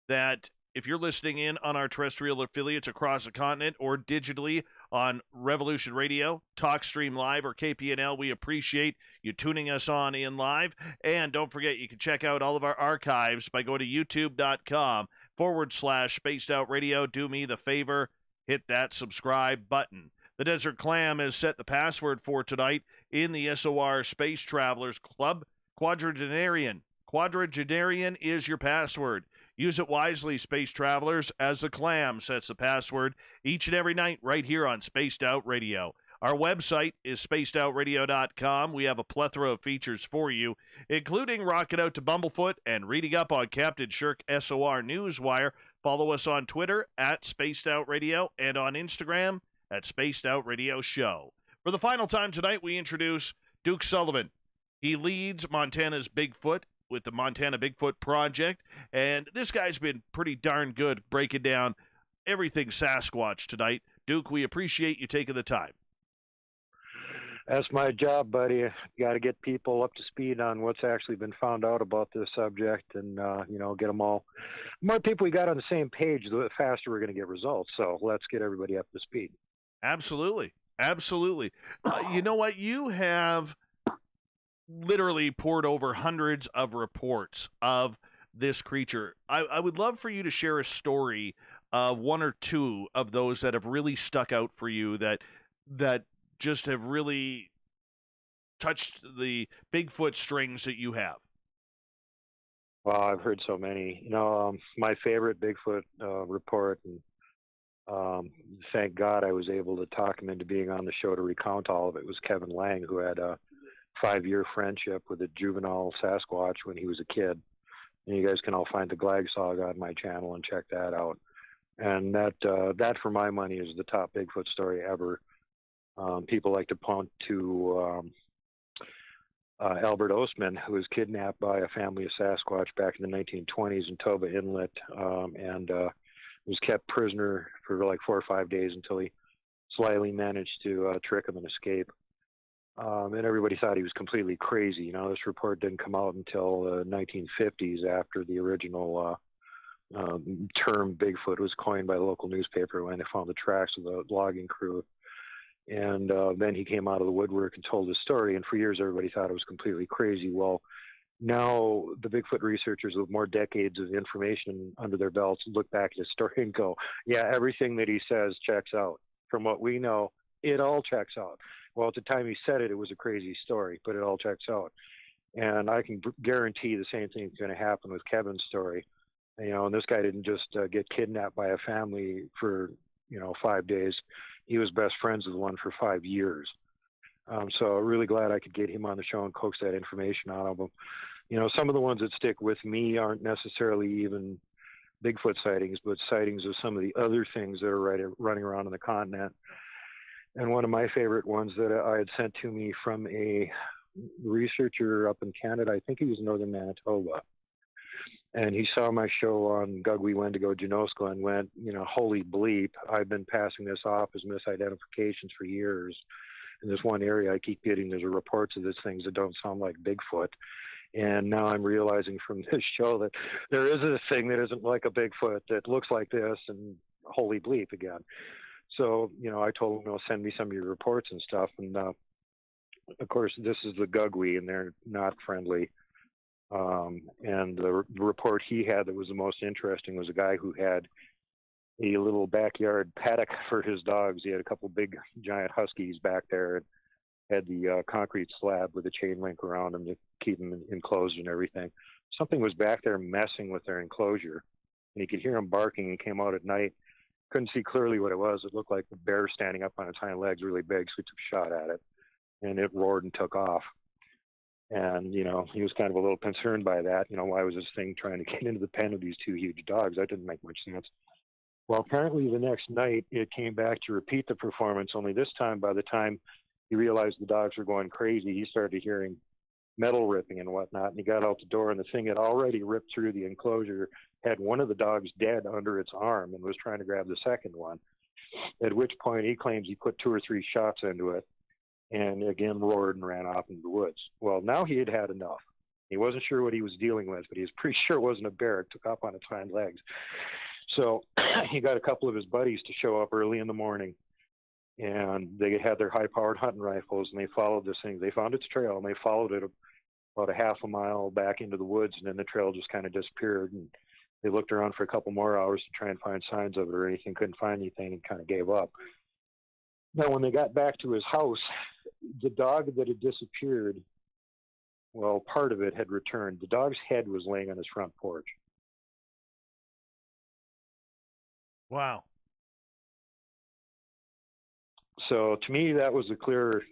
that if you're listening in on our terrestrial affiliates across the continent or digitally on Revolution Radio, TalkStream Live, or KPNL, we appreciate you tuning us on in live. And don't forget, you can check out all of our archives by going to youtube.com/Spaced Out Radio. Do me the favor, hit that subscribe button. The Desert Clam has set the password for tonight in the SOR Space Travelers Club. Quadragenarian. Quadragenarian is your password. Use it wisely, space travelers, as the Clam sets the password each and every night right here on Spaced Out Radio. Our website is spacedoutradio.com. We have a plethora of features for you, including rocking out to Bumblefoot and reading up on Captain Shirk SOR Newswire. Follow us on Twitter at Spaced Out Radio and on Instagram at Spaced Out Radio Show. For the final time tonight, we introduce Duke Sullivan. He leads Montana's Bigfoot with the Montana Bigfoot Project, and this guy's been pretty darn good breaking down everything Sasquatch tonight. Duke, we appreciate you taking the time. That's my job, buddy. Got to get people up to speed on what's actually been found out about this subject, and get them all. The more people we got on the same page, the faster we're going to get results. So let's get everybody up to speed. Absolutely. You know what? You have literally poured over hundreds of reports of this creature. I would love for you to share a story of one or two of those that have really stuck out for you, that just have really touched the Bigfoot strings that you have? Well, I've heard so many. My favorite Bigfoot report, and thank God I was able to talk him into being on the show to recount all of it, was Kevin Lang, who had a 5-year friendship with a juvenile Sasquatch when he was a kid. And you guys can all find the Glag Saga on my channel and check that out. And that for my money, is the top Bigfoot story ever. People like to point to Albert Ostman, who was kidnapped by a family of Sasquatch back in the 1920s in Toba Inlet, and was kept prisoner for like 4 or 5 days until he slyly managed to trick him and escape. And everybody thought he was completely crazy. This report didn't come out until the 1950s, after the original term Bigfoot was coined by the local newspaper when they found the tracks of the logging crew. And then he came out of the woodwork and told his story. And for years, everybody thought it was completely crazy. Well, now the Bigfoot researchers with more decades of information under their belts look back at his story and go, yeah, everything that he says checks out. From what we know, it all checks out. Well, at the time he said it, it was a crazy story, but it all checks out. And I can guarantee the same thing is going to happen with Kevin's story. And this guy didn't just get kidnapped by a family for, 5 days. He was best friends with one for 5 years. So really glad I could get him on the show and coax that information out of him. Some of the ones that stick with me aren't necessarily even Bigfoot sightings, but sightings of some of the other things that are running around on the continent. And one of my favorite ones that I had sent to me from a researcher up in Canada, I think he was in northern Manitoba. And he saw my show on Gugwi Wendigo Janosko and went, holy bleep, I've been passing this off as misidentifications for years. In this one area I keep getting, there's reports of these things that don't sound like Bigfoot. And now I'm realizing from this show that there is a thing that isn't like a Bigfoot that looks like this, and holy bleep again. So, I told him, send me some of your reports and stuff. And, of course, this is the Gugwi, and they're not friendly. And the report he had that was the most interesting was a guy who had a little backyard paddock for his dogs. He had a couple big, giant huskies back there, and had the concrete slab with a chain link around them to keep them enclosed and everything. Something was back there messing with their enclosure, and he could hear them barking. He came out at night. Couldn't see clearly what it was. It looked like a bear standing up on its hind legs, really big, so he took a shot at it, and it roared and took off. And, he was kind of a little concerned by that. Why was this thing trying to get into the pen of these two huge dogs? That didn't make much sense. Well, apparently the next night it came back to repeat the performance, only this time, by the time he realized the dogs were going crazy, he started hearing metal ripping and whatnot, and he got out the door, and the thing had already ripped through the enclosure, had one of the dogs dead under its arm, and was trying to grab the second one, at which point he claims he put 2 or 3 shots into it, and again roared and ran off into the woods. Well, now he had had enough. He wasn't sure what he was dealing with, but he was pretty sure it wasn't a bear. It took off on its hind legs. So he got a couple of his buddies to show up early in the morning, and they had their high-powered hunting rifles, and they followed this thing. They found its trail, and they followed it about a half a mile back into the woods, and then the trail just kind of disappeared. And they looked around for a couple more hours to try and find signs of it or anything, couldn't find anything, and kind of gave up. Now, when they got back to his house, the dog that had disappeared, well, part of it had returned. The dog's head was laying on his front porch. Wow. So to me, that was a clear,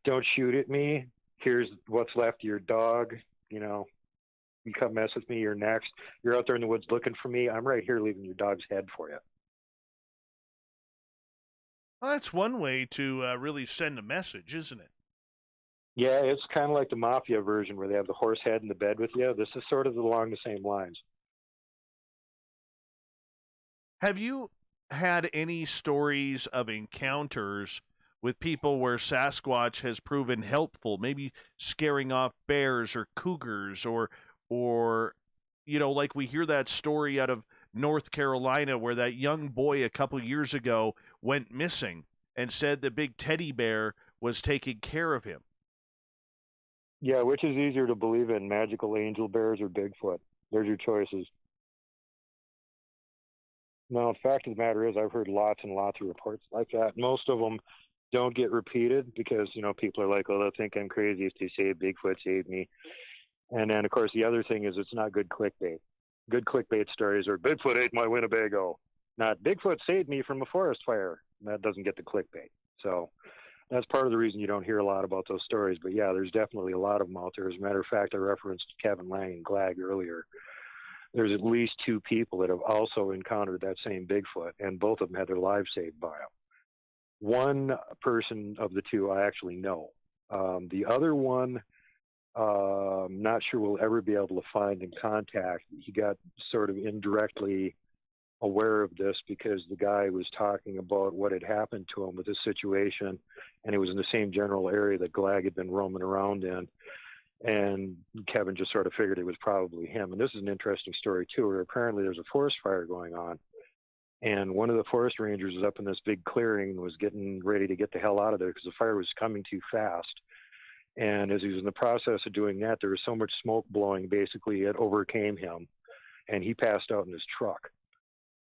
don't shoot at me. Here's what's left of your dog. You come mess with me, you're next. You're out there in the woods looking for me. I'm right here leaving your dog's head for you. Well, that's one way to really send a message, isn't it? Yeah, it's kind of like the mafia version where they have the horse head in the bed with you. This is sort of along the same lines. Have you had any stories of encounters with people where Sasquatch has proven helpful, maybe scaring off bears or cougars, or like we hear that story out of North Carolina where that young boy a couple years ago went missing and said the big teddy bear was taking care of him? Yeah, which is easier to believe in, magical angel bears or Bigfoot? There's your choices. No, the fact of the matter is I've heard lots and lots of reports like that. Most of them don't get repeated because, people are like, oh, they'll think I'm crazy if they say Bigfoot saved me. And then, of course, the other thing is it's not good clickbait. Good clickbait stories are Bigfoot ate my Winnebago, not Bigfoot saved me from a forest fire. That doesn't get the clickbait. So that's part of the reason you don't hear a lot about those stories. But yeah, there's definitely a lot of them out there. As a matter of fact, I referenced Kevin Lang and Glag earlier. There's at least 2 people that have also encountered that same Bigfoot, and both of them had their lives saved by him. One person of the 2 I actually know. The other one, not sure we'll ever be able to find and contact. He got sort of indirectly aware of this because the guy was talking about what had happened to him with this situation, and it was in the same general area that Glag had been roaming around in. And Kevin just sort of figured it was probably him. And this is an interesting story, too, where apparently there's a forest fire going on. And one of the forest rangers was up in this big clearing and was getting ready to get the hell out of there because the fire was coming too fast. And as he was in the process of doing that, there was so much smoke blowing, basically it overcame him. And he passed out in his truck.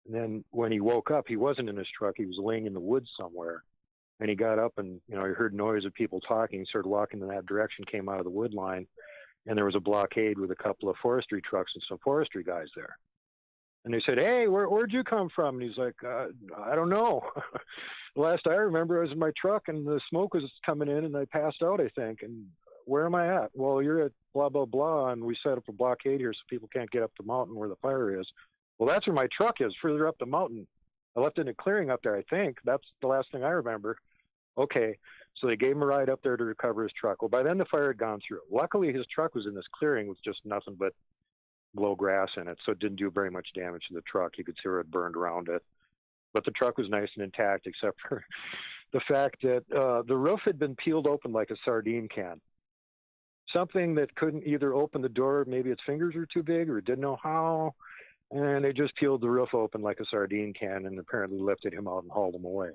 And then when he woke up, he wasn't in his truck. He was laying in the woods somewhere. And he got up and, he heard noise of people talking. He started walking in that direction, came out of the wood line, and there was a blockade with a couple of forestry trucks and some forestry guys there. And they said, hey, where'd you come from? And he's like, I don't know. The last I remember, I was in my truck, and the smoke was coming in, and I passed out, I think. And where am I at? Well, you're at blah, blah, blah, and we set up a blockade here so people can't get up the mountain where the fire is. Well, that's where my truck is, further up the mountain. I left it in a clearing up there, I think. That's the last thing I remember. Okay, so they gave him a ride up there to recover his truck. Well, by then the fire had gone through. Luckily, his truck was in this clearing with just nothing but low grass in it, so it didn't do very much damage to the truck. You could see where it burned around it. But the truck was nice and intact, except for the fact that the roof had been peeled open like a sardine can. Something that couldn't either open the door, maybe its fingers were too big or it didn't know how, and they just peeled the roof open like a sardine can and apparently lifted him out and hauled him away.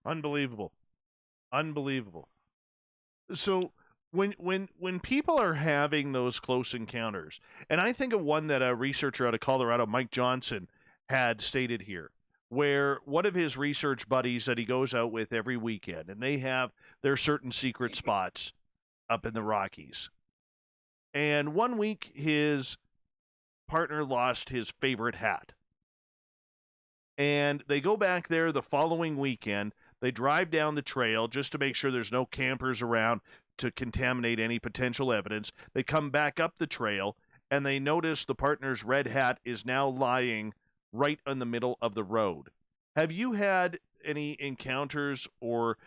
Unbelievable. So when people are having those close encounters, and I think of one that a researcher out of Colorado, Mike Johnson, had stated here, where one of his research buddies that he goes out with every weekend, and they have their certain secret spots up in the Rockies. And one week, his partner lost his favorite hat. And they go back there the following weekend. They drive down the trail just to make sure there's no campers around to contaminate any potential evidence. They come back up the trail, and they notice the partner's red hat is now lying right in the middle of the road. Have you had any encounters or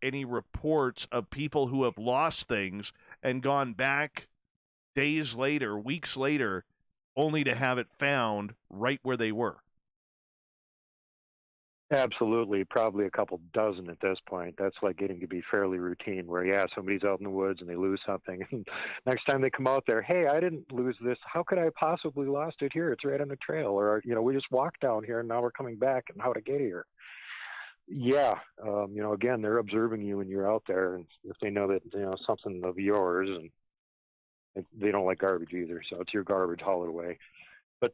any reports of people who have lost things and gone back days later, weeks later, only to have it found right where they were? Absolutely, probably a couple dozen at this point. That's like getting to be fairly routine where, yeah, somebody's out in the woods and they lose something. And next time they come out there, hey, I didn't lose this. How could I possibly lost it here? It's right on the trail. Or, we just walked down here and now we're coming back and how to get here. Yeah, again, they're observing you when you're out there. And if they know that, something of yours, and they don't like garbage either. So it's your garbage, haul it away. But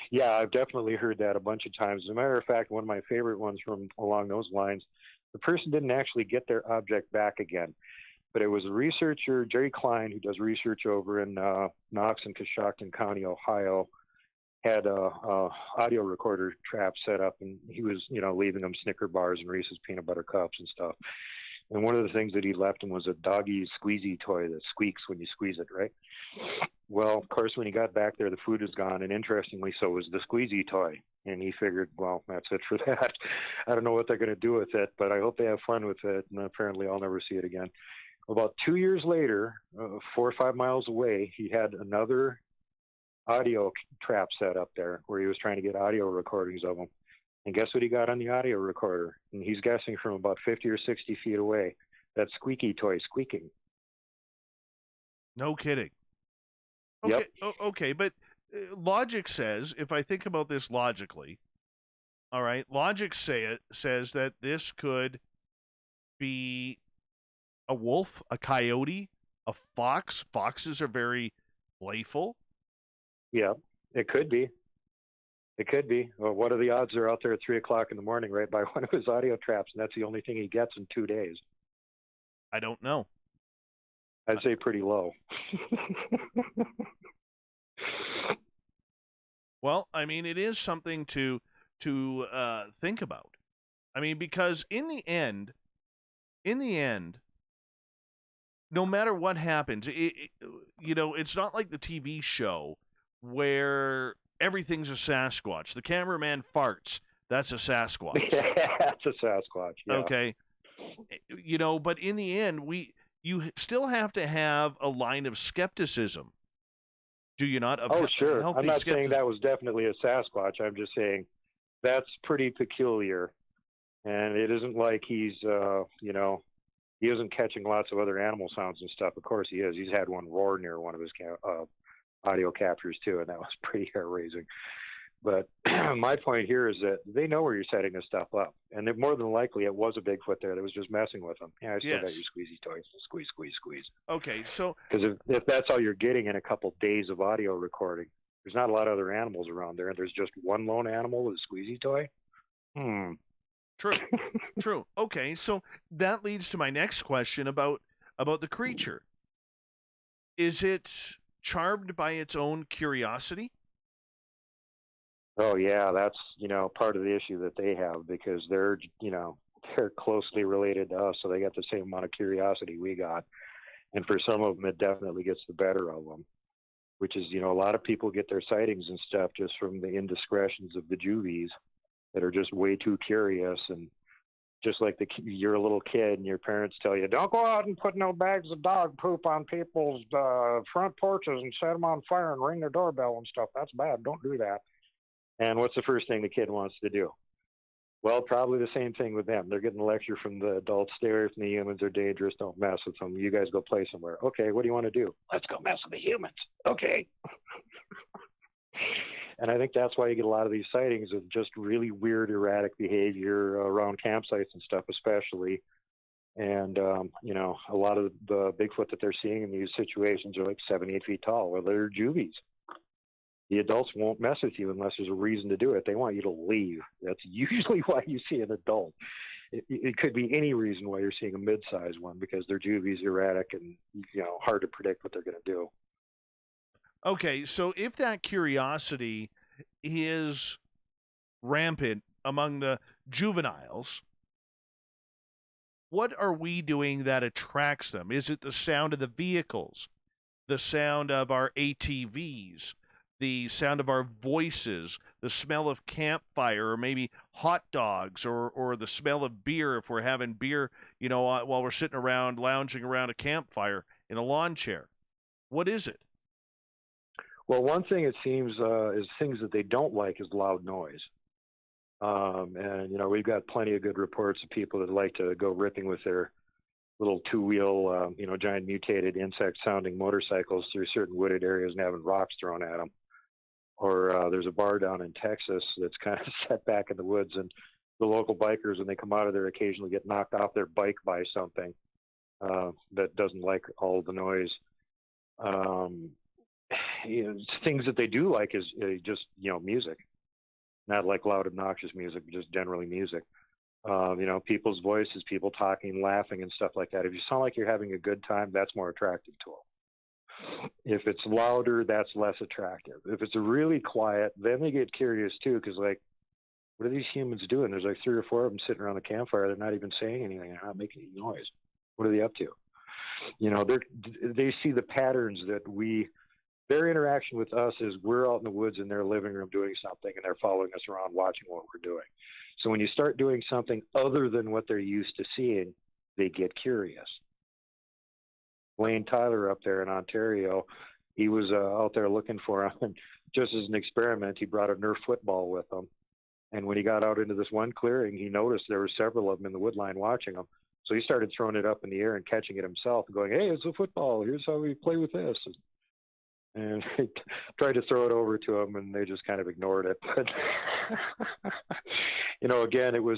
yeah, I've definitely heard that a bunch of times. As a matter of fact, one of my favorite ones from along those lines, the person didn't actually get their object back again, but it was a researcher, Jerry Klein, who does research over in Knox and Coshocton County, Ohio, had a audio recorder trap set up, and he was, leaving them Snicker bars and Reese's peanut butter cups and stuff. And one of the things that he left him was a doggy squeezy toy that squeaks when you squeeze it, right? Well, of course, when he got back there, the food was gone, and interestingly, so was the squeezy toy. And he figured, well, that's it for that. I don't know what they're going to do with it, but I hope they have fun with it, and apparently I'll never see it again. About 2 years later, 4 or 5 miles away, he had another audio trap set up there where he was trying to get audio recordings of them. And guess what he got on the audio recorder? And he's guessing from about 50 or 60 feet away, that squeaky toy squeaking. No kidding. Okay, Yep. Okay, but logic says, if I think about this logically, all right, logic says that this could be a wolf, a coyote, a fox. Foxes are very playful. Yeah, it could be. It could be. Well, what are the odds they're out there at 3 o'clock in the morning right by one of his audio traps, and that's the only thing he gets in 2 days? I don't know. I'd say pretty low. Well, I mean, it is something to think about. I mean, because in the end, no matter what happens, it's not like the TV show where everything's a Sasquatch. The cameraman farts. That's a Sasquatch. Yeah, that's a Sasquatch. Yeah. Okay. But in the end, you still have to have a line of skepticism. Do you not? Oh, sure. I'm not saying that was definitely a Sasquatch. I'm just saying that's pretty peculiar. And it isn't like he's, he isn't catching lots of other animal sounds and stuff. Of course he is. He's had one roar near one of his audio captures too, and that was pretty hair-raising. But my point here is that they know where you're setting this stuff up, and more than likely it was a Bigfoot there that was just messing with them. Yeah, I still got your squeezy toys. Squeeze, squeeze, squeeze. Okay, so because if that's all you're getting in a couple days of audio recording, there's not a lot of other animals around there, and there's just one lone animal with a squeezy toy. True. Okay, so that leads to my next question about the creature. Is it charmed by its own curiosity? Oh yeah, that's part of the issue that they have, because they're closely related to us, so they got the same amount of curiosity we got, and for some of them it definitely gets the better of them, which is a lot of people get their sightings and stuff just from the indiscretions of the juvies that are just way too curious. And just like you're a little kid and your parents tell you, don't go out and put no bags of dog poop on people's front porches and set them on fire and ring their doorbell and stuff. That's bad. Don't do that. And what's the first thing the kid wants to do? Well, probably the same thing with them. They're getting a lecture from the adults. Stay away from the humans. They're dangerous. Don't mess with them. You guys go play somewhere. Okay, what do you want to do? Let's go mess with the humans. Okay. And I think that's why you get a lot of these sightings of just really weird, erratic behavior around campsites and stuff, especially. And, a lot of the Bigfoot that they're seeing in these situations are like 7, 8 feet tall. Well, they're juvies. The adults won't mess with you unless there's a reason to do it. They want you to leave. That's usually why you see an adult. It could be any reason why you're seeing a mid-sized one, because they're juvies, erratic, and, hard to predict what they're going to do. Okay, so if that curiosity is rampant among the juveniles, what are we doing that attracts them? Is it the sound of the vehicles, the sound of our ATVs, the sound of our voices, the smell of campfire, or maybe hot dogs, or the smell of beer if we're having beer, while we're sitting around, lounging around a campfire in a lawn chair? What is it? Well, one thing it seems is things that they don't like is loud noise. And, we've got plenty of good reports of people that like to go ripping with their little two-wheel, giant mutated insect-sounding motorcycles through certain wooded areas and having rocks thrown at them. Or there's a bar down in Texas that's kind of set back in the woods, and the local bikers, when they come out of there, occasionally get knocked off their bike by something that doesn't like all the noise. Things that they do like is just music, not like loud obnoxious music, but just generally music. People's voices, people talking, laughing, and stuff like that. If you sound like you're having a good time, that's more attractive to them. If it's louder, that's less attractive. If it's really quiet, then they get curious too, because what are these humans doing? There's like 3 or 4 of them sitting around the campfire. They're not even saying anything. They're not making any noise. What are they up to? They see the patterns that their interaction with us is we're out in the woods in their living room doing something, and they're following us around watching what we're doing. So when you start doing something other than what they're used to seeing, they get curious. Wayne Tyler up there in Ontario, he was out there looking for him, and just as an experiment, he brought a Nerf football with him. And when he got out into this one clearing, he noticed there were several of them in the woodline watching him. So he started throwing it up in the air and catching it himself and going, "Hey, it's a football. Here's how we play with this." And he tried to throw it over to them, and they just kind of ignored it. But, again, it was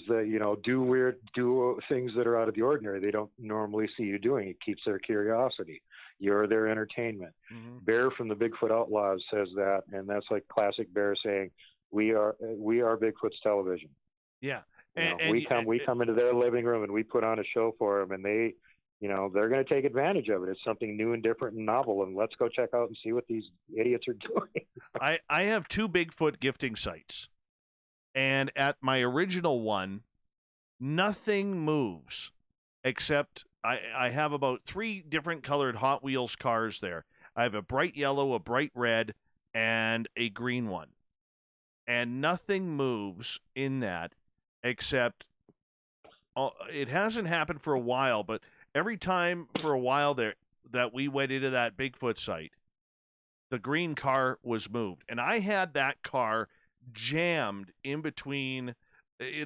do things that are out of the ordinary. They don't normally see you doing. It keeps their curiosity. You're their entertainment. Mm-hmm. Bear from the Bigfoot Outlaws says that, and that's like classic Bear saying, We are Bigfoot's television. Yeah. We come into their living room and we put on a show for them, and they, they're going to take advantage of it. It's something new and different and novel, and let's go check out and see what these idiots are doing. I have 2 Bigfoot gifting sites, and at my original one, nothing moves except I have about 3 different colored Hot Wheels cars there. I have a bright yellow, a bright red, and a green one. And nothing moves in that except it hasn't happened for a while, but every time for a while there that we went into that Bigfoot site, the green car was moved. And I had that car jammed in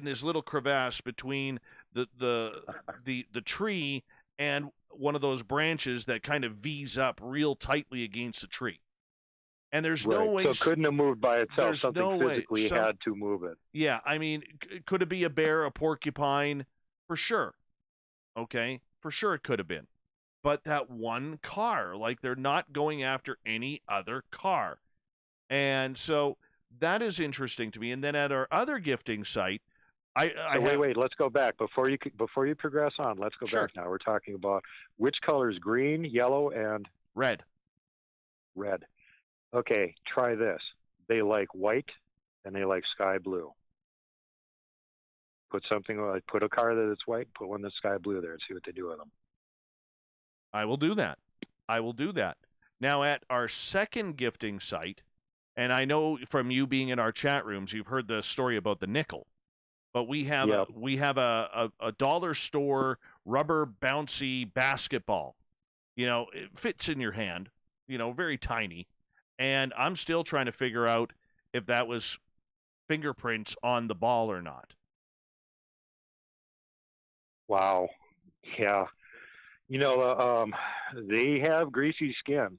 this little crevasse between the tree and one of those branches that kind of V's up real tightly against the tree. And there's no way. So it couldn't have moved by itself. There's Something no physically way. had to move it. Yeah, I mean, could it be a bear, a porcupine? For sure. Okay, for sure it could have been. But that one car, like they're not going after any other car. And so that is interesting to me. And then at our other gifting site, wait, let's go back before you progress on. Let's go back now. We're talking about which colors: green, yellow, and red. Red. Okay, try this. They like white and they like sky blue. Put a car that's white, put one that's sky blue there, and see what they do with them. I will do that. Now at our second gifting site, and I know from you being in our chat rooms, you've heard the story about the nickel. But we have a dollar store rubber bouncy basketball. It fits in your hand, very tiny. And I'm still trying to figure out if that was fingerprints on the ball or not. Wow. Yeah. They have greasy skin.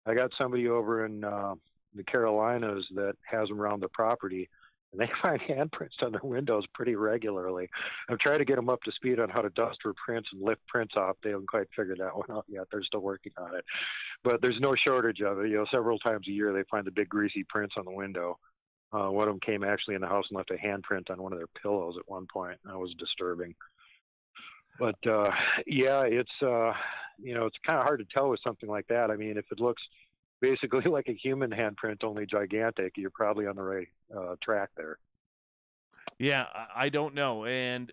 I got somebody over in the Carolinas that has them around the property, and they find handprints on their windows pretty regularly. I'm trying to get them up to speed on how to dust for prints and lift prints off. They haven't quite figured that one out yet. They're still working on it. But there's no shortage of it. Several times a year they find the big greasy prints on the window. One of them came actually in the house and left a handprint on one of their pillows at one point. That was disturbing. But it's it's kind of hard to tell with something like that. I mean, if it looks basically like a human handprint, only gigantic, you're probably on the right track there. Yeah, I don't know. And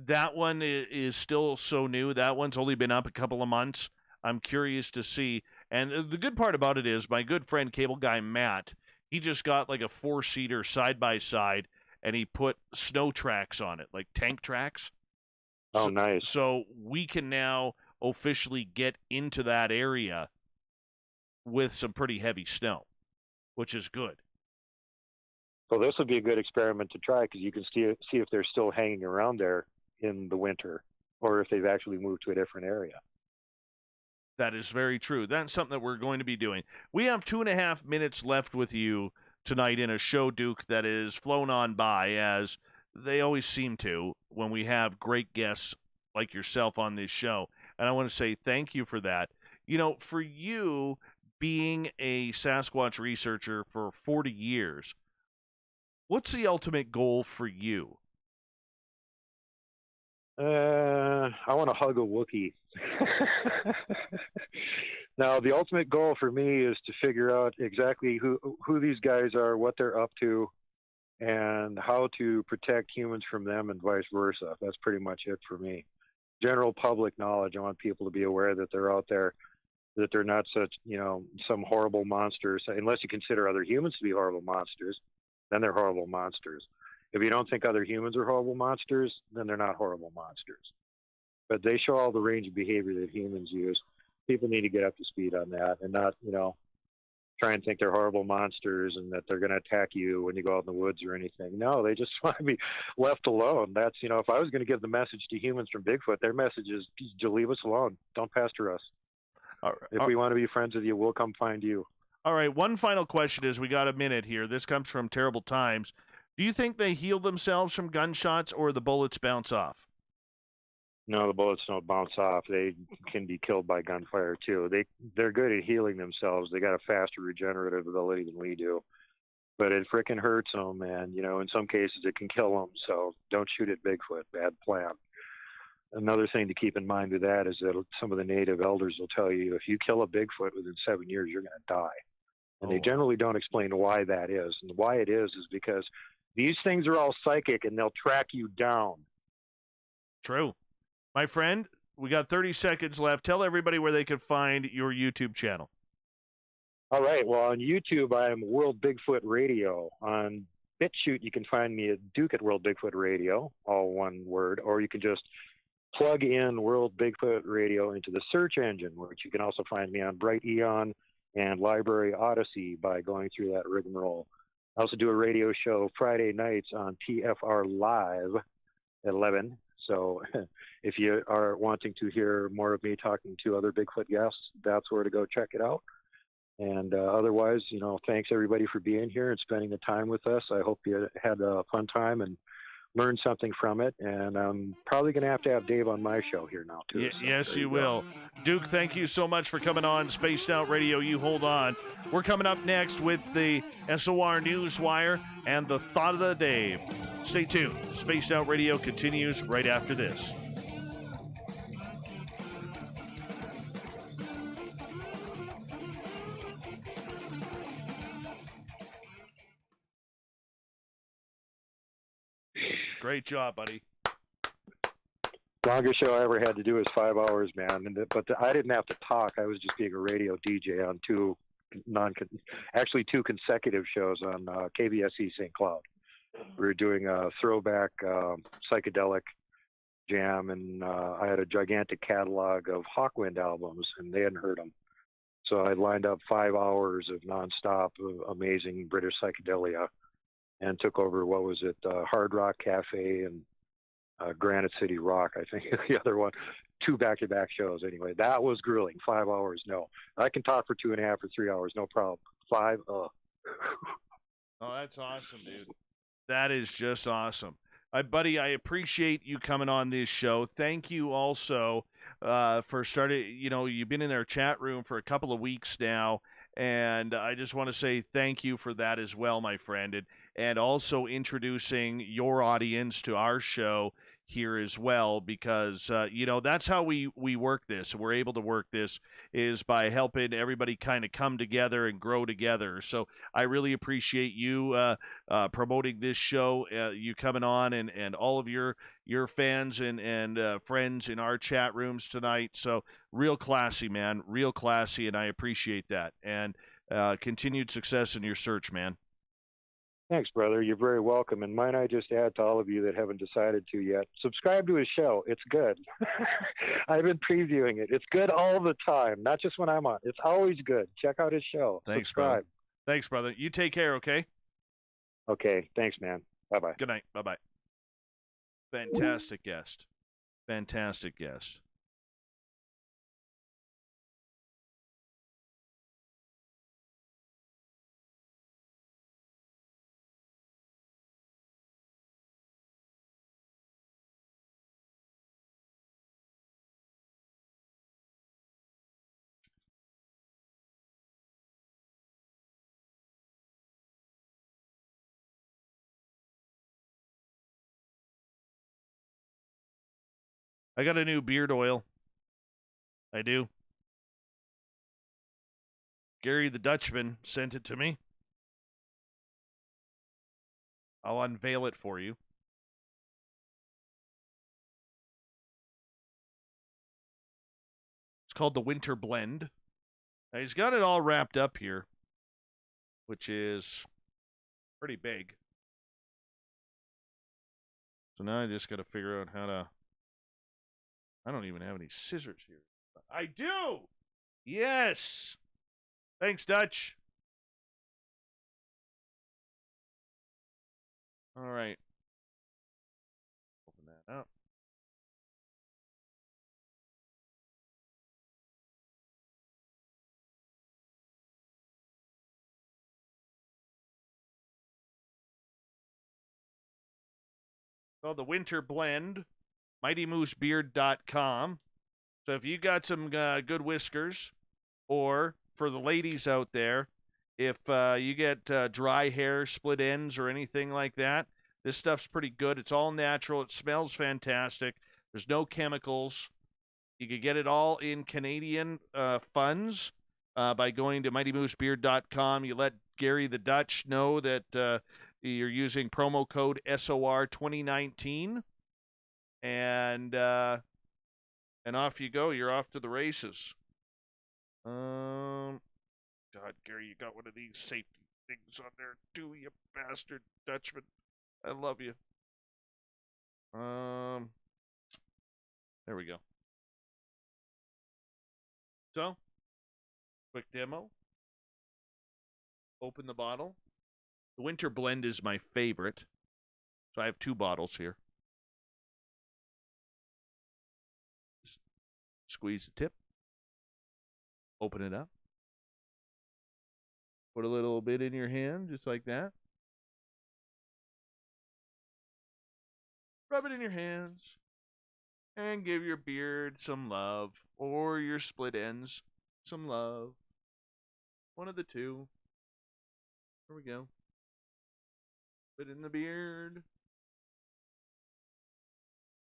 that one is still so new. That one's only been up a couple of months. I'm curious to see. And the good part about it is my good friend cable guy Matt, he just got like a 4-seater side-by-side, and he put snow tracks on it, like tank tracks. Oh, nice. So we can now officially get into that area with some pretty heavy snow, which is good. Well, this would be a good experiment to try, because you can see if they're still hanging around there in the winter, or if they've actually moved to a different area. That is very true. That's something that we're going to be doing. We have 2.5 minutes left with you tonight in a show, Duke, that is flown on by, as they always seem to when we have great guests like yourself on this show. And I want to say thank you for that. For you being a Sasquatch researcher for 40 years, what's the ultimate goal for you? I want to hug a Wookiee. Now, the ultimate goal for me is to figure out exactly who these guys are, what they're up to, and how to protect humans from them and vice versa. That's pretty much it for me. General public knowledge. I want people to be aware that they're out there, that they're not such, some horrible monsters. Unless you consider other humans to be horrible monsters, then they're horrible monsters. If you don't think other humans are horrible monsters, then they're not horrible monsters. But they show all the range of behavior that humans use. People need to get up to speed on that and not, try and think they're horrible monsters and that they're going to attack you when you go out in the woods or anything. No, they just want to be left alone. That's, if I was going to give the message to humans from Bigfoot, their message is to leave us alone. Don't pester us. If we want to be friends with you, we'll come find you. All right. One final question is, we got a minute here. This comes from Terrible Times. Do you think they heal themselves from gunshots or the bullets bounce off? No, the bullets don't bounce off. They can be killed by gunfire too. They're good at healing themselves. They got a faster regenerative ability than we do. but it frickin' hurts them, and in some cases it can kill them. So don't shoot at Bigfoot. Bad plan. Another thing to keep in mind with that is that some of the native elders will tell you if you kill a Bigfoot within 7 years, you're going to die. And they generally don't explain why that is. And why it is because these things are all psychic and they'll track you down. True. My friend, we got 30 seconds left. Tell everybody where they can find your YouTube channel. All right. Well, on YouTube, I am World Bigfoot Radio. On BitChute, you can find me at Duke at World Bigfoot Radio, all one word, or you can just plug in World Bigfoot Radio into the search engine, which you can also find me on Bright Eon and Library Odyssey by going through that rigmarole. I also do a radio show Friday nights on TFR Live at 11. So if you are wanting to hear more of me talking to other Bigfoot guests, that's where to go check it out. And otherwise, thanks everybody for being here and spending the time with us. I hope you had a fun time and learned something from it. And I'm probably going to have Dave on my show here now, too. So yes, you will. Duke, thank you so much for coming on Spaced Out Radio. You hold on. We're coming up next with the SOR Newswire and the Thought of the Day. Stay tuned. Spaced Out Radio continues right after this. Great job, buddy. Longest show I ever had to do was 5 hours, man. But I didn't have to talk. I was just being a radio DJ on two consecutive shows on KBSE St. Cloud. We were doing a throwback psychedelic jam, and I had a gigantic catalog of Hawkwind albums, and they hadn't heard them. So I lined up 5 hours of nonstop amazing British psychedelia, and took over, Hard Rock Cafe and Granite City Rock, I think, the other one. 2 back-to-back shows, anyway. That was grueling. 5 hours, no. I can talk for 2.5 or 3 hours, no problem. 5, Oh, that's awesome, dude. That is just awesome. Buddy, I appreciate you coming on this show. Thank you also for starting, you've been in our chat room for a couple of weeks now, and I just want to say thank you for that as well, my friend, and also introducing your audience to our show here as well, because that's how we work this. We're able to work this is by helping everybody kind of come together and grow together. So I really appreciate you promoting this show, you coming on, and all of your fans and friends in our chat rooms tonight. So real classy, man, real classy, and I appreciate that. And continued success in your search, man. Thanks, brother. You're very welcome. And might I just add to all of you that haven't decided to yet, subscribe to his show. It's good. I've been previewing it. It's good all the time, not just when I'm on. It's always good. Check out his show. Thanks, subscribe. Brother. Thanks, brother. You take care, okay? Okay. Thanks, man. Bye-bye. Good night. Bye-bye. Fantastic guest. Fantastic guest. I got a new beard oil. I do. Gary the Dutchman sent it to me. I'll unveil it for you. It's called the Winter Blend. Now, he's got it all wrapped up here, which is pretty big. So now I just got to figure out how to... I don't even have any scissors here. I do! Yes! Thanks, Dutch. All right. Open that up. So the Winter Blend, MightyMooseBeard.com. So if you got some good whiskers, or for the ladies out there, If you get dry hair, split ends, or anything like that, this stuff's pretty good. It's all natural. It smells fantastic. There's no chemicals. You can get it all in Canadian funds by going to mightymoosebeard.com. You let Gary the Dutch know that you're using promo code SOR 2019, and off you go. You're off to the races. God, Gary, you got one of these safety things on there too, you bastard Dutchman. I love you. There we go. So, quick demo. Open the bottle. The winter blend is my favorite. So I have 2 bottles here. Just squeeze the tip. Open it up. Put a little bit in your hand, just like that. Rub it in your hands. And give your beard some love. Or your split ends some love. One of the two. There we go. Put in the beard.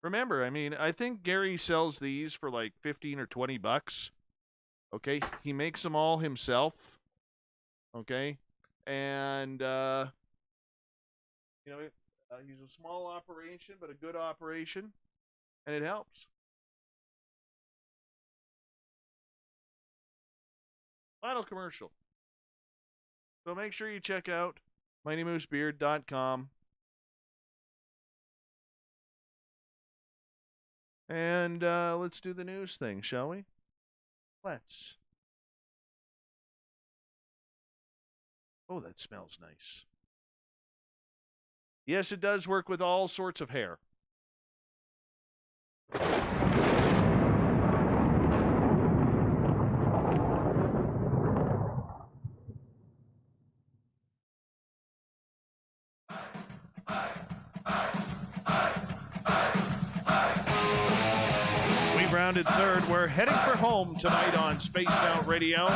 Remember, I mean, I think Gary sells these for like 15 or 20 bucks. Okay? He makes them all himself. Okay? And, he's a small operation, but a good operation. And it helps. Final commercial. So make sure you check out MightyMooseBeard.com. And let's do the news thing, shall we? Let's. Oh, that smells nice. Yes, it does work with all sorts of hair. We've rounded third. We're heading for home tonight on Spaced Out Radio.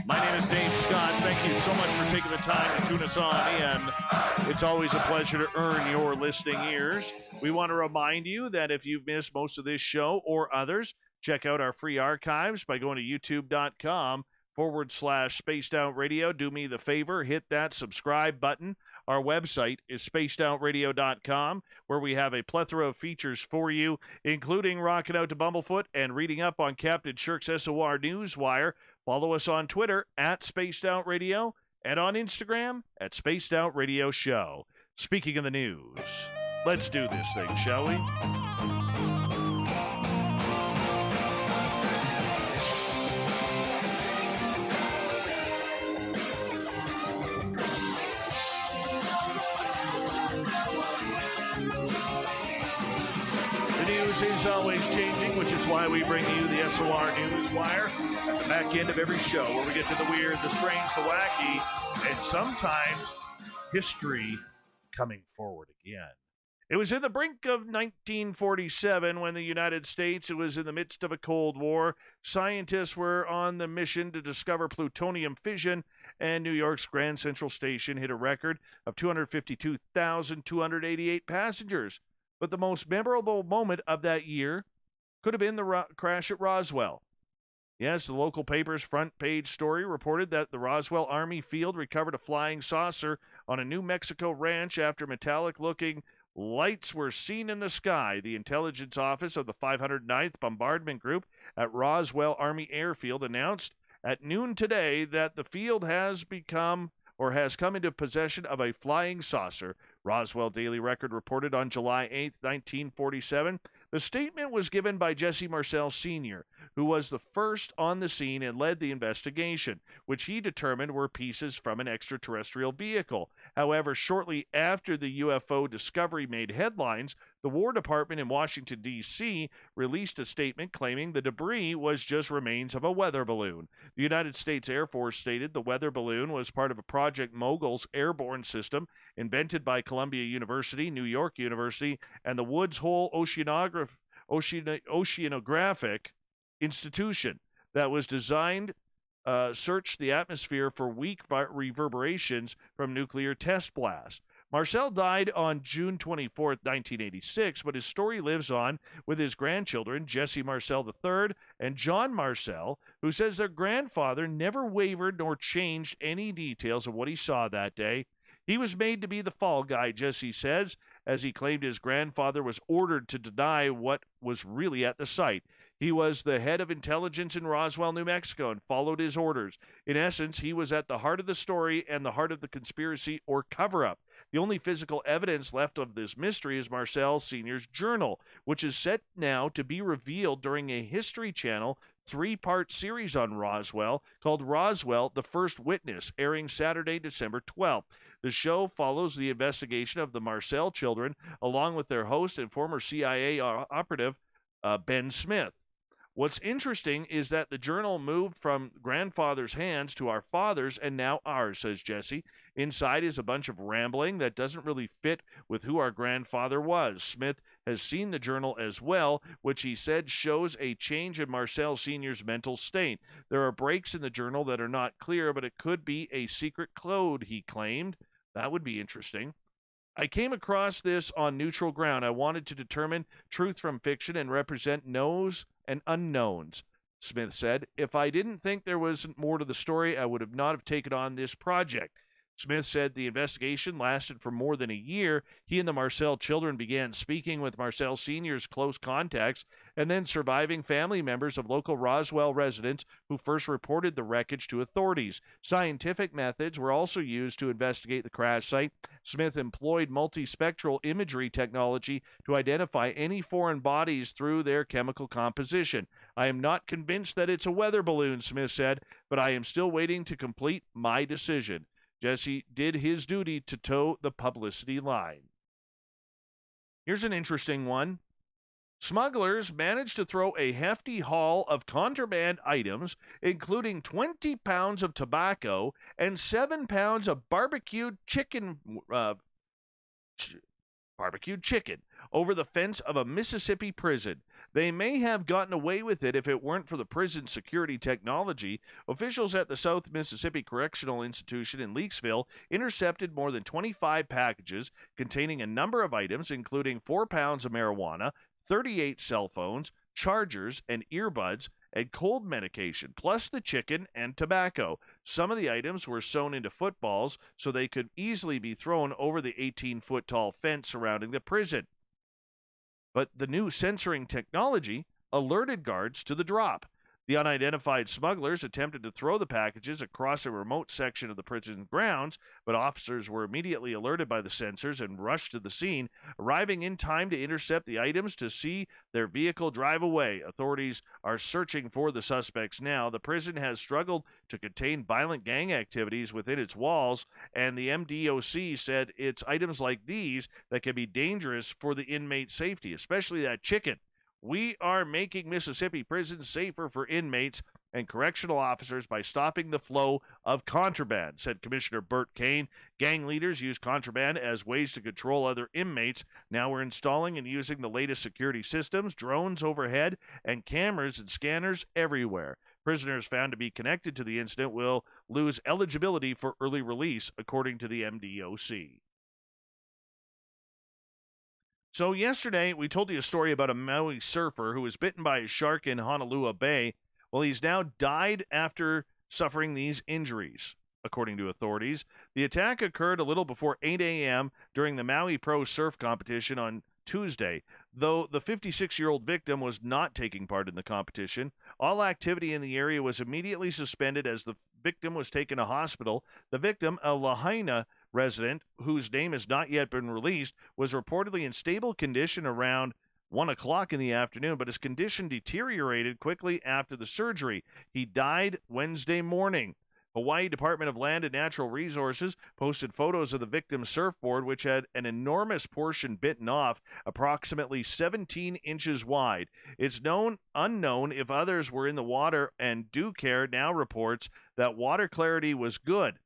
My name is Dave Scott. Thank you so much for taking the time to tune us on in. It's always a pleasure to earn your listening ears. We want to remind you that if you've missed most of this show or others, check out our free archives by going to youtube.com/Spaced Out Radio. Do me the favor, hit that subscribe button. Our website is spacedoutradio.com, where we have a plethora of features for you, including rocking out to Bumblefoot and reading up on Captain Shirk's SOR Newswire. Follow us on Twitter at Spaced Out Radio and on Instagram at Spaced Out Radio Show. Speaking of the news, let's do this thing, shall we? The news is always changing, which is why we bring you the SOR Newswire at the back end of every show, where we get to the weird, the strange, the wacky, and sometimes history coming forward again. It was in the brink of 1947 when the United States, it was in the midst of a Cold War. Scientists were on the mission to discover plutonium fission, and New York's Grand Central Station hit a record of 252,288 passengers. But the most memorable moment of that year could have been the crash at Roswell. Yes, the local paper's front page story reported that the Roswell Army Field recovered a flying saucer on a New Mexico ranch after metallic-looking lights were seen in the sky. The intelligence office of the 509th Bombardment Group at Roswell Army Airfield announced at noon today that the field has come into possession of a flying saucer. Roswell Daily Record reported on July 8, 1947. The statement was given by Jesse Marcel Sr., who was the first on the scene and led the investigation, which he determined were pieces from an extraterrestrial vehicle. However, shortly after the UFO discovery made headlines, the War Department in Washington, D.C. released a statement claiming the debris was just remains of a weather balloon. The United States Air Force stated the weather balloon was part of a Project Mogul's airborne system invented by Columbia University, New York University, and the Woods Hole Oceanographic Institution that was designed searched the atmosphere for weak reverberations from nuclear test blasts. Marcel died on June 24, 1986, but his story lives on with his grandchildren, Jesse Marcel III and John Marcel, who says their grandfather never wavered nor changed any details of what he saw that day. He was made to be the fall guy, Jesse says, as he claimed his grandfather was ordered to deny what was really at the site. He was the head of intelligence in Roswell, New Mexico, and followed his orders. In essence, he was at the heart of the story and the heart of the conspiracy or cover-up. The only physical evidence left of this mystery is Marcel Sr.'s journal, which is set now to be revealed during a History Channel 3-part series on Roswell called Roswell, The First Witness, airing Saturday, December 12th. The show follows the investigation of the Marcel children, along with their host and former CIA operative, Ben Smith. What's interesting is that the journal moved from grandfather's hands to our father's and now ours, says Jesse. Inside is a bunch of rambling that doesn't really fit with who our grandfather was. Smith has seen the journal as well, which he said shows a change in Marcel Sr.'s mental state. There are breaks in the journal that are not clear, but it could be a secret code, he claimed. That would be interesting. I came across this on neutral ground. I wanted to determine truth from fiction and represent knowns and unknowns, Smith said. If I didn't think there was more to the story, I would have not have taken on this project. Smith said the investigation lasted for more than a year. He and the Marcel children began speaking with Marcel Sr.'s close contacts and then surviving family members of local Roswell residents who first reported the wreckage to authorities. Scientific methods were also used to investigate the crash site. Smith employed multispectral imagery technology to identify any foreign bodies through their chemical composition. I am not convinced that it's a weather balloon, Smith said, but I am still waiting to complete my decision. Jesse did his duty to toe the publicity line. Here's an interesting one. Smugglers managed to throw a hefty haul of contraband items, including 20 pounds of tobacco and 7 pounds of barbecued chicken, over the fence of a Mississippi prison. They may have gotten away with it if it weren't for the prison security technology. Officials at the South Mississippi Correctional Institution in Leakesville intercepted more than 25 packages containing a number of items, including 4 pounds of marijuana, 38 cell phones, chargers, and earbuds, and cold medication, plus the chicken and tobacco. Some of the items were sewn into footballs so they could easily be thrown over the 18-foot-tall fence surrounding the prison. But the new censoring technology alerted guards to the drop. The unidentified smugglers attempted to throw the packages across a remote section of the prison grounds, but officers were immediately alerted by the sensors and rushed to the scene, arriving in time to intercept the items to see their vehicle drive away. Authorities are searching for the suspects now. The prison has struggled to contain violent gang activities within its walls, and the MDOC said it's items like these that can be dangerous for the inmate safety, especially that chicken. We are making Mississippi prisons safer for inmates and correctional officers by stopping the flow of contraband, said Commissioner Burt Kane. Gang leaders use contraband as ways to control other inmates. Now we're installing and using the latest security systems, drones overhead, and cameras and scanners everywhere. Prisoners found to be connected to the incident will lose eligibility for early release, according to the MDOC. So yesterday, we told you a story about a Maui surfer who was bitten by a shark in Honolulu Bay. Well, he's now died after suffering these injuries, according to authorities. The attack occurred a little before 8 a.m. during the Maui Pro Surf competition on Tuesday. Though the 56-year-old victim was not taking part in the competition, all activity in the area was immediately suspended as the victim was taken to hospital. The victim, a Lahaina resident, whose name has not yet been released, was reportedly in stable condition around 1 o'clock in the afternoon, but his condition deteriorated quickly after the surgery. He died Wednesday morning. Hawaii Department of Land and Natural Resources posted photos of the victim's surfboard, which had an enormous portion bitten off, approximately 17 inches wide. It's unknown if others were in the water, and Due Care now reports that water clarity was good.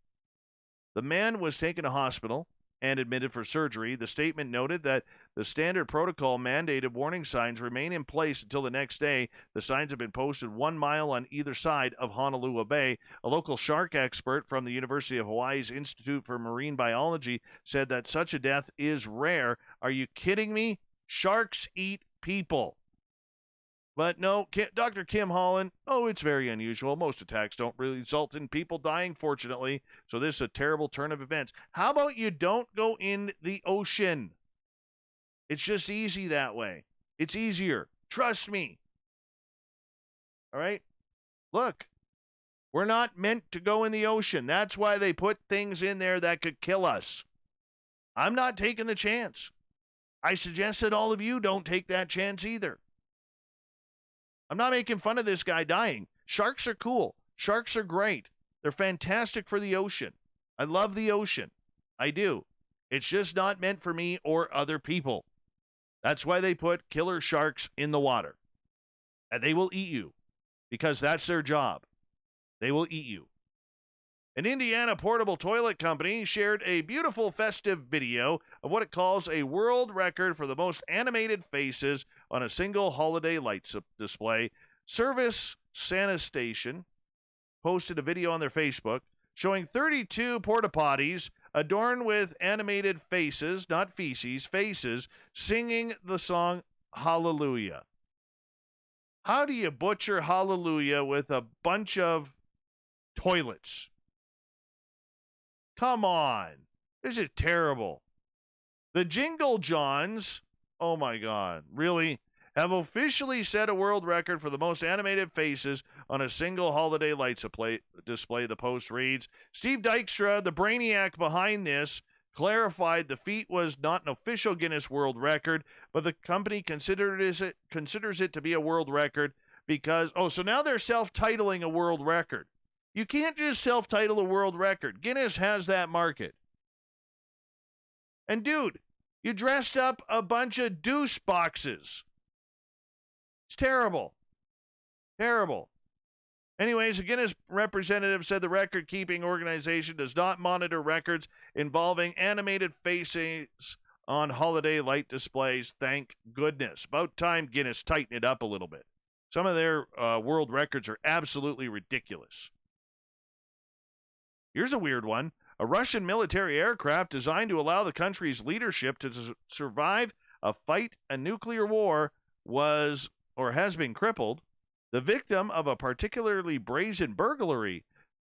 The man was taken to hospital. and admitted for surgery. The statement noted that the standard protocol mandated warning signs remain in place until the next day. The signs have been posted 1 mile on either side of Honolulu Bay. A local shark expert from the University of Hawaii's Institute for Marine Biology said that such a death is rare. Are you kidding me? Sharks eat people. But no, Dr. Kim Holland, it's very unusual. Most attacks don't really result in people dying, fortunately. So this is a terrible turn of events. How about you don't go in the ocean? It's just easy that way. It's easier. Trust me. All right? Look, we're not meant to go in the ocean. That's why they put things in there that could kill us. I'm not taking the chance. I suggest that all of you don't take that chance either. I'm not making fun of this guy dying. Sharks are cool. Sharks are great. They're fantastic for the ocean. I love the ocean. I do. It's just not meant for me or other people. That's why they put killer sharks in the water. And they will eat you because that's their job. They will eat you. An Indiana portable toilet company shared a beautiful festive video of what it calls a world record for the most animated faces on a single holiday light display. Service Sanitation posted a video on their Facebook showing 32 porta potties adorned with animated faces, not feces, faces, singing the song Hallelujah. How do you butcher Hallelujah with a bunch of toilets? Come on. This is terrible. The Jingle Johns, oh my God, really, have officially set a world record for the most animated faces on a single holiday light display, the post reads. Steve Dykstra, the brainiac behind this, clarified the feat was not an official Guinness World Record, but the company considers it to be a world record because, so now they're self-titling a world record. You can't just self-title a world record. Guinness has that market. And dude, you dressed up a bunch of deuce boxes. It's terrible. Terrible. Anyways, a Guinness representative said the record-keeping organization does not monitor records involving animated faces on holiday light displays. Thank goodness. About time Guinness tightened it up a little bit. Some of their world records are absolutely ridiculous. Here's a weird one. A Russian military aircraft designed to allow the country's leadership to survive a nuclear war has been crippled. The victim of a particularly brazen burglary.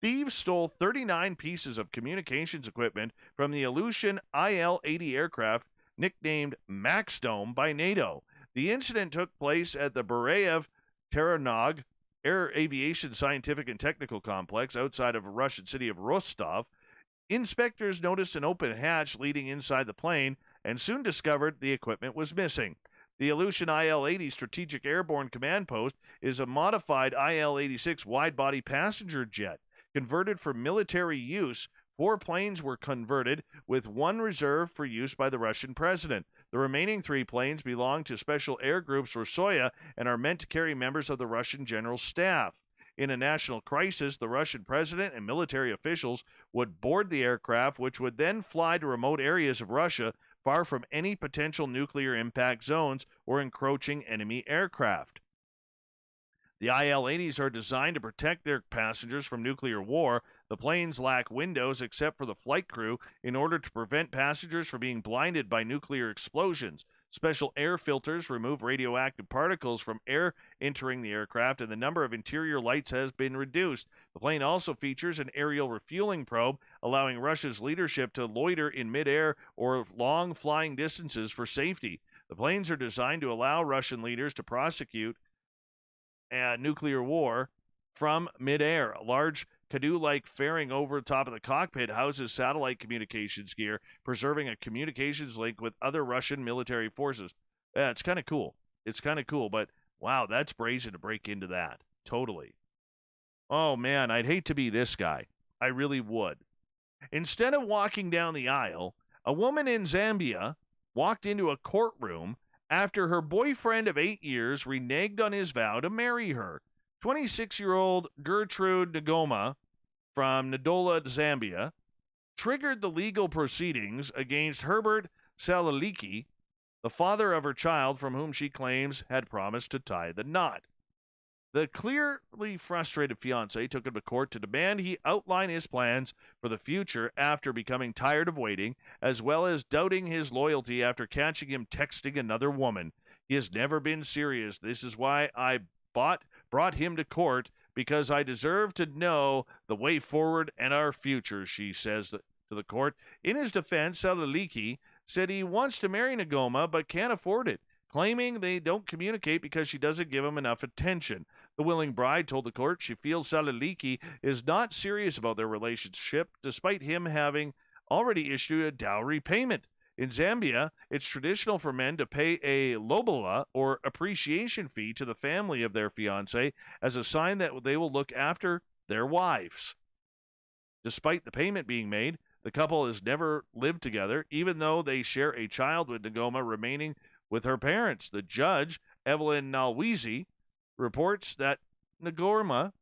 Thieves stole 39 pieces of communications equipment from the Aleutian IL-80 aircraft nicknamed Maxdome by NATO. The incident took place at the Bereyev Taranog Air Aviation Scientific and Technical Complex outside of the Russian city of Rostov. Inspectors noticed an open hatch leading inside the plane and soon discovered the equipment was missing. The Aleutian IL-80 Strategic Airborne Command Post is a modified IL-86 wide-body passenger jet. Converted for military use, 4 planes were converted, with 1 reserved for use by the Russian president. The remaining 3 planes belong to Special Air Groups Rosoya and are meant to carry members of the Russian General Staff. In a national crisis, the Russian president and military officials would board the aircraft, which would then fly to remote areas of Russia far from any potential nuclear impact zones or encroaching enemy aircraft. The IL-80s are designed to protect their passengers from nuclear war. The planes lack windows except for the flight crew in order to prevent passengers from being blinded by nuclear explosions. Special air filters remove radioactive particles from air entering the aircraft, and the number of interior lights has been reduced. The plane also features an aerial refueling probe, allowing Russia's leadership to loiter in midair or long flying distances for safety. The planes are designed to allow Russian leaders to prosecute a nuclear war from midair. A large canoe-like fairing over the top of the cockpit houses satellite communications gear, preserving a communications link with other Russian military forces. Yeah, it's kind of cool. It's kind of cool, but wow, that's brazen to break into that. Totally. Oh, man, I'd hate to be this guy. I really would. Instead of walking down the aisle, a woman in Zambia walked into a courtroom after her boyfriend of 8 years reneged on his vow to marry her. 26-year-old Gertrude Ngoma from Ndola, Zambia, triggered the legal proceedings against Herbert Salaliki, the father of her child from whom she claims had promised to tie the knot. The clearly frustrated fiancé took him to court to demand he outline his plans for the future after becoming tired of waiting, as well as doubting his loyalty after catching him texting another woman. He has never been serious. This is why I brought him to court, because I deserve to know the way forward and our future, she says to the court. In his defense, Salaliki said he wants to marry Ngoma but can't afford it, claiming they don't communicate because she doesn't give him enough attention. The willing bride told the court she feels Salaliki is not serious about their relationship, despite him having already issued a dowry payment. In Zambia, it's traditional for men to pay a lobola, or appreciation fee, to the family of their fiancé as a sign that they will look after their wives. Despite the payment being made, the couple has never lived together, even though they share a child, with Ngoma remaining with her parents. The judge, Evelyn Nalwizi, reports that Ngoma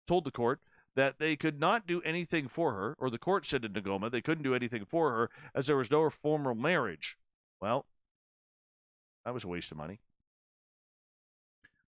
told the court that they could not do anything for her, or the court said to Ngoma they couldn't do anything for her as there was no formal marriage. Well, that was a waste of money.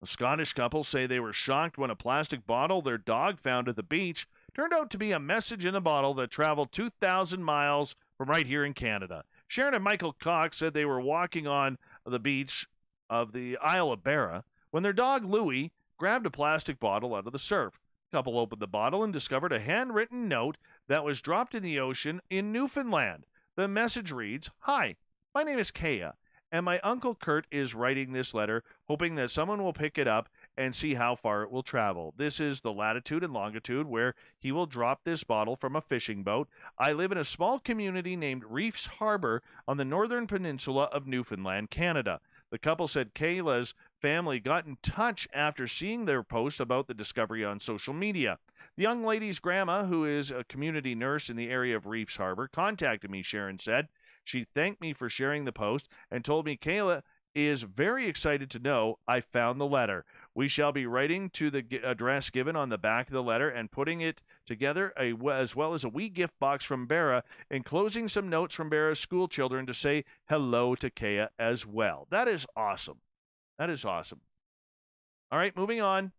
A Scottish couple say they were shocked when a plastic bottle their dog found at the beach turned out to be a message in a bottle that traveled 2,000 miles from right here in Canada. Sharon and Michael Cox said they were walking on the beach of the Isle of Barra when their dog Louie grabbed a plastic bottle out of the surf. The couple opened the bottle and discovered a handwritten note that was dropped in the ocean in Newfoundland. The message reads, "Hi, my name is Kaya, and my Uncle Kurt is writing this letter, hoping that someone will pick it up and see how far it will travel. This is the latitude and longitude where he will drop this bottle from a fishing boat. I live in a small community named Reefs Harbor on the northern peninsula of Newfoundland, Canada." The couple said Kayla's family got in touch after seeing their post about the discovery on social media. The young lady's grandma, who is a community nurse in the area of Reefs Harbor, contacted me, Sharon said. She thanked me for sharing the post and told me Kayla is very excited to know I found the letter. We shall be writing to the address given on the back of the letter and putting it together, as well as a wee gift box from Barra, enclosing some notes from Barra's school children to say hello to Kaya as well. That is awesome. That is awesome. All right, moving on.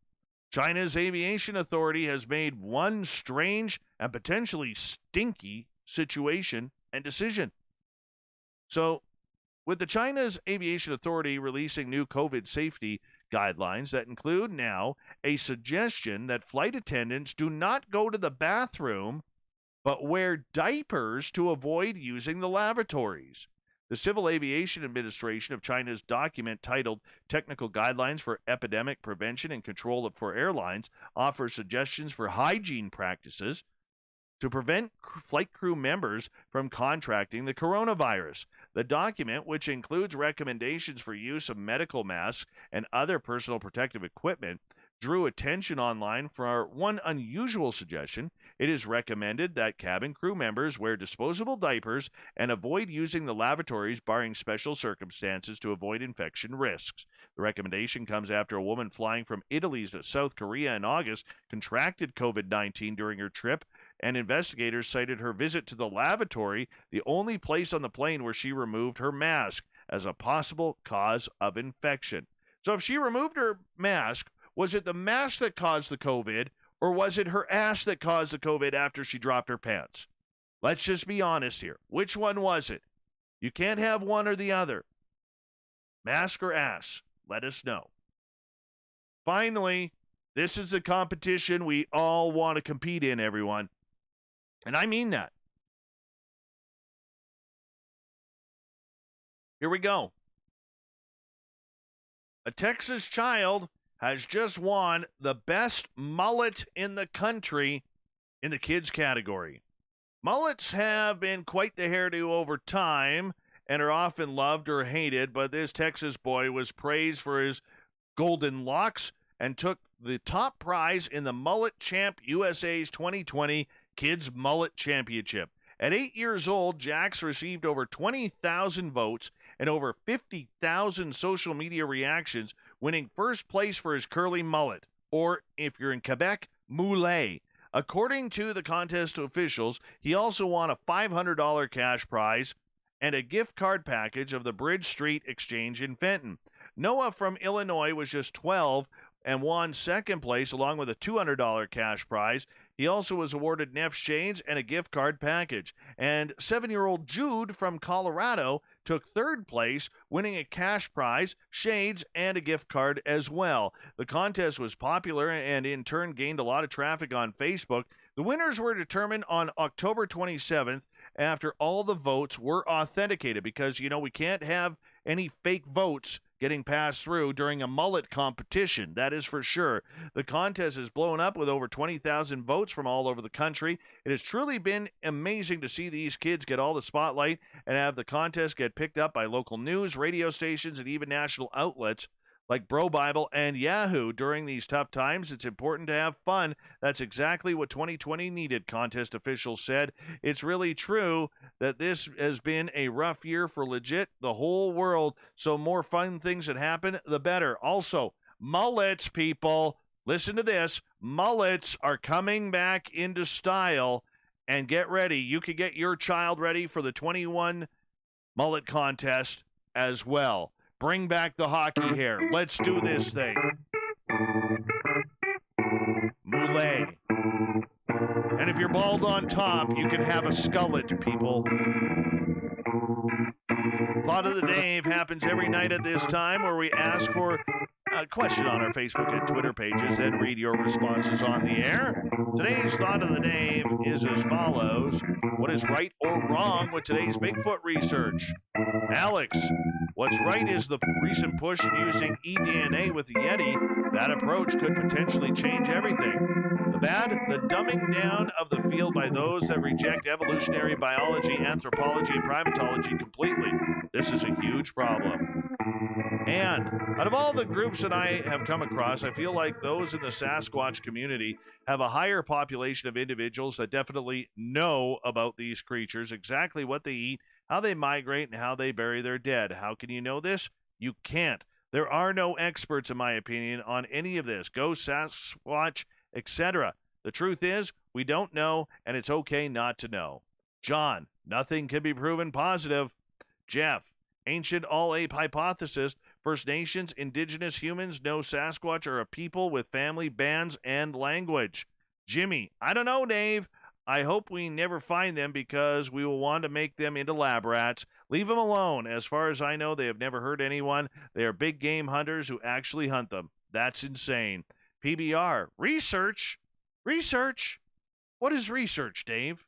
China's aviation authority has made one strange and potentially stinky situation and decision. So, with the China's aviation authority releasing new COVID safety guidelines that include now a suggestion that flight attendants do not go to the bathroom, but wear diapers to avoid using the lavatories. The Civil Aviation Administration of China's document titled Technical Guidelines for Epidemic Prevention and Control for Airlines offers suggestions for hygiene practices to prevent flight crew members from contracting the coronavirus. The document, which includes recommendations for use of medical masks and other personal protective equipment, drew attention online for one unusual suggestion. It is recommended that cabin crew members wear disposable diapers and avoid using the lavatories barring special circumstances to avoid infection risks. The recommendation comes after a woman flying from Italy to South Korea in August contracted COVID-19 during her trip, and investigators cited her visit to the lavatory, the only place on the plane where she removed her mask, as a possible cause of infection. So if she removed her mask, was it the mask that caused the COVID, or was it her ass that caused the COVID after she dropped her pants? Let's just be honest here. Which one was it? You can't have one or the other. Mask or ass? Let us know. Finally, this is the competition we all want to compete in, everyone. And I mean that. Here we go. A Texas child has just won the best mullet in the country in the kids category. Mullets have been quite the hairdo over time and are often loved or hated, but this Texas boy was praised for his golden locks and took the top prize in the Mullet Champ USA's 2020 Kids Mullet Championship. At 8 years old, Jax received over 20,000 votes and over 50,000 social media reactions, winning first place for his curly mullet, or if you're in Quebec, moulet. According to the contest officials, he also won a $500 cash prize and a gift card package of the Bridge Street Exchange in Fenton. Noah from Illinois was just 12 and won second place along with a $200 cash prize. He also was awarded Neff shades and a gift card package. And 7-year-old Jude from Colorado took third place, winning a cash prize, shades, and a gift card as well. The contest was popular and in turn gained a lot of traffic on Facebook. The winners were determined on October 27th after all the votes were authenticated because, we can't have any fake votes getting passed through during a mullet competition. That is for sure. The contest has blown up with over 20,000 votes from all over the country. It has truly been amazing to see these kids get all the spotlight and have the contest get picked up by local news, radio stations, and even national outlets like Bro Bible and Yahoo. During these tough times, it's important to have fun. That's exactly what 2020 needed, contest officials said. It's really true that this has been a rough year for legit the whole world, so more fun things that happen, the better. Also, mullets, people, listen to this. Mullets are coming back into style, and get ready. You can get your child ready for the 21 mullet contest as well. Bring back the hockey hair. Let's do this thing. Moulet. And if you're bald on top, you can have a skullet, people. Thought of the Dave happens every night at this time where we ask for a question on our Facebook and Twitter pages, then read your responses on the air. Today's Thought of the Dave is as follows. What is right or wrong with today's Bigfoot research? Alex, what's right is the recent push using eDNA with the Yeti. That approach could potentially change everything. The bad, the dumbing down of the field by those that reject evolutionary biology, anthropology, and primatology completely. This is a huge problem. And out of all the groups that I have come across, I feel like those in the Sasquatch community have a higher population of individuals that definitely know about these creatures, exactly what they eat, how they migrate, and how they bury their dead. How can you know this? You can't. There are no experts, in my opinion, on any of this. Go Sasquatch, etc. The truth is, we don't know, and it's okay not to know. John, nothing can be proven positive. Jeff, ancient all-ape hypothesis. First Nations, indigenous humans know Sasquatch are a people with family, bands, and language. Jimmy, I don't know, Dave. I hope we never find them because we will want to make them into lab rats. Leave them alone. As far as I know, they have never hurt anyone. They are big game hunters who actually hunt them. That's insane. PBR, research? Research? What is research, Dave?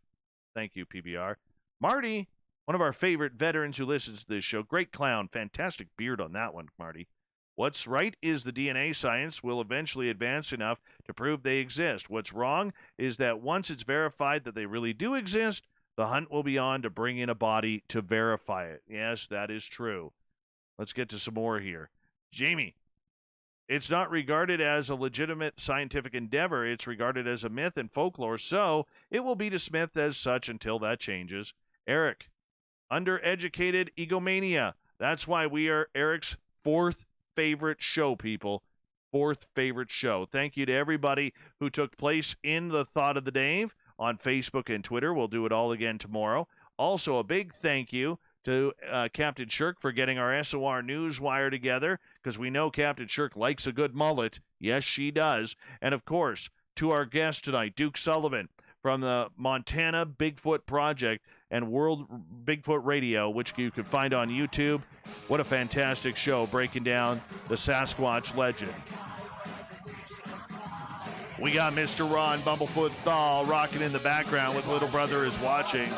Thank you, PBR. Marty, one of our favorite veterans who listens to this show. Great clown. Fantastic beard on that one, Marty. What's right is the DNA science will eventually advance enough to prove they exist. What's wrong is that once it's verified that they really do exist, the hunt will be on to bring in a body to verify it. Yes, that is true. Let's get to some more here. Jamie, it's not regarded as a legitimate scientific endeavor. It's regarded as a myth and folklore, so it will be dismissed as such until that changes. Eric, undereducated egomania. That's why we are Eric's fourth favorite show, people. Fourth favorite show. Thank you to everybody who took place in the Thought of the Dave on Facebook and Twitter. We'll do it all again tomorrow. Also, a big thank you to Captain Shirk for getting our SOR Newswire together, because we know Captain Shirk likes a good mullet. Yes, she does. And, of course, to our guest tonight, Duke Sullivan from the Montana Bigfoot Project and World Bigfoot Radio, which you can find on YouTube. What a fantastic show breaking down the Sasquatch legend. We got Mr. Ron Bumblefoot Thal rocking in the background with Little Brother is Watching.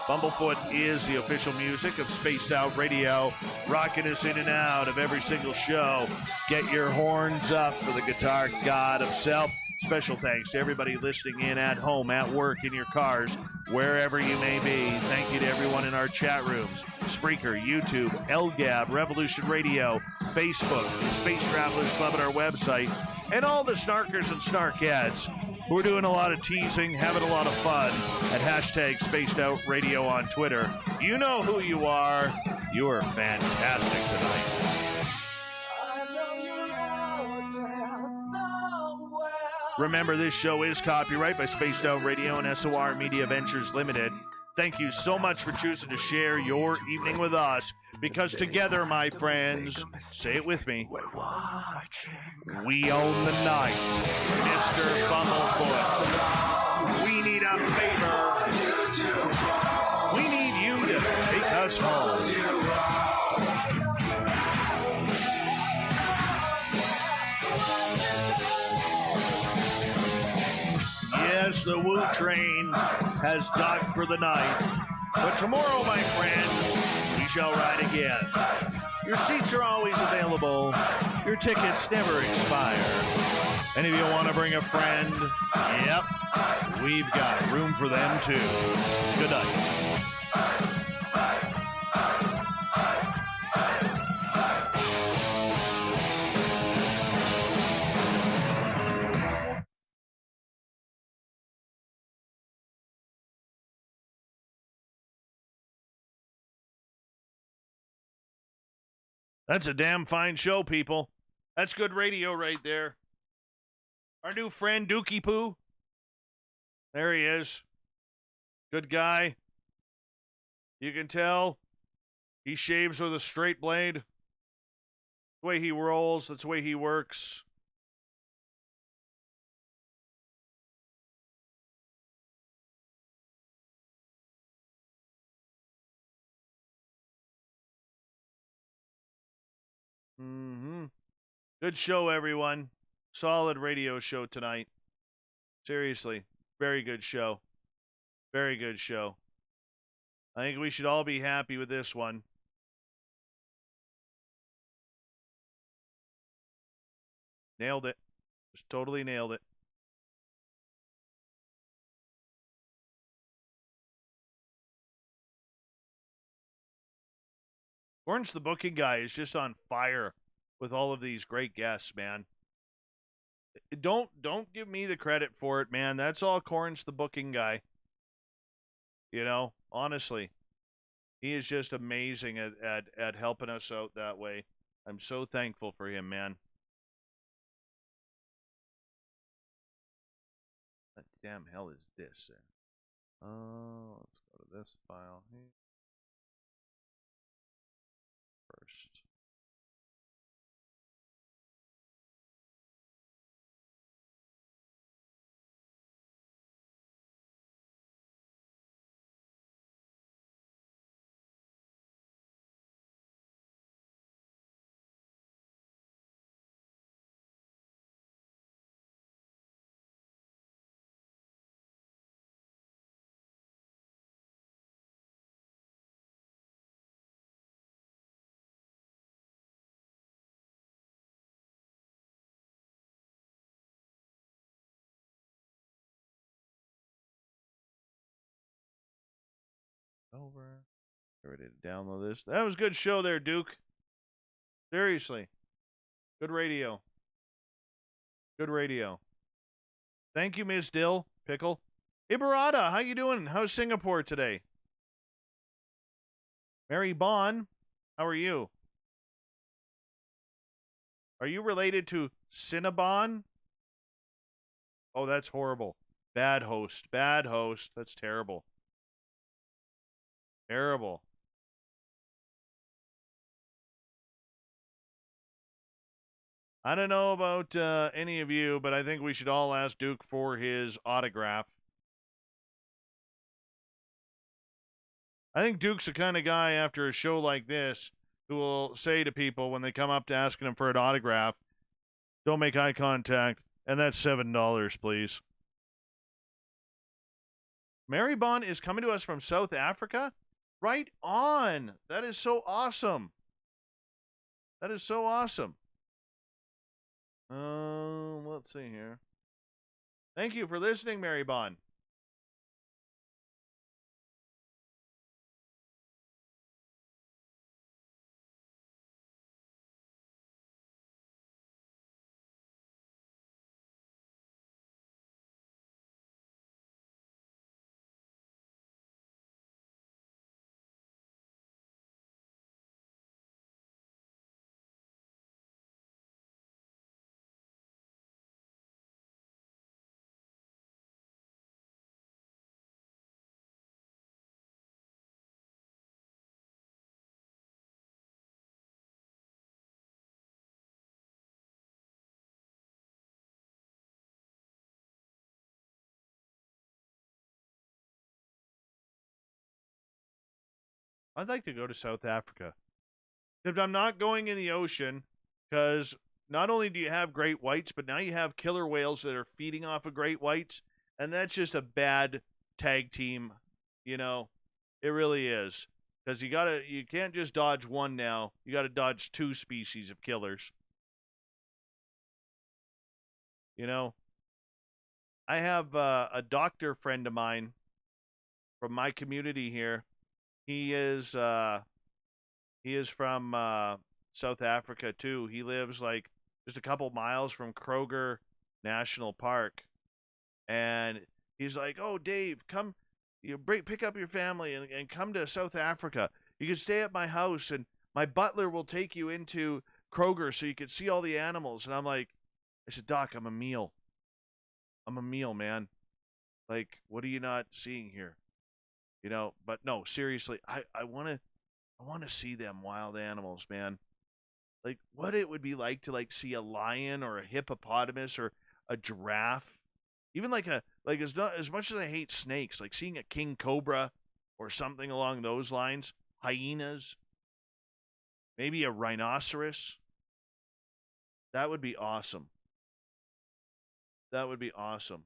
Bumblefoot is the official music of Spaced Out Radio, rocking us in and out of every single show. Get your horns up for the guitar god himself. Special thanks to everybody listening in at home, at work, in your cars, wherever you may be. Thank you to everyone in our chat rooms, Spreaker, YouTube, LGAB, Revolution Radio, Facebook, the Space Travelers Club at our website, and all the snarkers and snarkettes who are doing a lot of teasing, having a lot of fun at hashtag Spaced Out Radio on Twitter. You know who you are. You are fantastic tonight. I know you're out there somewhere. Remember, this show is copyright by Spaced Out Radio and SOR Media Ventures Limited. Thank you so much for choosing to share your evening with us, because together, my friends, say it with me, we own the night. Mr. Bumblefoot, we need a favor. We need you to take us home. Yes, the Woo train has docked for the night, but tomorrow, my friends, we shall ride again. Your seats are always available. Your tickets never expire. And if you want to bring a friend, yep, we've got room for them too. Good night. That's a damn fine show, people. That's good radio right there. Our new friend, Dookie Poo. There he is. Good guy. You can tell he shaves with a straight blade. That's the way he rolls. That's the way he works. Good show, everyone. Solid radio show tonight. Seriously, very good show. Very good show. I think we should all be happy with this one. Nailed it. Just totally nailed it. Orange the Booking Guy is just on fire with all of these great guests, man. Don't give me the credit for it, man. That's all Corns the Booking Guy. You know, honestly. He is just amazing at helping us out that way. I'm so thankful for him, man. What the damn hell is this? Oh, let's go to this file here first. Over. Ready to download this. That was a good show there, Duke. Seriously. Good radio. Good radio. Thank you, Miss Dill. Pickle. Hey, Barada, how you doing? How's Singapore today? Mary Bond, how are you? Are you related to Cinnabon? Oh, that's horrible. Bad host. Bad host. That's terrible. Terrible. I don't know about any of you, but I think we should all ask Duke for his autograph. I think Duke's the kind of guy after a show like this who will say to people when they come up to asking him for an autograph, don't make eye contact, and that's $7, please. Mary Bond is coming to us from South Africa? Right on. That is so awesome. That is so awesome. Let's see here. Thank you for listening, Mary Bond. I'd like to go to South Africa. If I'm not going in the ocean, because not only do you have great whites, but now you have killer whales that are feeding off of great whites, and that's just a bad tag team, you know. It really is. Because you can't just dodge one now. You got to dodge two species of killers. You know, I have a doctor friend of mine from my community here. He is from South Africa too. He lives like just a couple miles from Kruger National Park, and he's like, "Oh, Dave, come, pick up your family and come to South Africa. You can stay at my house, and my butler will take you into Kroger so you can see all the animals." And I said, "Doc, I'm a meal. I'm a meal, man. Like, what are you not seeing here? You know?" But no, seriously, I want to see them wild animals, man. Like, what it would be like to see a lion or a hippopotamus or a giraffe. Even as much as I hate snakes, like seeing a king cobra or something along those lines, hyenas, maybe a rhinoceros. That would be awesome. That would be awesome.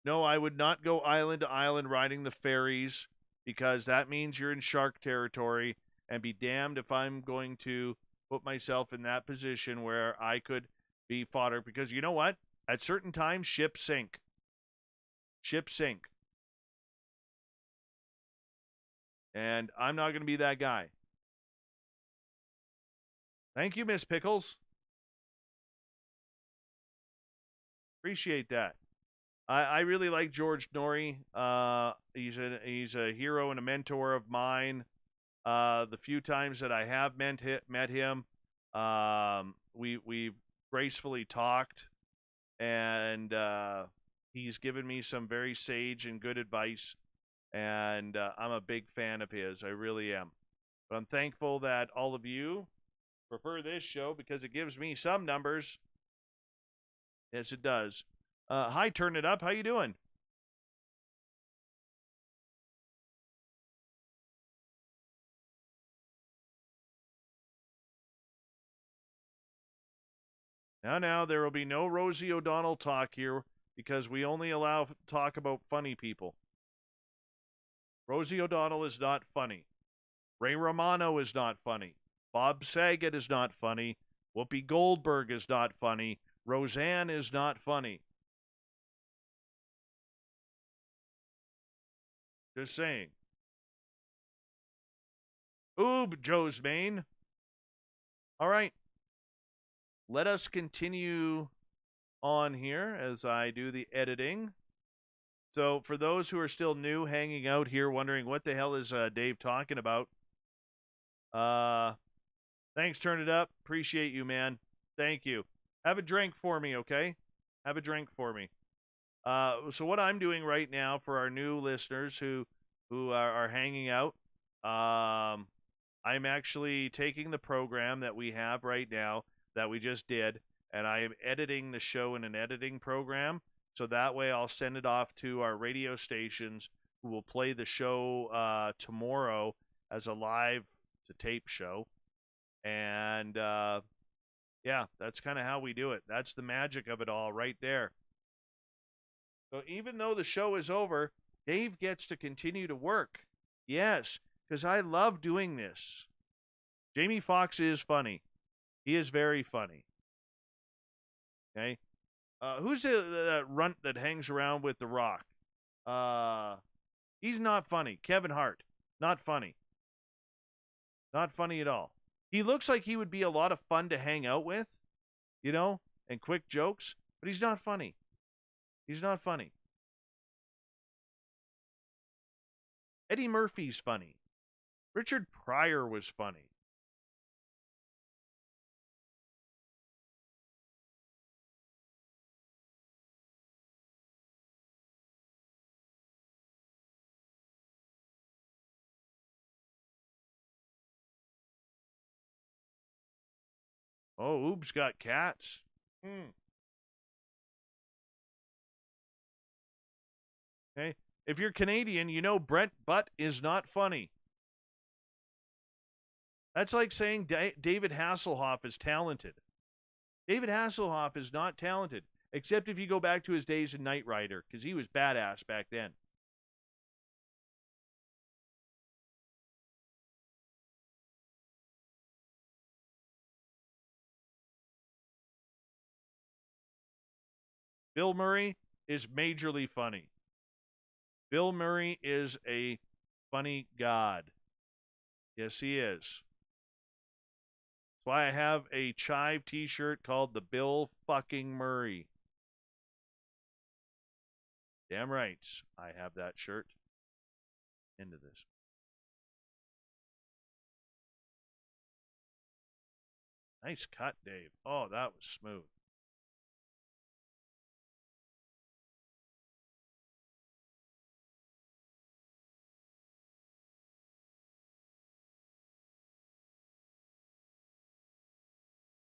No, I would not go island to island riding the ferries, because that means you're in shark territory, and be damned if I'm going to put myself in that position where I could be fodder, because you know what? At certain times, ships sink. Ships sink. And I'm not going to be that guy. Thank you, Miss Pickles. Appreciate that. I really like George Norrie. He's a hero and a mentor of mine. The few times that I have met him, we've gracefully talked, and he's given me some very sage and good advice, and I'm a big fan of his. I really am. But I'm thankful that all of you prefer this show because it gives me some numbers. Yes, it does. Hi, Turn It Up. How you doing? Now, there will be no Rosie O'Donnell talk here because we only allow talk about funny people. Rosie O'Donnell is not funny. Ray Romano is not funny. Bob Saget is not funny. Whoopi Goldberg is not funny. Roseanne is not funny. Just saying. Oob, Joe's Maine. All right. Let us continue on here as I do the editing. So for those who are still new, hanging out here, wondering what the hell is Dave talking about, thanks, Turn It Up. Appreciate you, man. Thank you. Have a drink for me, okay? Have a drink for me. So what I'm doing right now for our new listeners who are hanging out, I'm actually taking the program that we have right now that we just did, and I am editing the show in an editing program. So that way I'll send it off to our radio stations who will play the show tomorrow as a live to tape show. And yeah, that's kind of how we do it. That's the magic of it all right there. So even though the show is over, Dave gets to continue to work. Yes, because I love doing this. Jamie Foxx is funny. He is very funny. Okay? Who's the runt that hangs around with The Rock? He's not funny. Kevin Hart. Not funny. Not funny at all. He looks like he would be a lot of fun to hang out with, you know, and quick jokes, but he's not funny. He's not funny. Eddie Murphy's funny. Richard Pryor was funny. Oh, Oob's got cats. Okay. If you're Canadian, you know Brent Butt is not funny. That's like saying David Hasselhoff is talented. David Hasselhoff is not talented, except if you go back to his days in Knight Rider, because he was badass back then. Bill Murray is majorly funny. Bill Murray is a funny god. Yes, he is. That's why I have a Chive t-shirt called the Bill fucking Murray. Damn right, I have that shirt. Into this. Nice cut, Dave. Oh, that was smooth.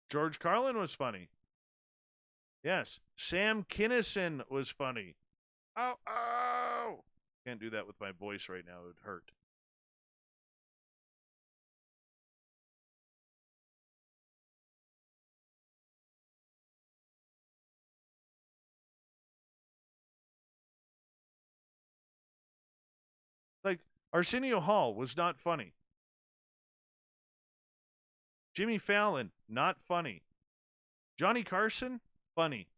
George Carlin was funny. Yes. Sam Kinison was funny. Oh, oh! Can't do that with my voice right now. It would hurt. Like, Arsenio Hall was not funny. Jimmy Fallon, not funny. Johnny Carson, funny.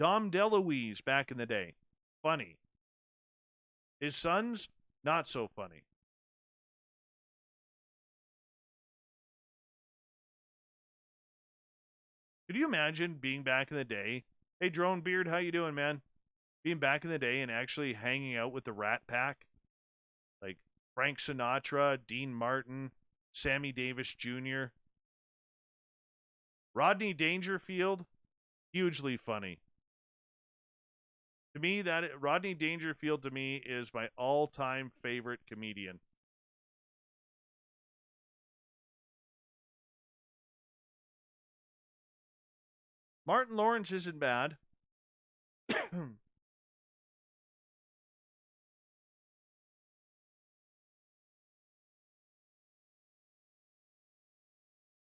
Dom DeLuise back in the day, funny. His sons, not so funny. Could you imagine being back in the day? Hey, Drone Beard, how you doing, man? Being back in the day and actually hanging out with the Rat Pack? Like Frank Sinatra, Dean Martin, Sammy Davis Jr., Rodney Dangerfield, hugely funny. To me, Rodney Dangerfield to me is my all-time favorite comedian. Martin Lawrence isn't bad.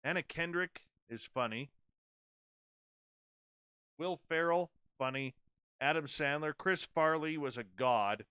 Anna Kendrick is funny. Will Ferrell, funny. Adam Sandler. Chris Farley was a god.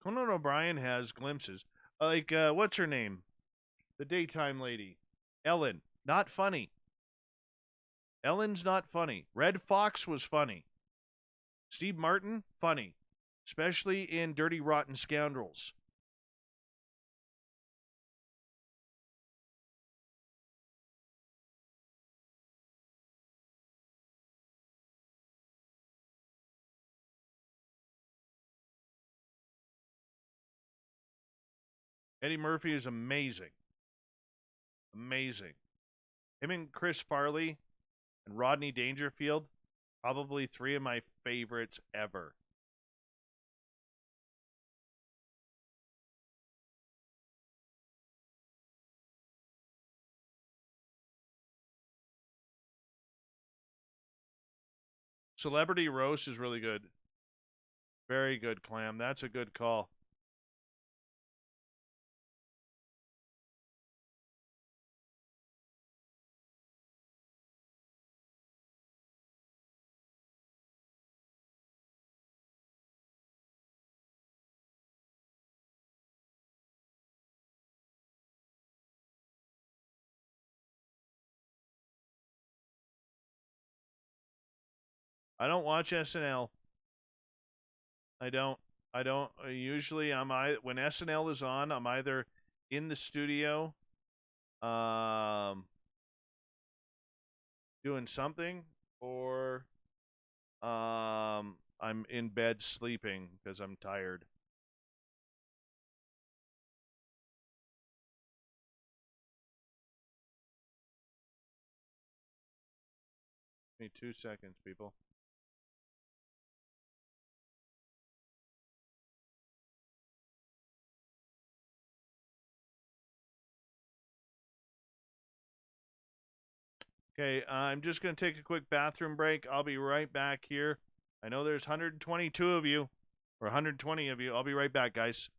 Conan O'Brien has glimpses. Like, what's her name? The daytime lady. Ellen. Not funny. Ellen's not funny. Red Fox was funny. Steve Martin, funny. Especially in Dirty Rotten Scoundrels. Eddie Murphy is amazing. Amazing. Him and Chris Farley and Rodney Dangerfield, probably three of my favorites ever. Celebrity Roast is really good. Very good, Clam. That's a good call. I don't watch SNL. I don't. Usually, when SNL is on, I'm either in the studio, doing something, or I'm in bed sleeping because I'm tired. Give me 2 seconds, people. Okay, I'm just going to take a quick bathroom break. I'll be right back here. I know there's 122 of you, or 120 of you. I'll be right back, guys.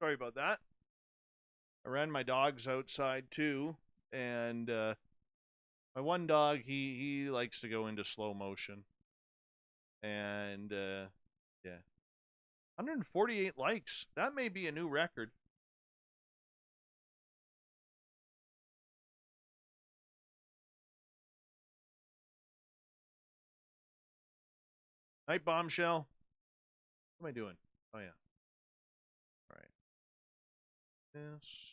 Sorry about that. I ran my dogs outside too, and my one dog, he likes to go into slow motion. And yeah, 148 likes. That may be a new record. Night bombshell. What am I doing? Oh yeah. All right. This.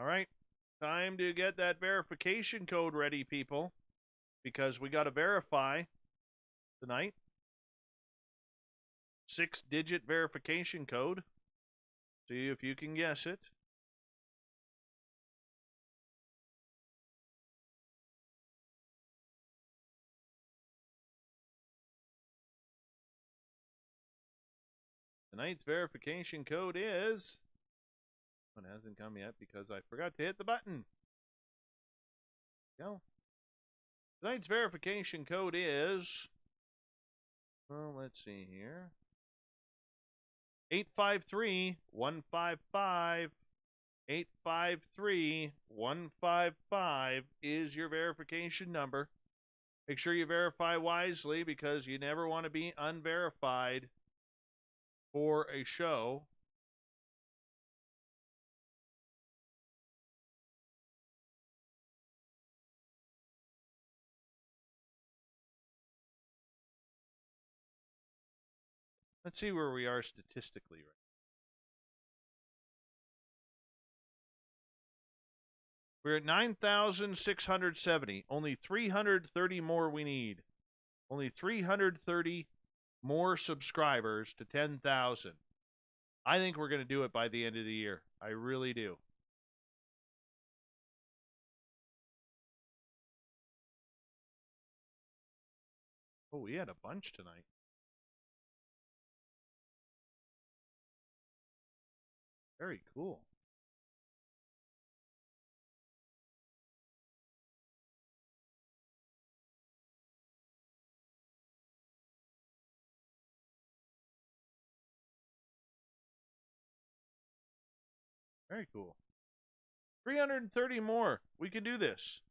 All right. Time to get that verification code ready, people, because we got to verify tonight. 6-digit verification code. See if you can guess it. Tonight's verification code is... One hasn't come yet because I forgot to hit the button. Go. Tonight's verification code is... Well, let's see here. 853-155. 853-155 is your verification number. Make sure you verify wisely because you never want to be unverified for a show. Let's see where we are statistically right. We're at 9,670. Only 330 more we need. Only 330 more subscribers to 10,000. I think we're going to do it by the end of the year. I really do. Oh, we had a bunch tonight. Very cool. Very cool. 330 more. We can do this.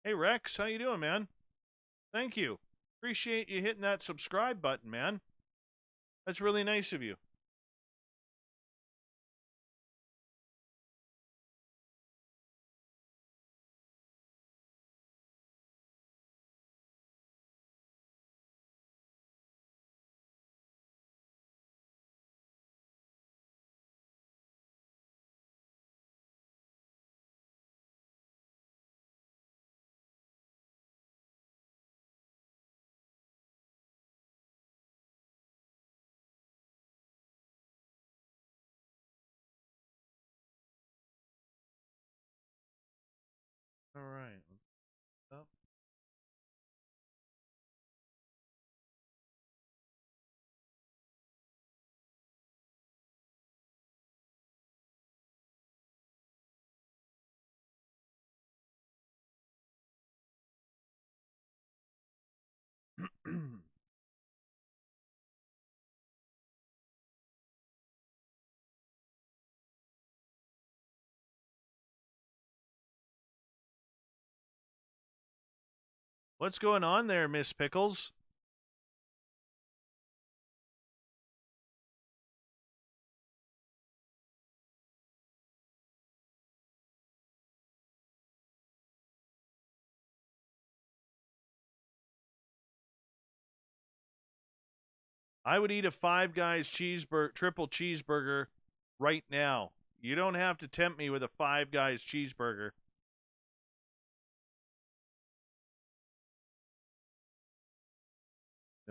Hey, Rex, how you doing, man? Thank you. Appreciate you hitting that subscribe button, man. That's really nice of you. All right. Oh. What's going on there, Miss Pickles? I would eat a Five Guys cheeseburger, triple cheeseburger right now. You don't have to tempt me with a Five Guys cheeseburger.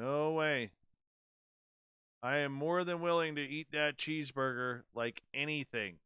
No way. I am more than willing to eat that cheeseburger like anything.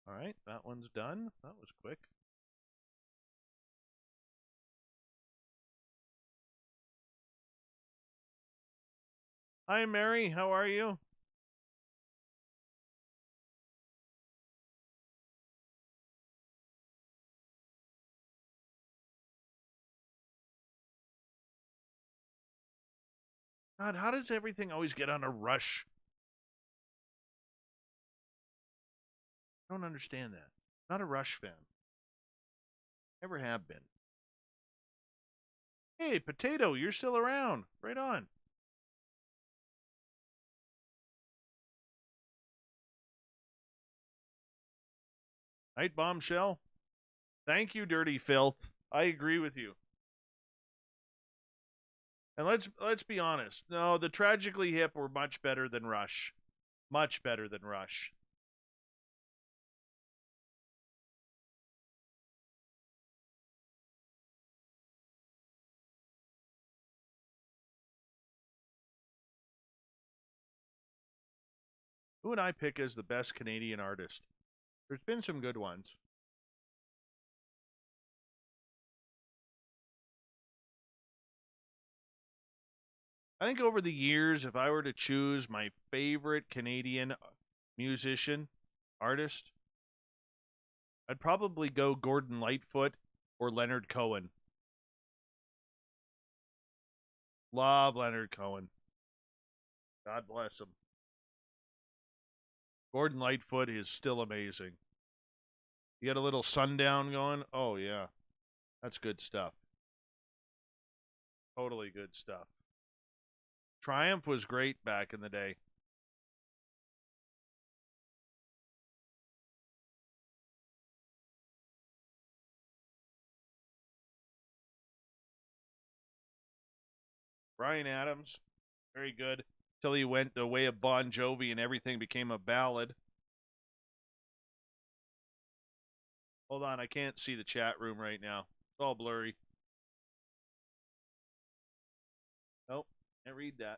All right, that one's done. That was quick. Hi, Mary. How are you? God, how does everything always get on a rush? I don't understand that. Not a Rush fan. Never have been. Hey, Potato, you're still around. Right on. Night Bombshell. Thank you, Dirty Filth. I agree with you. And let's be honest. No, the Tragically Hip were much better than Rush. Much better than Rush. Who would I pick as the best Canadian artist? There's been some good ones. I think over the years, if I were to choose my favorite Canadian musician, artist, I'd probably go Gordon Lightfoot or Leonard Cohen. Love Leonard Cohen. God bless him. Gordon Lightfoot is still amazing. You got a little Sundown going? Oh, yeah. That's good stuff. Totally good stuff. Triumph was great back in the day. Bryan Adams, very good. Till he went the way of Bon Jovi and everything became a ballad. Hold on, I can't see the chat room right now. It's all blurry. Nope, can't read that.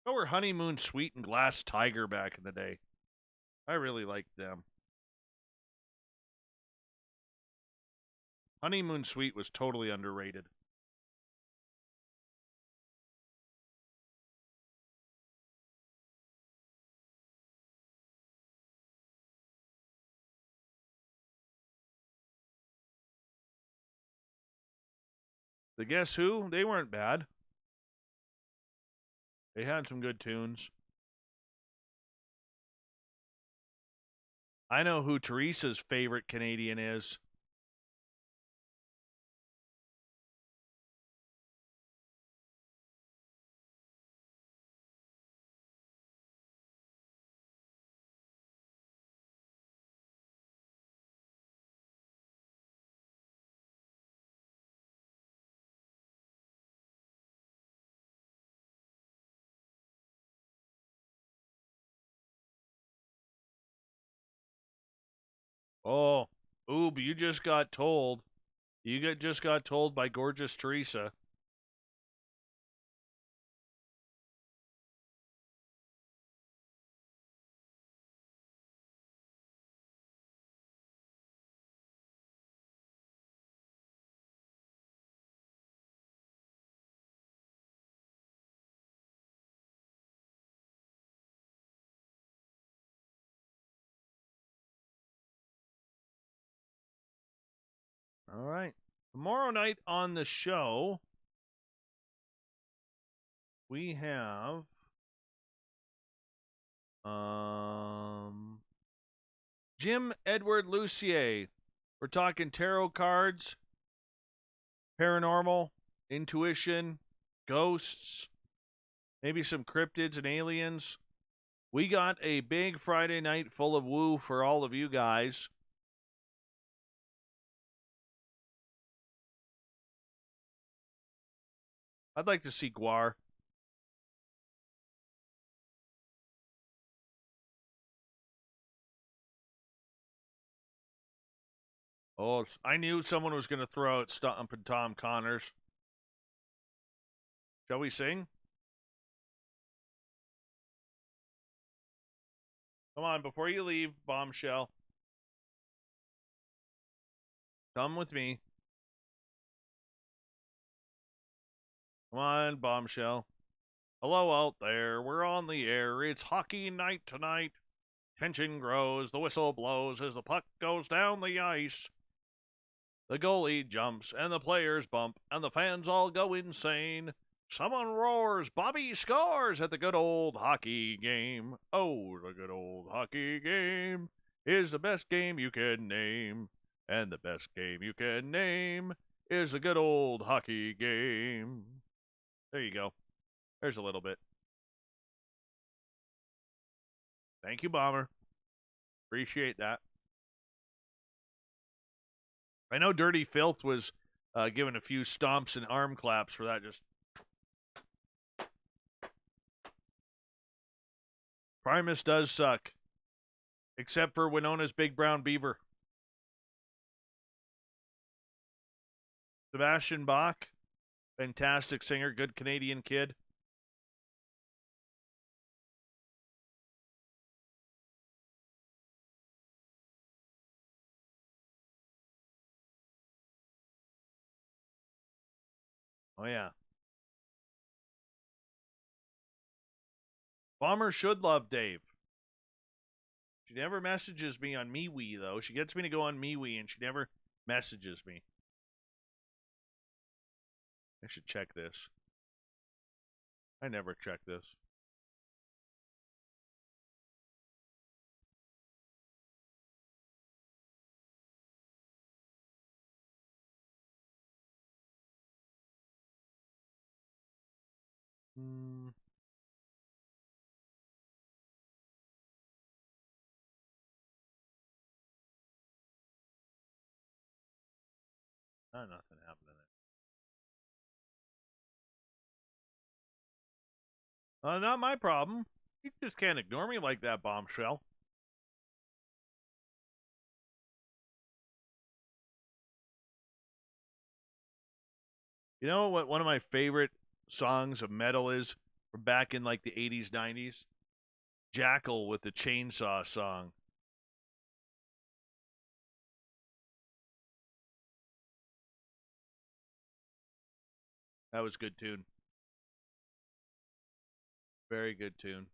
Oh, were Honeymoon Suite and Glass Tiger back in the day. I really liked them. Honeymoon Suite was totally underrated. The Guess Who? They weren't bad. They had some good tunes. I know who Teresa's favorite Canadian is. Oh, Oob, you just got told. Just got told by gorgeous Teresa. All right. Tomorrow night on the show, we have Jim Edward Lucier, We're talking tarot cards, paranormal, intuition, ghosts, maybe some cryptids and aliens. We got a big Friday night full of woo for all of you guys. I'd like to see Guar. Oh, I knew someone was going to throw out Stompin' Tom Connors. Shall we sing? Come on, before you leave, Bombshell. Come with me. Come on, Bombshell. Hello out there. We're on the air. It's hockey night tonight. Tension grows. The whistle blows as the puck goes down the ice. The goalie jumps, and the players bump, and the fans all go insane. Someone roars, Bobby scores at the good old hockey game. Oh, the good old hockey game is the best game you can name. And the best game you can name is the good old hockey game. There you go. There's a little bit. Thank you, Bomber. Appreciate that. I know Dirty Filth was given a few stomps and arm claps for that. Just Primus does suck, except for Winona's Big Brown Beaver. Sebastian Bach, fantastic singer, good Canadian kid. Oh, yeah. Bomber should love Dave. She never messages me on MeWe, though. She gets me to go on MeWe, and she never messages me. I should check this. I never check this. Oh, nothing happening there. Not my problem. You just can't ignore me like that, Bombshell. You know what one of my favorite songs of metal is from back in like the 80s, 90s? Jackal with the Chainsaw song. That was a good tune. Very good tune.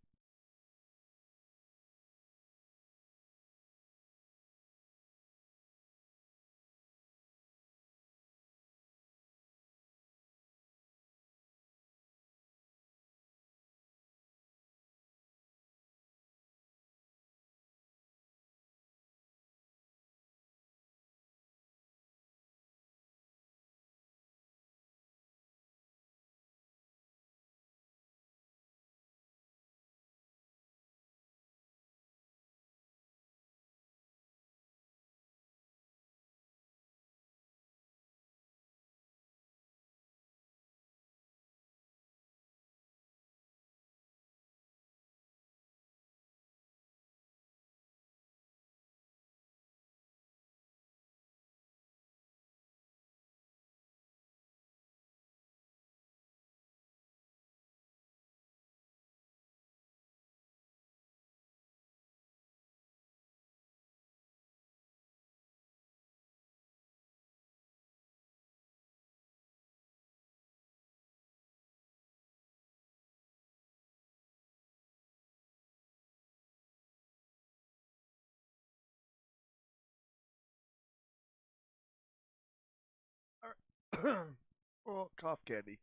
Oh, cough candy.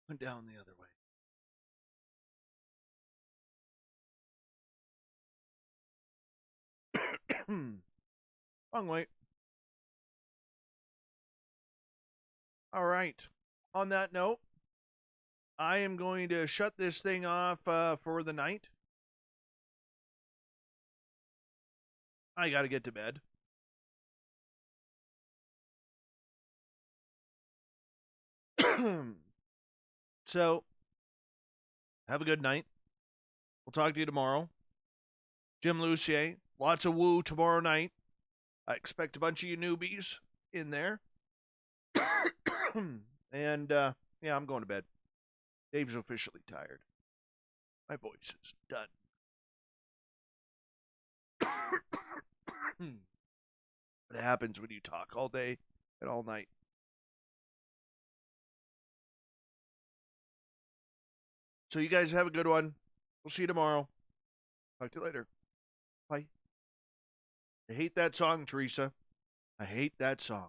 Went down the other way. Wrong way. All right. On that note, I am going to shut this thing off for the night. I got to get to bed. So, have a good night. We'll talk to you tomorrow. Jim Lucier, lots of woo tomorrow night. I expect a bunch of you newbies in there. And, yeah, I'm going to bed. Dave's officially tired. My voice is done. What happens when you talk all day and all night? So you guys have a good one. We'll see you tomorrow. Talk to you later. Bye. I hate that song, Teresa. I hate that song.